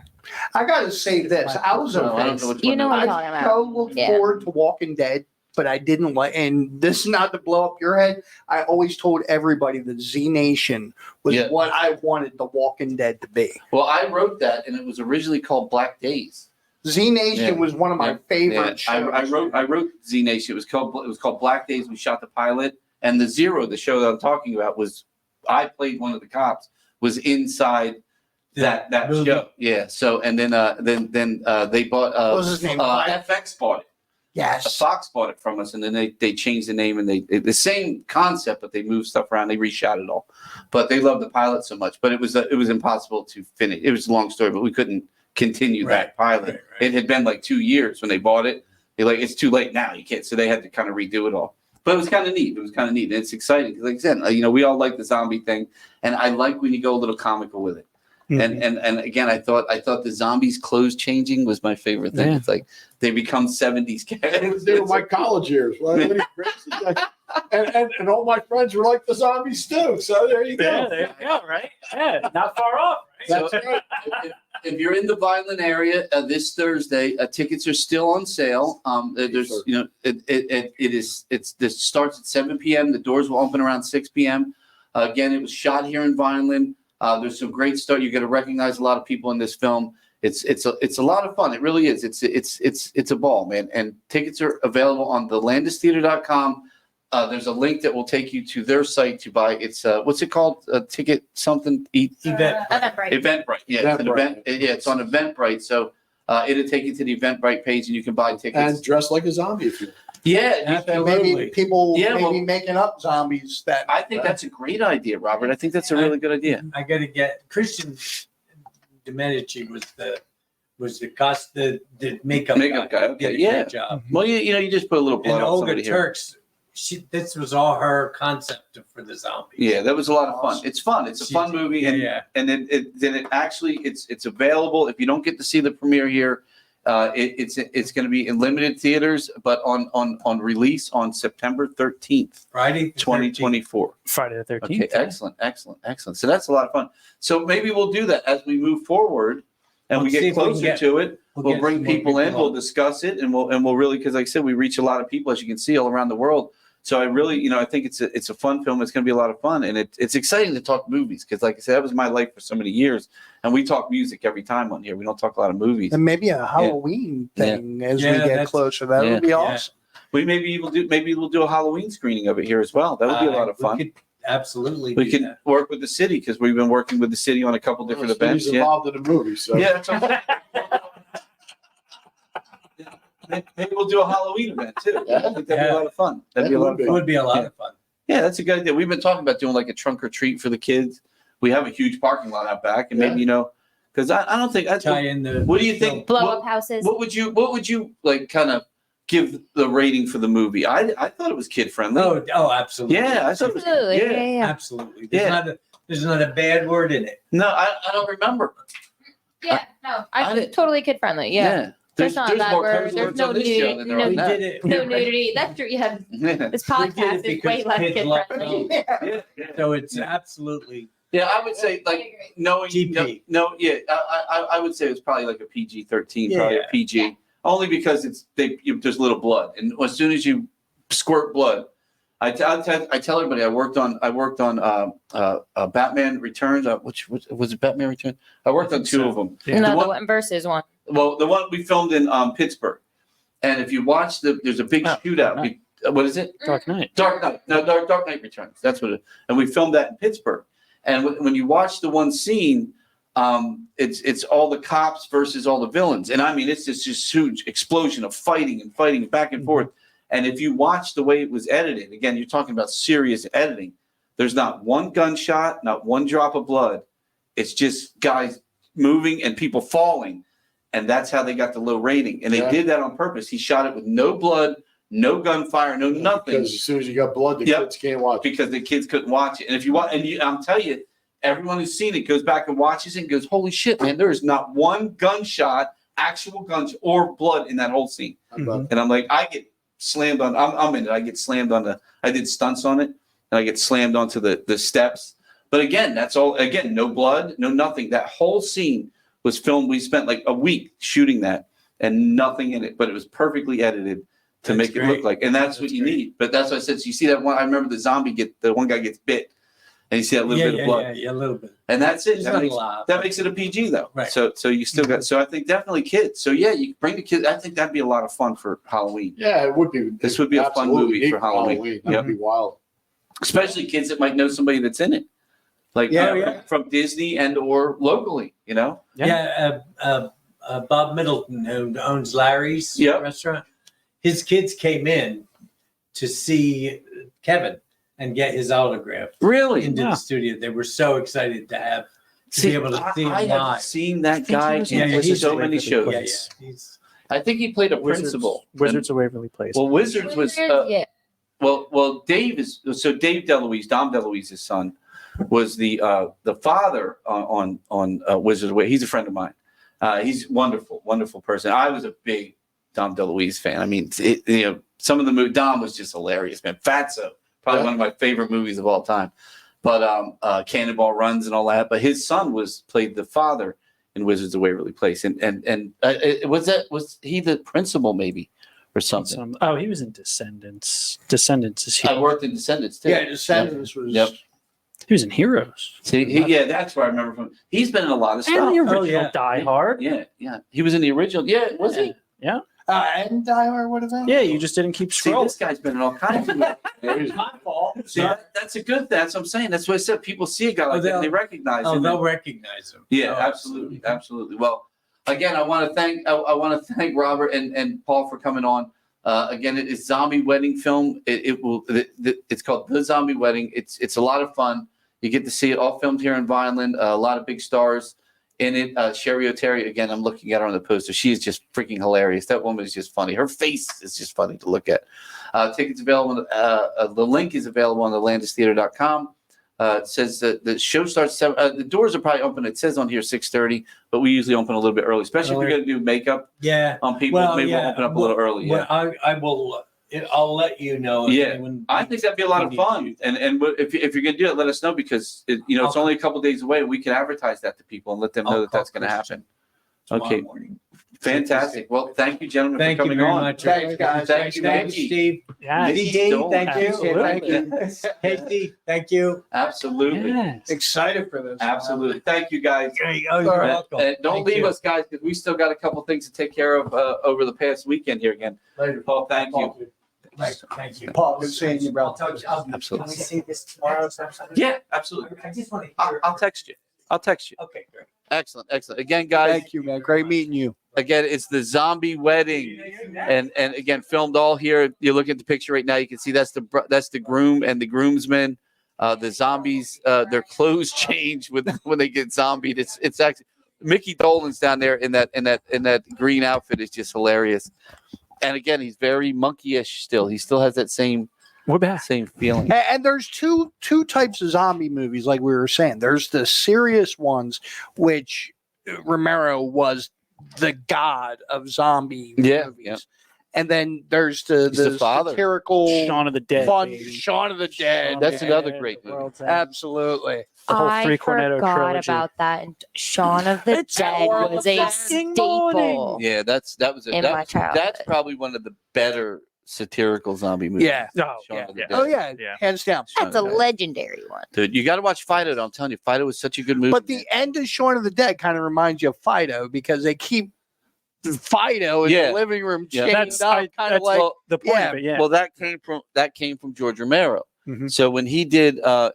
Speaker 1: I gotta say this. I was offended.
Speaker 4: You know what I'm talking about.
Speaker 1: I so look forward to Walking Dead, but I didn't like. And this is not to blow up your head. I always told everybody that Z Nation was what I wanted The Walking Dead to be.
Speaker 2: Well, I wrote that, and it was originally called Black Days.
Speaker 1: Z Nation was one of my favorite shows.
Speaker 2: I wrote Z Nation. It was called Black Days. We shot the pilot, and the Zero, the show that I'm talking about, I played one of the cops. Was inside that show. Yeah. So and then they bought. What
Speaker 1: was his name?
Speaker 2: FX bought it.
Speaker 1: Yes.
Speaker 2: Fox bought it from us, and then they changed the name, and the same concept, but they moved stuff around. They reshot it all, but they loved the pilot so much. But it was impossible to finish. It was a long story, but we couldn't continue that pilot. Right. It had been like 2 years when they bought it. They're like, it's too late now. You can't. So they had to kind of redo it all. But it was kind of neat. It was kind of neat. And it's exciting because, like I said, we all like the zombie thing, and I like when you go a little comical with it. Mm-hmm. And again, I thought the zombies' clothes changing was my favorite thing. Yeah. It's like they become 70s characters.
Speaker 6: They were my college years. And all my friends were like the zombies too. So there you go.
Speaker 3: Yeah, there you go. Right? Yeah, not far off.
Speaker 6: Right? That's right.
Speaker 2: If you're in the Vineland area this Thursday, tickets are still on sale. There's, this starts at 7 p.m. The doors will open around 6 p.m. Again, it was shot here in Vineland. There's some great stuff. You're going to recognize a lot of people in this film. It's a lot of fun. It really is. It's a ball, man. And tickets are available on the landistheater.com. There's a link that will take you to their site to buy. It's what's it called? Ticket something
Speaker 4: Eventbrite.
Speaker 2: Eventbrite. Yeah, it's an event. Yeah, it's on Eventbrite. So it'll take you to the Eventbrite page, and you can buy tickets
Speaker 6: and dress like a zombie if you.
Speaker 2: Yeah,
Speaker 1: maybe people making up zombies.
Speaker 2: I think that's a great idea, Robert. I think that's a really good idea.
Speaker 7: I got to get Christian Domenici was the makeup guy.
Speaker 2: Okay, yeah.
Speaker 7: Job.
Speaker 2: Well, you just put a little blood
Speaker 7: and
Speaker 2: on
Speaker 7: Olga
Speaker 2: somebody
Speaker 7: Turks. This was all her concept for the zombies.
Speaker 2: Yeah, that was a lot of fun. It's fun. It's a fun movie, and it's available. If you don't get to see the premiere here, it's going to be in limited theaters, but on release on September 13th,
Speaker 7: Friday,
Speaker 2: 2024.
Speaker 3: Friday the 13th.
Speaker 2: Okay, excellent. So that's a lot of fun. So maybe we'll do that as we move forward, and we get closer to it. We'll bring people in. We'll discuss it, and we'll really, because like I said, we reach a lot of people, as you can see, all around the world. So I really, I think it's a fun film. It's going to be a lot of fun, and it's exciting to talk movies because, like I said, that was my life for so many years. And we talk music every time on here. We don't talk a lot of movies.
Speaker 1: And maybe a Halloween thing as we get closer. That would be awesome.
Speaker 2: Maybe we'll do a Halloween screening of it here as well. That would be a lot of fun.
Speaker 7: Absolutely,
Speaker 2: we can work with the city because we've been working with the city on a couple different events.
Speaker 6: Involved in the movie, so
Speaker 2: Maybe we'll do a Halloween event too. I think that'd be a lot of fun.
Speaker 7: It would be a lot of fun.
Speaker 2: Yeah, that's a good idea. We've been talking about doing like a trunk or treat for the kids. We have a huge parking lot out back, and maybe because I don't think that's
Speaker 7: tie in the.
Speaker 2: What do you think?
Speaker 4: Blow up houses.
Speaker 2: What would you like? Kind of give the rating for the movie? I thought it was kid friendly.
Speaker 7: Oh, absolutely.
Speaker 2: Yeah, I thought it was.
Speaker 4: Yeah.
Speaker 7: Absolutely. There's not a bad word in it.
Speaker 2: No, I don't remember.
Speaker 4: Yeah, I totally kid friendly. Yeah. There's not that word. There's no nudity. No nudity. That's true. Yeah. This podcast is way less kid friendly.
Speaker 7: So it's absolutely.
Speaker 2: Yeah, I would say like knowing.
Speaker 7: GP.
Speaker 2: I would say it's probably like a PG-13, probably a PG. Yeah. Only because there's little blood, and as soon as you squirt blood, I tell everybody I worked on Batman Returns. Which was it? Batman Returns. I worked on two of them.
Speaker 4: Yeah. No, the one versus one.
Speaker 2: Well, the one we filmed in Pittsburgh, and if you watch there's a big shootout.
Speaker 3: Night.
Speaker 2: What is it?
Speaker 3: Dark Knight.
Speaker 2: Dark Knight. No, Dark Knight Returns. That's what it. And we filmed that in Pittsburgh. And when you watch the one scene, it's all the cops versus all the villains, and I mean it's just huge explosion of fighting back and forth. And if you watch the way it was edited, again, you're talking about serious editing. There's not one gunshot, not one drop of blood. It's just guys moving and people falling. And that's how they got the low rating. And they did that on purpose. He shot it with no blood, no gunfire, no nothing.
Speaker 6: Because as soon as you got blood, the kids can't watch it.
Speaker 2: Because the kids couldn't watch it. And if you watch, I'm telling you, everyone who's seen it goes back and watches it and goes, holy shit, man, there is not one gunshot, actual gunshot, or blood in that whole scene. And I'm like, I get slammed on, I'm in it. I get slammed on I did stunts on it, and I get slammed onto the steps. But again, that's all, again, no blood, no nothing. That whole scene was filmed. We spent like a week shooting that and nothing in it, but it was perfectly edited to make it look like, and that's what you need. But that's what I said. So you see that one, I remember the one guy gets bit and you see that little bit of blood.
Speaker 7: Yeah, a little bit.
Speaker 2: And that's it. That makes it a PG though.
Speaker 7: Right.
Speaker 2: So you still got, so I think definitely kids. So yeah, you bring the kids. I think that'd be a lot of fun for Halloween.
Speaker 6: Yeah, it would be.
Speaker 2: This would be a fun movie for Halloween.
Speaker 6: That'd be wild.
Speaker 2: Especially kids that might know somebody that's in it. Like from Disney and or locally,
Speaker 7: Bob Middleton, who owns Larry's restaurant, his kids came in to see Kevin and get his autograph.
Speaker 2: Really?
Speaker 7: Into the studio. They were so excited to be able to see him live.
Speaker 2: I have seen that guy in so many shows. I think he played a principal.
Speaker 3: Wizards of Waverly Place.
Speaker 2: Well, Wizards was Well, Dave DeLuise, Dom DeLuise's son, was the father on Wizards of the Way. He's a friend of mine. He's wonderful, wonderful person. I was a big Dom DeLuise fan. I mean, some of the movie Dom was just hilarious, man. Fatso, probably one of my favorite movies of all time. But Cannonball Runs and all that. But his son played the father in Wizards of Waverly Place, and was he the principal maybe or something?
Speaker 3: He was in Descendants. Descendants is here.
Speaker 2: I worked in Descendants too.
Speaker 1: Yeah, Descendants was.
Speaker 2: Yep.
Speaker 3: He was in Heroes.
Speaker 2: See, that's where I remember from. He's been in a lot of stuff.
Speaker 3: And the original Die Hard.
Speaker 2: Yeah. He was in the original. Yeah, was he?
Speaker 3: Yeah.
Speaker 1: And Die Hard would have been.
Speaker 3: Yeah, you just didn't keep
Speaker 2: See,
Speaker 3: scrolling.
Speaker 2: this guy's been in all kinds of movies. It's my fault. See, that's a good thing. That's what I'm saying. That's what I said. People see a guy like that and they recognize him.
Speaker 7: They'll recognize him.
Speaker 2: Yeah, absolutely. Well, again, I want to thank Robert and Paul for coming on. Again, it is Zombie Wedding film. It's called The Zombie Wedding. It's a lot of fun. You get to see it all filmed here in Vineland. A lot of big stars in it. Sherry O'Terry, again, I'm looking at her on the poster. She is just freaking hilarious. That woman is just funny. Her face is just funny to look at. Tickets available. The link is available on the landistheater.com. It says that the show starts 7. The doors are probably open. It says on here 6:30, but we usually open a little bit early, especially if you're going to do makeup on people. Maybe we'll open up a little early.
Speaker 7: I will. I'll let you know.
Speaker 2: I think that'd be a lot of fun. And if you're going to do it, let us know because it's only a couple days away. We can advertise that to people and let them know that that's going to happen. Okay.
Speaker 7: Morning.
Speaker 2: Fantastic. Well, thank you, gentlemen,
Speaker 7: Thank
Speaker 2: for coming
Speaker 7: you very
Speaker 2: on.
Speaker 7: much.
Speaker 1: Thanks, guys.
Speaker 2: Thank you,
Speaker 7: Thanks,
Speaker 2: Mickey.
Speaker 7: Steve.
Speaker 3: Yeah.
Speaker 2: Mickey
Speaker 7: Dave,
Speaker 2: Dolenz.
Speaker 7: thank you.
Speaker 3: Absolutely.
Speaker 7: Hey, Steve, thank you.
Speaker 2: Absolutely.
Speaker 3: Yes.
Speaker 1: Excited for this.
Speaker 2: Absolutely. Thank you, guys.
Speaker 7: You're welcome.
Speaker 2: And don't
Speaker 7: Thank
Speaker 2: leave
Speaker 7: you.
Speaker 2: us, guys, because we still got a couple things to take care of over the past weekend here again.
Speaker 1: Later.
Speaker 2: Paul, thank you.
Speaker 7: Thank you.
Speaker 1: Paul, good seeing you, bro.
Speaker 2: Absolutely.
Speaker 7: Can we see this tomorrow?
Speaker 2: Yeah, absolutely.
Speaker 7: I just want to hear.
Speaker 2: I'll text you.
Speaker 7: Okay, great.
Speaker 2: Excellent. Again, guys.
Speaker 1: Thank you, man. Great meeting you.
Speaker 2: Again, it's the Zombie Wedding, and again, filmed all here. You look at the picture right now. You can see that's the groom and the groomsmen. The zombies, their clothes change when they get zombied. It's actually Micky Dolenz down there in that green outfit is just hilarious. And again, he's very monkey-ish still. He still has that same feeling.
Speaker 1: And there's two types of zombie movies, like we were saying. There's the serious ones, which Romero was the god of zombie movies. Yeah. And then there's the
Speaker 2: father.
Speaker 1: satirical
Speaker 3: Shaun of the Dead.
Speaker 1: fun
Speaker 3: baby.
Speaker 1: Shaun of the Dead.
Speaker 2: That's another great movie.
Speaker 1: Absolutely.
Speaker 3: The whole
Speaker 4: I
Speaker 3: Three Cornetto
Speaker 4: forgot
Speaker 3: trilogy.
Speaker 4: about that. And Shaun of the
Speaker 3: It's
Speaker 4: Dead
Speaker 3: our
Speaker 4: was a
Speaker 3: fucking
Speaker 4: staple
Speaker 3: morning.
Speaker 2: Yeah, that was
Speaker 4: in my childhood.
Speaker 2: That's probably one of the better satirical zombie movies.
Speaker 1: Yeah.
Speaker 3: Oh,
Speaker 2: Shaun of the Dead.
Speaker 1: Oh yeah.
Speaker 3: Yeah.
Speaker 1: Hands down.
Speaker 4: That's a legendary one.
Speaker 2: Dude, you got to watch Fido. I'm telling you, Fido was such a good movie.
Speaker 1: But the end of Shaun of the Dead kind of reminds you of Fido because they keep Fido in the living room chained up, kind of like
Speaker 3: the point of it. Yeah.
Speaker 2: Well, that came from George Romero.
Speaker 1: Mhm.
Speaker 2: So when he did was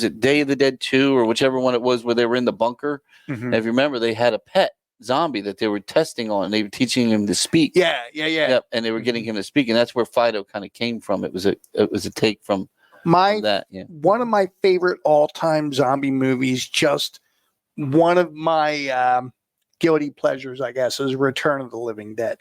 Speaker 2: it Day of the Dead 2 or whichever one it was where they were in the bunker?
Speaker 1: Mhm.
Speaker 2: If you remember, they had a pet zombie that they were testing on. They were teaching him to speak.
Speaker 1: Yeah.
Speaker 2: Yep, and they were getting him to speak, and that's where Fido kind of came from. It was a take from that. Yeah.
Speaker 1: One of my favorite all-time zombie movies, just one of my guilty pleasures, I guess, is Return of the Living Dead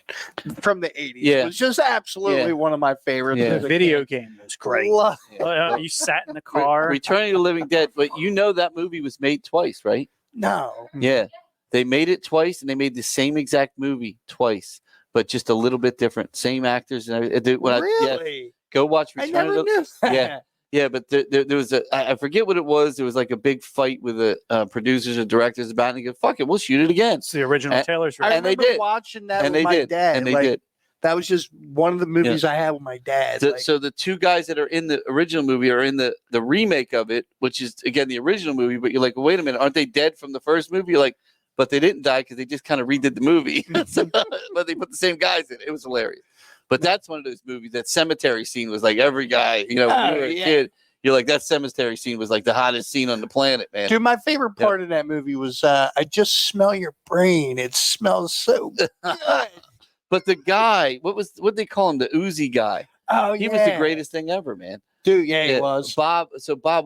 Speaker 1: from the 80s.
Speaker 2: Yeah.
Speaker 1: It was just absolutely one of my favorites.
Speaker 2: Yeah.
Speaker 3: The video game was great. You sat in the car.
Speaker 2: Returning to the Living Dead, but that movie was made twice, right?
Speaker 1: No.
Speaker 2: Yeah. They made it twice, and they made the same exact movie twice, but just a little bit different. Same actors and everything.
Speaker 1: Really?
Speaker 2: Go watch
Speaker 1: I
Speaker 2: Return
Speaker 1: never
Speaker 2: of the
Speaker 1: knew that.
Speaker 2: Yeah. Yeah, but there was I forget what it was. There was like a big fight with the producers and directors about it. And they go, fuck it, we'll shoot it again.
Speaker 3: It's the original Taylor's
Speaker 1: I
Speaker 2: and they
Speaker 1: remember
Speaker 2: did.
Speaker 1: watching that
Speaker 2: And
Speaker 1: with
Speaker 2: they
Speaker 1: my
Speaker 2: did.
Speaker 1: dad.
Speaker 2: And they
Speaker 1: like,
Speaker 2: did.
Speaker 1: That was just one of the movies I had with my dad.
Speaker 2: So the two guys that are in the original movie are in the remake of it, which is, again, the original movie. But you're like, well, wait a minute, aren't they dead from the first movie? You're like, but they didn't die because they just kind of redid the movie. But they put the same guys in it. It was hilarious. But that's one of those movies. That cemetery scene was like every guy, when you were a kid, you're like, that cemetery scene was like the hottest scene on the planet, man.
Speaker 1: Dude, my favorite part of that movie was I just smell your brain. It smells so good.
Speaker 2: But the guy, what they call him? The Uzi guy.
Speaker 1: Oh,
Speaker 2: he was the greatest thing ever, man.
Speaker 1: Dude, he was.
Speaker 2: Bob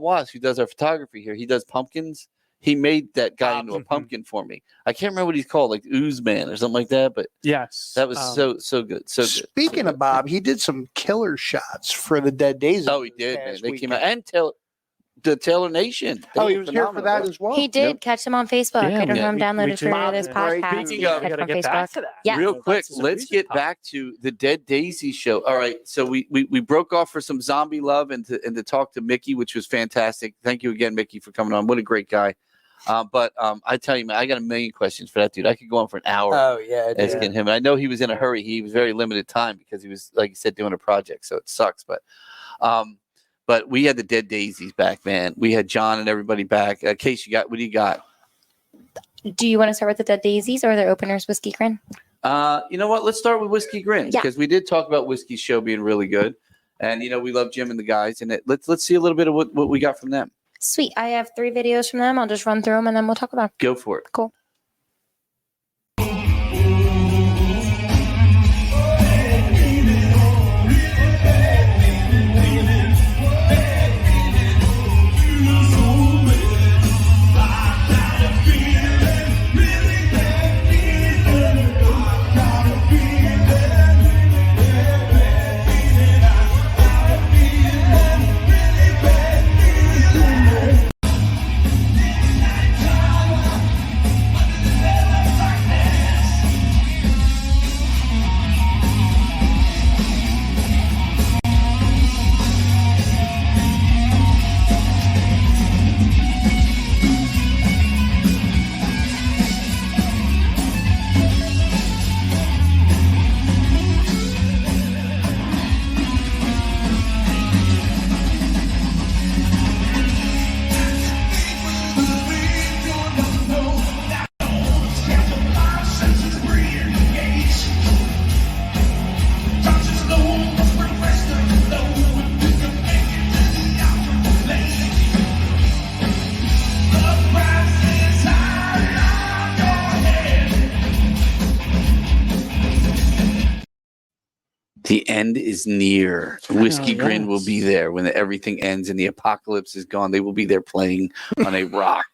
Speaker 2: Watts, who does our photography here, he does pumpkins. he made that guy into a pumpkin for me. I can't remember what he's called, like Ooze Man or something like that. But
Speaker 3: yes,
Speaker 2: that was so good. So
Speaker 1: speaking of Bob, he did some killer shots for the Dead Daisies.
Speaker 2: Oh, he did, man. They came out and the Taylor Nation.
Speaker 1: Oh, he was here for that as well.
Speaker 4: He did catch them on Facebook.
Speaker 3: Yeah,
Speaker 4: I don't know him downloaded for this podcast.
Speaker 2: Speaking of,
Speaker 3: we gotta get back to that.
Speaker 4: Yeah.
Speaker 2: Real quick, let's get back to the Dead Daisy show. All right, so we broke off for some zombie love and to talk to Mickey, which was fantastic. Thank you again, Mickey, for coming on. What a great guy. But I tell you, man, I got a million questions for that dude. I could go on for an hour.
Speaker 1: Oh yeah,
Speaker 2: asking him. And I know he was in a hurry. He was very limited time because he was, like you said, doing a project. So it sucks. But we had the Dead Daisies back, man. We had John and everybody back. Case, what do you got?
Speaker 4: Do you want to start with the Dead Daisies or their openers, Whiskey Grin?
Speaker 2: You know what? Let's start with Whiskey Grin because we did talk about Whiskey's show being really good, and we love Jim and the guys. And let's see a little bit of what we got from them.
Speaker 4: Sweet. I have 3 videos from them. I'll just run through them and then we'll talk about them.
Speaker 2: Go for it.
Speaker 4: Cool.
Speaker 2: The end is near. Whiskey Grin will be there when everything ends and the apocalypse is gone. They will be there playing on a rock.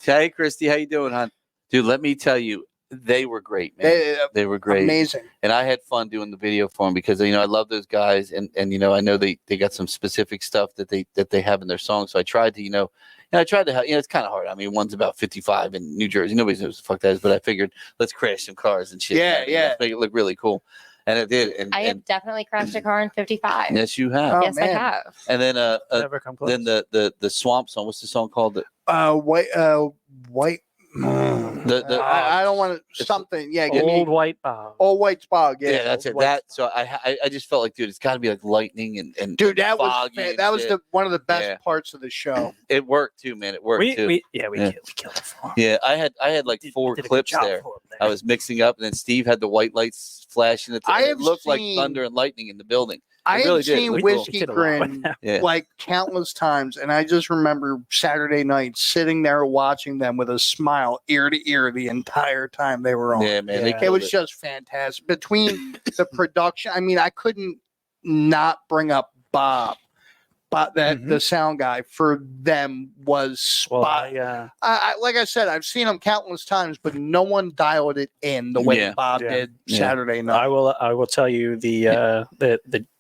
Speaker 2: Hey, Christy, how you doing, hon? Dude, let me tell you, they were great, man. They were great.
Speaker 1: Amazing.
Speaker 2: And I had fun doing the video for them because, I love those guys. And I know they got some specific stuff that they have in their songs. So I tried to, have, it's kind of hard. I mean, one's about 55 in New Jersey. Nobody knows what the fuck that is, but I figured let's crash some cars and shit.
Speaker 1: Yeah.
Speaker 2: Let's make it look really cool. And it did. And
Speaker 4: I have definitely crashed a car in 55.
Speaker 2: Yes, you have.
Speaker 1: Oh,
Speaker 4: yes,
Speaker 1: man.
Speaker 4: I have.
Speaker 2: And then
Speaker 3: Never come close.
Speaker 2: then the swamp song. What's the song called?
Speaker 1: White. I don't want to something. Yeah, give me
Speaker 3: Old White Bob.
Speaker 1: Old White Spog.
Speaker 2: Yeah, that's it. So I just felt like, dude, it's got to be like lightning and
Speaker 1: Dude, that was
Speaker 2: foggy
Speaker 1: that was
Speaker 2: shit.
Speaker 1: one of the best parts of the show.
Speaker 2: It worked too, man. It worked
Speaker 3: We
Speaker 2: too.
Speaker 3: killed it for him.
Speaker 2: Yeah, I had like 4
Speaker 3: Did a good
Speaker 2: clips
Speaker 3: job
Speaker 2: there.
Speaker 3: for him
Speaker 2: I was mixing up, and then Steve had the white lights flashing. It looked like thunder and lightning in the building.
Speaker 1: I
Speaker 2: really
Speaker 1: have
Speaker 2: did.
Speaker 1: seen
Speaker 2: Really
Speaker 1: Whiskey
Speaker 3: cool. Did a lot with
Speaker 1: Grin
Speaker 3: that.
Speaker 1: like countless times, and I just remember Saturday night sitting there watching them with a smile ear to ear the entire time they were on.
Speaker 2: Yeah, man. They
Speaker 3: Yeah.
Speaker 1: It
Speaker 2: killed
Speaker 1: was just fantastic. Between the production, I mean, I couldn't not bring up Bob, but that the sound guy for them was spot. I like I said, I've seen him countless times, but no one dialed it in the way Bob did Saturday night.
Speaker 3: I will tell you the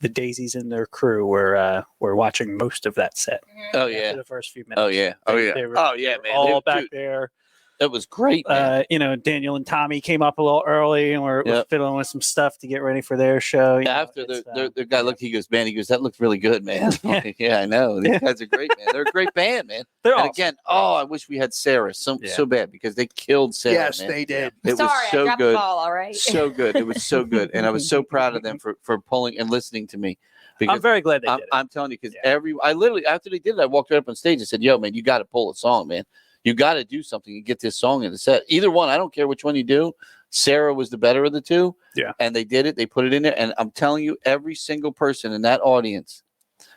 Speaker 3: Daisies and their crew were watching most of that set.
Speaker 2: Oh
Speaker 3: After
Speaker 2: yeah.
Speaker 3: the first few minutes.
Speaker 2: Oh yeah. Oh yeah.
Speaker 3: They were,
Speaker 2: man.
Speaker 3: all back there.
Speaker 2: It was great, man.
Speaker 3: Daniel and Tommy came up a little early and we're fiddling with some stuff to get ready for their show.
Speaker 2: After the guy looked, he goes, that looked really good, man. Yeah, I know. These guys are great, man. They're a great band, man.
Speaker 3: They're
Speaker 2: and
Speaker 3: awesome.
Speaker 2: again, I wish we had Sarah so bad because they killed Sarah.
Speaker 1: Yes,
Speaker 2: man.
Speaker 1: they did.
Speaker 2: It
Speaker 4: Sorry,
Speaker 2: was so
Speaker 4: I dropped
Speaker 2: good.
Speaker 4: the ball, all right.
Speaker 2: So good. It was so good. And I was so proud of them for pulling and listening to me. Because
Speaker 3: I'm very glad they did it.
Speaker 2: I'm telling you, because I literally, after they did it, I walked right up on stage and said, yo, man, you got to pull a song, man. You got to do something and get this song in the set. Either one, I don't care which one you do. Sarah was the better of the two.
Speaker 3: Yeah.
Speaker 2: And they did it. They put it in there. And I'm telling you, every single person in that audience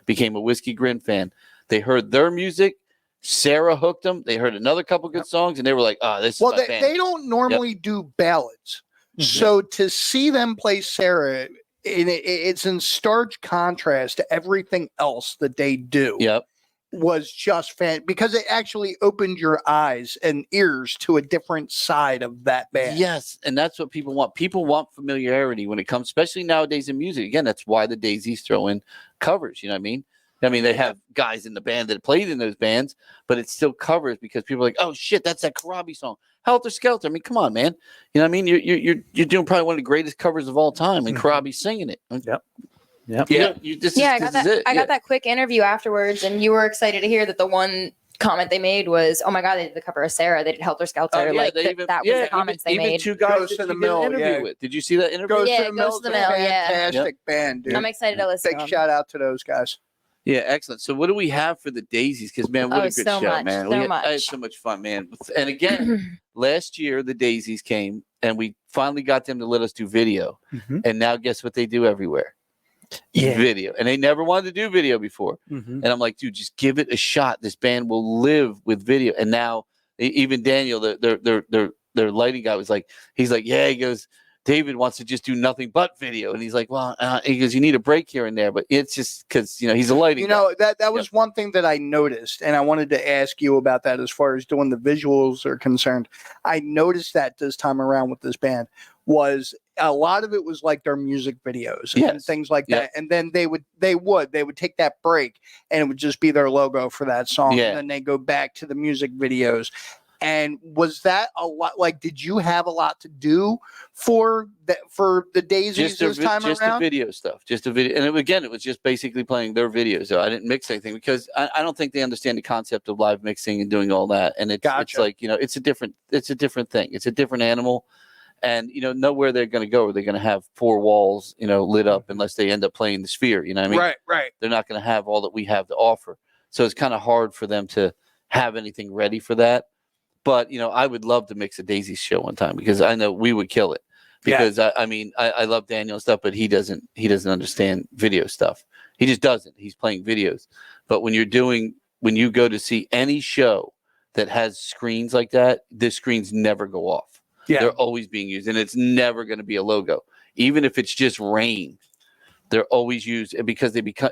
Speaker 2: became a Whiskey Grin fan. They heard their music. Sarah hooked them. They heard another couple good songs, and they were like, this is my band.
Speaker 1: They don't normally do ballads. So to see them play Sarah, it's in stark contrast to everything else that they do.
Speaker 2: Yep.
Speaker 1: was just because it actually opened your eyes and ears to a different side of that band.
Speaker 2: Yes, and that's what people want. People want familiarity when it comes, especially nowadays in music. Again, that's why the Daisies throw in covers. You know what I mean? They have guys in the band that played in those bands, but it's still covers because people are like, "Oh shit, that's that Karabi song, Helter Skelter." I mean, come on, man. You know what I mean? You're doing probably one of the greatest covers of all time, and Karabi's singing it.
Speaker 3: Yep.
Speaker 2: Yeah.
Speaker 4: I got that quick interview afterwards, and you were excited to hear that the one comment they made was, "Oh my god, they did the cover of Sarah. They did Helter Skelter."
Speaker 2: Oh, yeah,
Speaker 4: that was the comments they made.
Speaker 2: Two guys in the mill. With. Did you see that interview?
Speaker 1: Goes
Speaker 4: to
Speaker 1: the Mill. Fantastic band, dude.
Speaker 4: I'm excited to listen.
Speaker 1: Big shout out to those guys.
Speaker 2: Yeah, excellent. So what do we have for the Daisies? Because, man, what a good show, man. I had so much fun, man. And again, last year the Daisies came, and we finally got them to let us do video. And now guess what they do everywhere? Video. And they never wanted to do video before. And I'm like, dude, just give it a shot. This band will live with video. And now even Daniel, their lighting guy was like, he's like, yeah, he goes, David wants to just do nothing but video. And he's like, well, he goes, you need a break here and there, but it's just because, he's a lighting guy.
Speaker 1: That was one thing that I noticed, and I wanted to ask you about that as far as doing the visuals are concerned. I noticed that this time around with this band was a lot of it was like their music videos and things like that. And then they would take that break and it would just be their logo for that song. And then they go back to the music videos. And was that a lot? Like, did you have a lot to do for the Daisies this time around?
Speaker 2: Just the video stuff, just the video. And it was just basically playing their videos. So I didn't mix anything because I don't think they understand the concept of live mixing and doing all that. And it's like, it's a different thing. It's a different animal. And, nowhere they're going to go are they going to have four walls, lit up unless they end up playing the Sphere. You know what I mean?
Speaker 1: Right.
Speaker 2: They're not going to have all that we have to offer. So it's kind of hard for them to have anything ready for that. But, I would love to mix a Daisies show one time because I know we would kill it. Because, I love Daniel and stuff, but he doesn't understand video stuff. He just doesn't. He's playing videos. But when you go to see any show that has screens like that, the screens never go off. Yeah. They're always being used. And it's never going to be a logo. Even if it's just rain, they're always used because they become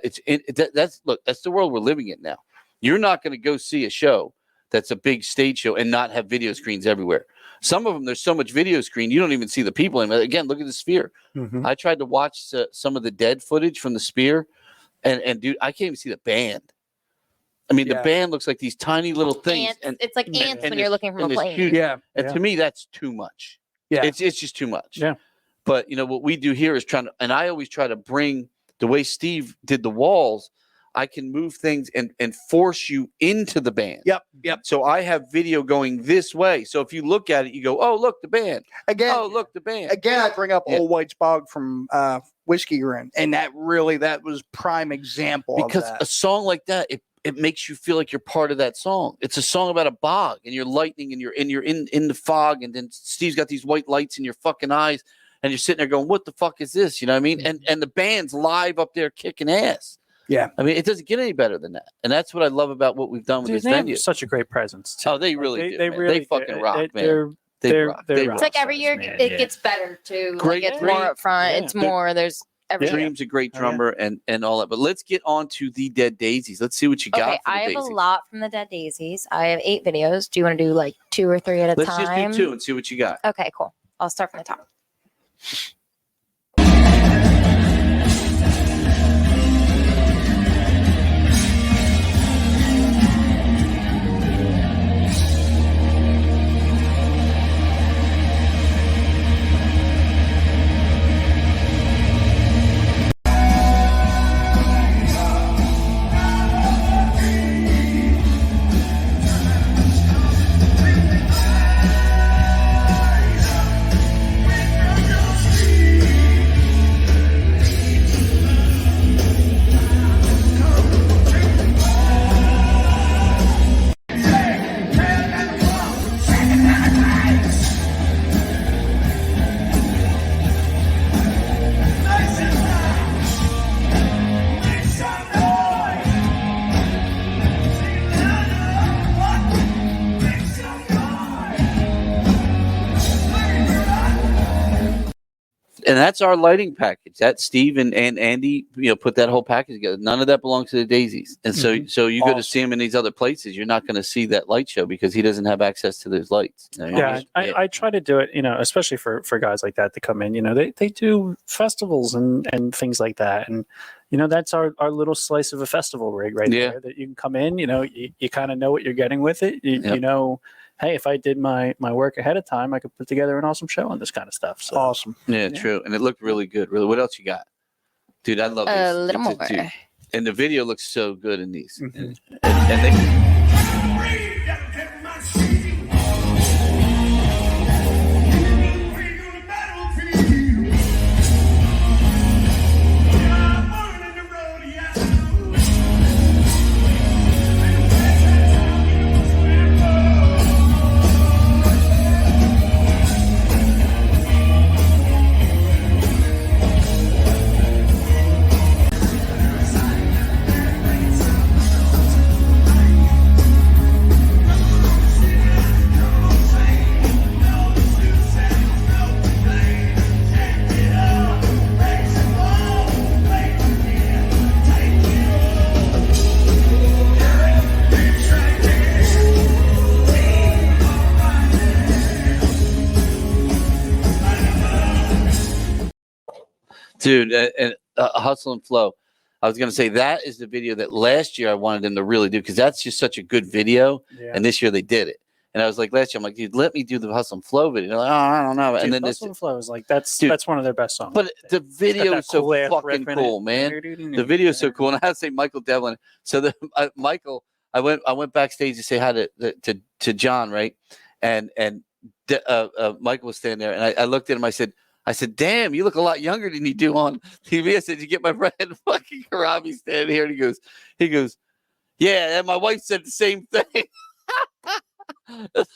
Speaker 2: that's the world we're living in now. You're not going to go see a show that's a big stage show and not have video screens everywhere. Some of them, there's so much video screen, you don't even see the people in it. Again, look at the Sphere. I tried to watch some of the Dead footage from the Sphere, and dude, I can't even see the band. I mean, the band looks like these tiny little things.
Speaker 4: And it's like ants when you're looking from a plane.
Speaker 2: Huge, and to me, that's too much. Yeah. It's just too much.
Speaker 3: Yeah.
Speaker 2: But, what we do here is and I always try to bring the way Steve did the walls, I can move things and force you into the band.
Speaker 1: Yep.
Speaker 2: So I have video going this way. So if you look at it, you go, oh, look, the band.
Speaker 1: Again,
Speaker 2: oh, look, the band.
Speaker 1: Again, I bring up Old White Spog from Whiskey Grin. And that was prime example
Speaker 2: because
Speaker 1: of that.
Speaker 2: A song like that, it makes you feel like you're part of that song. It's a song about a bog and you're lightning and you're in the fog. And then Steve's got these white lights in your fucking eyes. And you're sitting there going, what the fuck is this? You know what I mean? And the band's live up there kicking ass.
Speaker 1: Yeah,
Speaker 2: I mean, it doesn't get any better than that, and that's what I love about what we've done with this venue.
Speaker 3: Such a great presence. Too.
Speaker 2: Oh, they really do. They fucking rock,
Speaker 3: man.
Speaker 2: They rock.
Speaker 4: It's like every year it gets better too. Like it's more up front. Yeah. It's more. There's every
Speaker 2: Dream's a great drummer and all that. But let's get on to the Dead Daisies. Let's see what you got.
Speaker 4: Okay, I have a lot from the Dead Daisies. I have 8 videos. Do you want to do like 2 or 3 at a time?
Speaker 2: Let's just do 2 and see what you got.
Speaker 4: Okay, cool. I'll start from the top.
Speaker 2: that's our lighting package. That Steve and Andy, put that whole package together. None of that belongs to the Daisies. And so you go to see him in these other places, you're not going to see that light show because he doesn't have access to those lights.
Speaker 3: I try to do it, especially for guys like that to come in. They do festivals and things like that, and that's our little slice of a festival rig there that you can come in. You kind of know what you're getting with it. You know. Hey, if I did my work ahead of time, I could put together an awesome show on this kind of stuff. So
Speaker 1: awesome.
Speaker 2: Yeah, true. And it looked really good. Really. What else you got? Dude, I love this.
Speaker 4: A little more.
Speaker 2: And the video looks so good in these.
Speaker 3: Mm-hmm.
Speaker 2: And they dude, and Hustle and Flow. I was going to say that is the video that last year I wanted them to really do because that's just such a good video. Yeah. And this year they did it. And I was like, last year, I'm like, dude, let me do the Hustle and Flow video. They're like, oh, I don't know. Dude, and then
Speaker 3: Hustle and Flow is like, that's one of their best songs.
Speaker 2: But the video is so fucking cool, man. The video is so cool. And I had to say Michael Devlin. So Michael, I went backstage to say hi to John, right? And Michael was standing there, and I looked at him. I said, damn, you look a lot younger than you do on TV. I said, you get my friend fucking Karabi standing here. And he goes, yeah, and my wife said the same thing.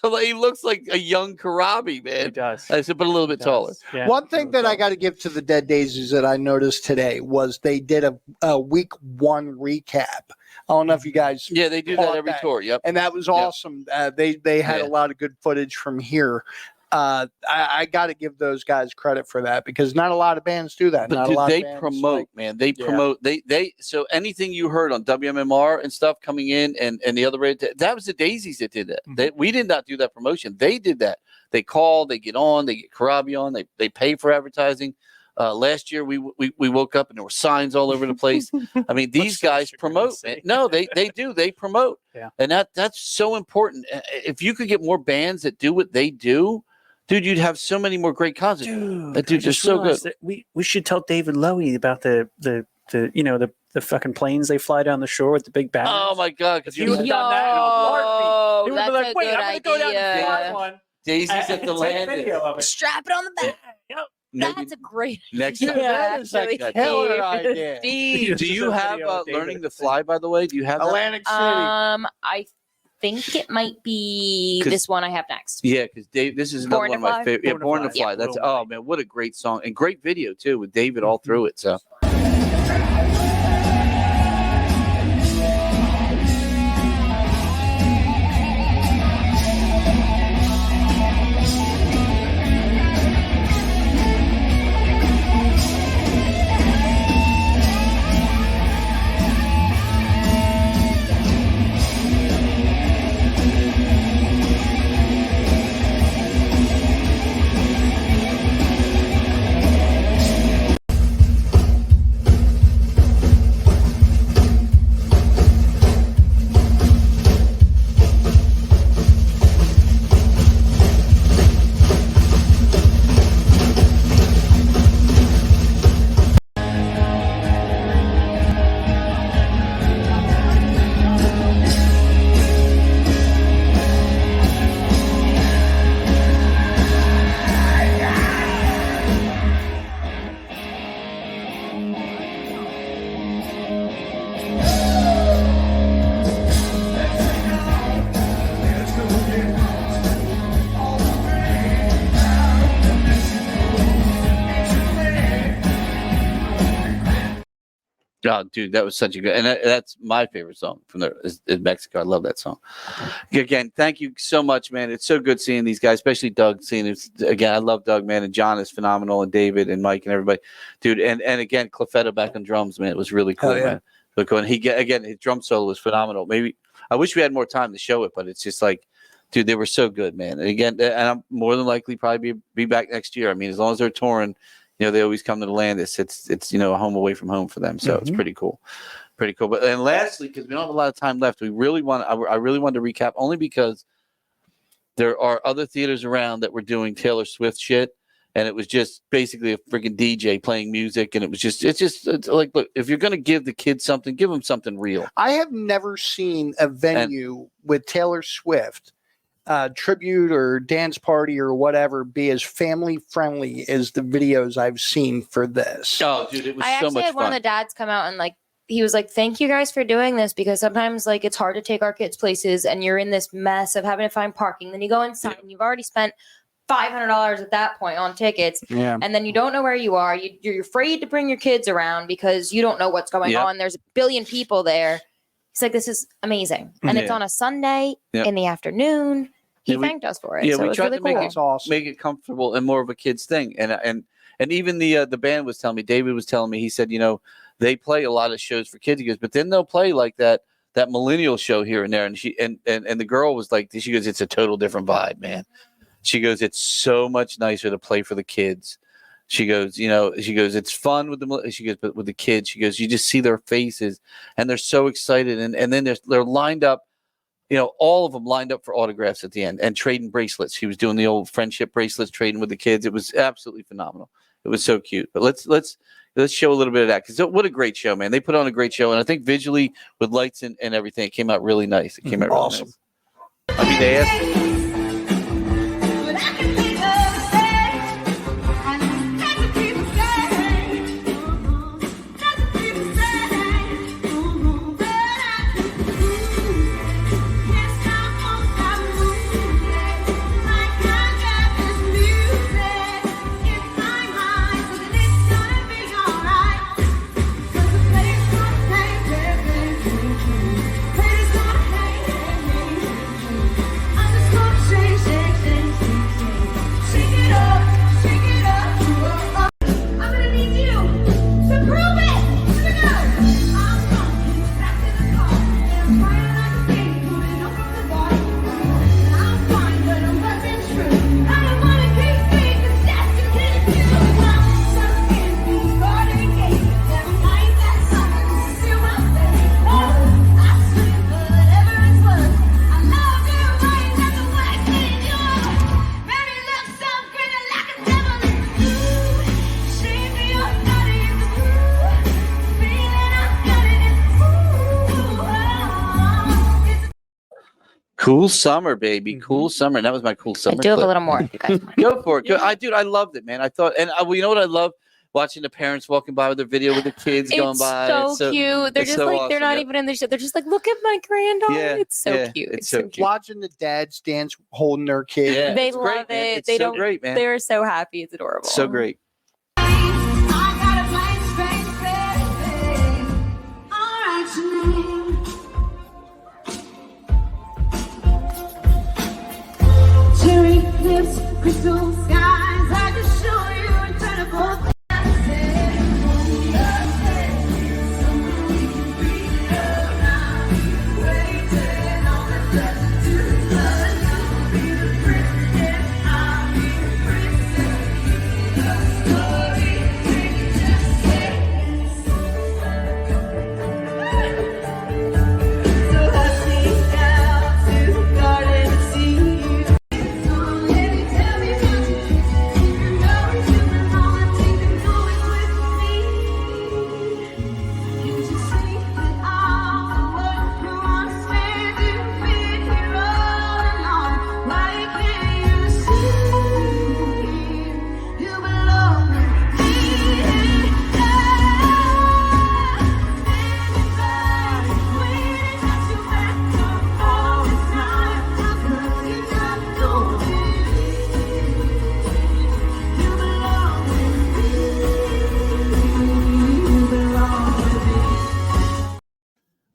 Speaker 2: He looks like a young Karabi, man.
Speaker 3: He does.
Speaker 2: I said, but a little bit taller.
Speaker 1: Yeah. One thing that I got to give to the Dead Daisies that I noticed today was they did a week 1 recap. I don't know if you guys.
Speaker 2: Yeah, they do that every tour. Yep.
Speaker 1: And that was awesome. They had a lot of good footage from here. I got to give those guys credit for that because not a lot of bands do that.
Speaker 2: But
Speaker 1: not
Speaker 2: dude,
Speaker 1: a lot
Speaker 2: they
Speaker 1: of bands,
Speaker 2: promote, man. They promote. They so anything you heard on WMMR and stuff coming in and the other radio, that was the Daisies that did that. Mm-hmm. We did not do that promotion. They did that. They call, they get on, they get Karabi on, they pay for advertising. Last year we woke up and there were signs all over the place. I mean, these guys promote. No, they do. They promote.
Speaker 3: Yeah.
Speaker 2: And that's so important. If you could get more bands that do what they do, dude, you'd have so many more great concerts. Dude, they're so good.
Speaker 3: We should tell David Lowy about the fucking planes they fly down the shore with the big banners.
Speaker 2: Oh my God!
Speaker 3: If you would have done that in a heartbeat, he would be like, "Wait, I'm gonna go down and fly one."
Speaker 2: Daisy's at the landing.
Speaker 4: Strap it on the back.
Speaker 3: Yep.
Speaker 4: That's a great.
Speaker 2: Next
Speaker 1: time. That is a killer idea.
Speaker 2: Do you have Learning to Fly? By the way, do you have
Speaker 1: Atlantic City?
Speaker 4: I think it might be this one I have next.
Speaker 2: Yeah, because Dave, this is another one of my favorite. Yeah, Born to Fly. That's man, what a great song and great video too with David all through it. So. Oh, dude, that was such a good, and that's my favorite song from is Mexico. I love that song. Again, thank you so much, man. It's so good seeing these guys, especially Doug. Seeing it again, I love Doug, man, and John is phenomenal, and David and Mike and everybody, dude. And again, Clefetto back on drums, man. It was really cool, man. Look, when his drum solo was phenomenal. Maybe I wish we had more time to show it, but it's just like, dude, they were so good, man. And again, and I'm more than likely probably be back next year. I mean, as long as they're touring. They always come to the Landis. It's a home away from home for them. So it's pretty cool. But and lastly, because we don't have a lot of time left, I really wanted to recap only because there are other theaters around that were doing Taylor Swift shit, and it was just basically a freaking DJ playing music, and it's like, look, if you're gonna give the kids something, give them something real.
Speaker 1: I have never seen a venue with Taylor Swift. Tribute or dance party or whatever be as family friendly as the videos I've seen for this.
Speaker 2: Oh, dude, it was so much fun.
Speaker 4: I actually had one of the dads come out and he was like, "Thank you guys for doing this because sometimes it's hard to take our kids places and you're in this mess of having to find parking. Then you go inside and you've already spent $500 at that point on tickets, and then you don't know where you are. You're afraid to bring your kids around because you don't know what's going on. There's a billion people there. It's like, this is amazing, and it's on a Sunday in the afternoon." He thanked us for it.
Speaker 2: Yeah,
Speaker 4: so
Speaker 2: we
Speaker 4: it was
Speaker 2: tried
Speaker 4: really
Speaker 2: to make
Speaker 4: cool.
Speaker 2: make it comfortable and more of a kid's thing. And even the band was telling me, David was telling me, he said, they play a lot of shows for kids. He goes, but then they'll play like that millennial show here and there. And she and the girl was like, she goes, it's a total different vibe, man. She goes, it's so much nicer to play for the kids. She goes, it's fun with the. She goes, but with the kids, she goes, you just see their faces and they're so excited, and then they're lined up. All of them lined up for autographs at the end and trading bracelets. She was doing the old friendship bracelets, trading with the kids. It was absolutely phenomenal. It was so cute. But let's show a little bit of that because what a great show, man! They put on a great show, and I think visually with lights and everything, it came out really nice. It came out
Speaker 1: awesome.
Speaker 2: Really nice. I mean, they asked. Cool summer, baby. Cool summer. And that was my cool summer.
Speaker 4: I do have a little more. If you guys want.
Speaker 2: Go for it. I loved it, man. I thought, and you know what I love? Watching the parents walking by with their video with the kids going by.
Speaker 4: It's so cute. They're just like, awesome. They're not even in the show. They're just like, look at my granddaughter.
Speaker 2: Yeah,
Speaker 4: it's so cute.
Speaker 2: It's so cute.
Speaker 1: Watching the dads dance, holding their kids.
Speaker 2: Yeah,
Speaker 4: they love it. They don't.
Speaker 2: Great, man.
Speaker 4: They're so happy. It's adorable.
Speaker 2: So great.
Speaker 9: Cherry lips, crystal skies. I can show you incredible things.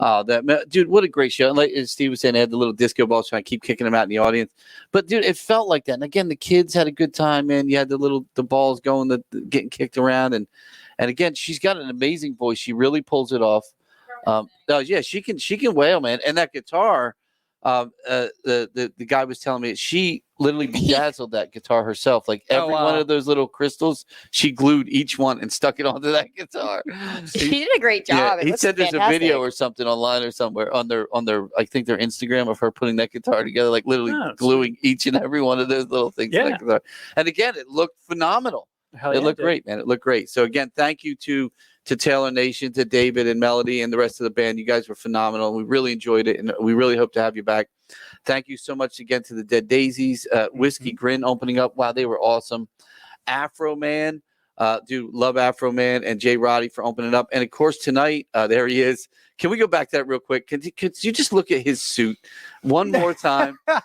Speaker 2: Oh, dude, what a great show. And like as Steve was saying, they had the little disco balls trying to keep kicking them out in the audience. But dude, it felt like that. And again, the kids had a good time, man. You had the balls going, getting kicked around, and again, she's got an amazing voice. She really pulls it off. Oh yeah, she can wail, man. And that guitar, the guy was telling me she literally bedazzled that guitar herself. Like every one of those little crystals, she glued each one and stuck it onto that guitar.
Speaker 4: She did a great job.
Speaker 2: Yeah, he said there's a video or something online or somewhere on their I think their Instagram of her putting that guitar together, like literally gluing each and every one of those little things to that guitar. And again, it looked phenomenal. It looked great, man. It looked great. So again, thank you to Taylor Nation, to David and Melody and the rest of the band. You guys were phenomenal. We really enjoyed it, and we really hope to have you back. Thank you so much again to the Dead Daisies, Whiskey Grin opening up. Wow, they were awesome. Afro Man, dude, love Afro Man, and Jay Roddy for opening up. And of course, tonight, there he is. Can we go back to that real quick? Could you just look at his suit one more time? I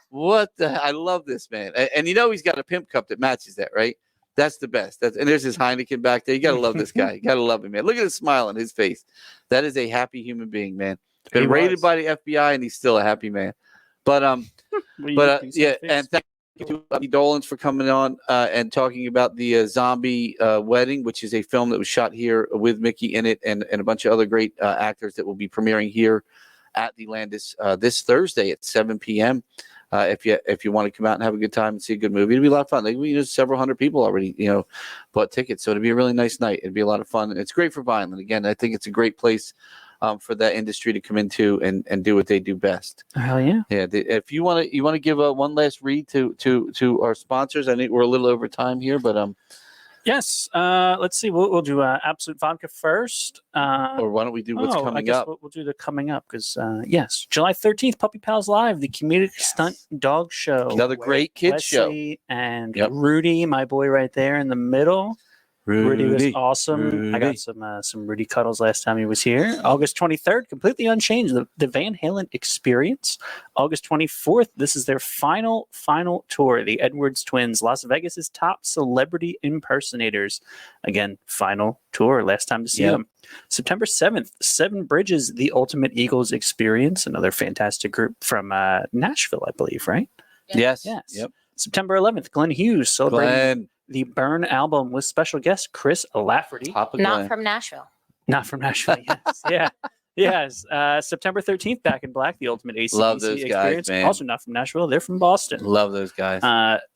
Speaker 2: love this, man. And you know he's got a pimp cup that matches that, right? That's the best. And there's his Heineken back there. You got to love this guy. You got to love him, man. Look at the smile on his face. That is a happy human being, man. Been raided by the FBI, and he's still a happy man. But yeah, and thank you to Micky Dolenz for coming on and talking about the Zombie Wedding, which is a film that was shot here with Mickey in it, and a bunch of other great actors that will be premiering here at the Landis this Thursday at 7 p.m. If you want to come out and have a good time and see a good movie, it'll be a lot of fun. Like, several hundred people already, bought tickets, so it'll be a really nice night. It'd be a lot of fun. It's great for Vineland. Again, I think it's a great place for that industry to come into and do what they do best.
Speaker 3: Hell yeah!
Speaker 2: Yeah. If you want to give one last read to our sponsors, I think we're a little over time here, but
Speaker 3: yes. Let's see. We'll do Absolute Vodka first.
Speaker 2: Or why don't we do what's coming up?
Speaker 3: We'll do the coming up because yes, July 13th, Puppy Pals Live, the comedic stunt dog show.
Speaker 2: Another great kids show.
Speaker 3: And Rudy, my boy, right there in the middle. Rudy was awesome.
Speaker 2: Rudy.
Speaker 3: I got some Rudy cuddles last time he was here. August 23rd, completely unchanged. The Van Halen Experience. August 24th, this is their final tour. The Edwards Twins, Las Vegas's top celebrity impersonators. Again, final tour. Last time to see them. September 7th, Seven Bridges, the Ultimate Eagles Experience. Another fantastic group from Nashville, I believe, right?
Speaker 2: Yes.
Speaker 3: Yep. September 11th, Glenn Hughes celebrating the Burn album with special guest Chris Lafferty.
Speaker 4: Not from Nashville.
Speaker 3: Not from Nashville, yes. Yes. September 13th, Back in Black, the Ultimate AC
Speaker 2: Love those
Speaker 3: Experience.
Speaker 2: guys, man.
Speaker 3: Also not from Nashville. They're from Boston.
Speaker 2: Love those guys.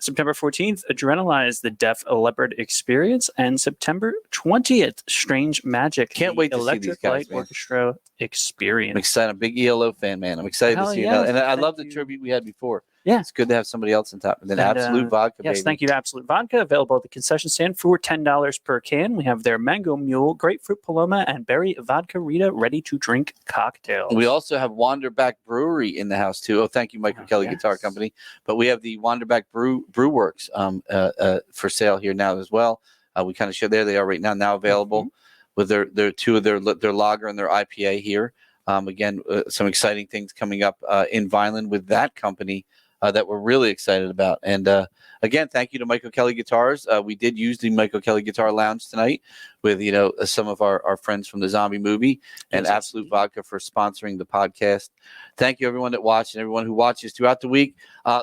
Speaker 3: September 14th, Adrenalize, the Def Leppard Experience. And September 20th, Strange Magic.
Speaker 2: Can't wait to
Speaker 3: Electric
Speaker 2: see these guys,
Speaker 3: Light
Speaker 2: man.
Speaker 3: Orchestra Experience.
Speaker 2: I'm excited. I'm a big ELO fan, man. I'm excited to see you. And I love the tribute we had before.
Speaker 3: Yeah.
Speaker 2: It's good to have somebody else on top. And then Absolute Vodka,
Speaker 3: yes,
Speaker 2: baby.
Speaker 3: thank you to Absolute Vodka, available at the concession stand for $10 per can. We have their Mango Mule, Grapefruit Paloma, and Berry Vodka Rita ready-to-drink cocktails.
Speaker 2: We also have Wanderback Brewery in the house, too. Oh, thank you, Michael Kelly Guitar Company. But we have the Wanderback Brew Works for sale here now as well. We kind of show there they are right now available with their two of their lager and their IPA here. Again, some exciting things coming up in Vineland with that company that we're really excited about. And again, thank you to Michael Kelly Guitars. We did use the Michael Kelly Guitar Lounge tonight with some of our friends from the Zombie movie, and Absolute Vodka for sponsoring the podcast. Thank you everyone that watched and everyone who watches throughout the week.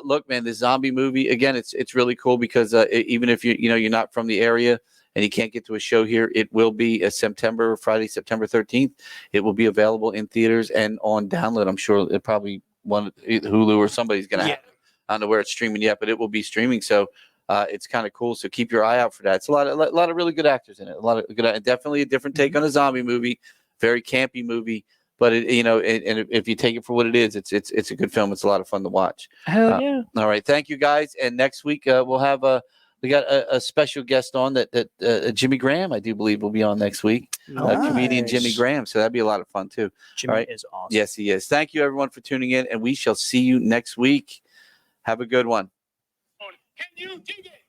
Speaker 2: Look, man, the Zombie movie, again, it's really cool because even if you're not from the area and you can't get to a show here, it will be Friday, September 13th. It will be available in theaters and on download. I'm sure it probably Hulu or somebody's going to have it. I don't know where it's streaming yet, but it will be streaming. So it's kind of cool. So keep your eye out for that. It's a lot of really good actors in it. A lot of good, definitely a different take on a zombie movie, very campy movie. But and if you take it for what it is, it's a good film. It's a lot of fun to watch.
Speaker 3: Hell yeah!
Speaker 2: All right, thank you guys. And next week we'll have we got a special guest on that Jimmy Graham, I do believe, will be on next week. Comedian Jimmy Graham. So that'd be a lot of fun too.
Speaker 3: Jimmy is awesome.
Speaker 2: Yes, he is. Thank you everyone for tuning in, and we shall see you next week. Have a good one.
Speaker 5: Can you dig it?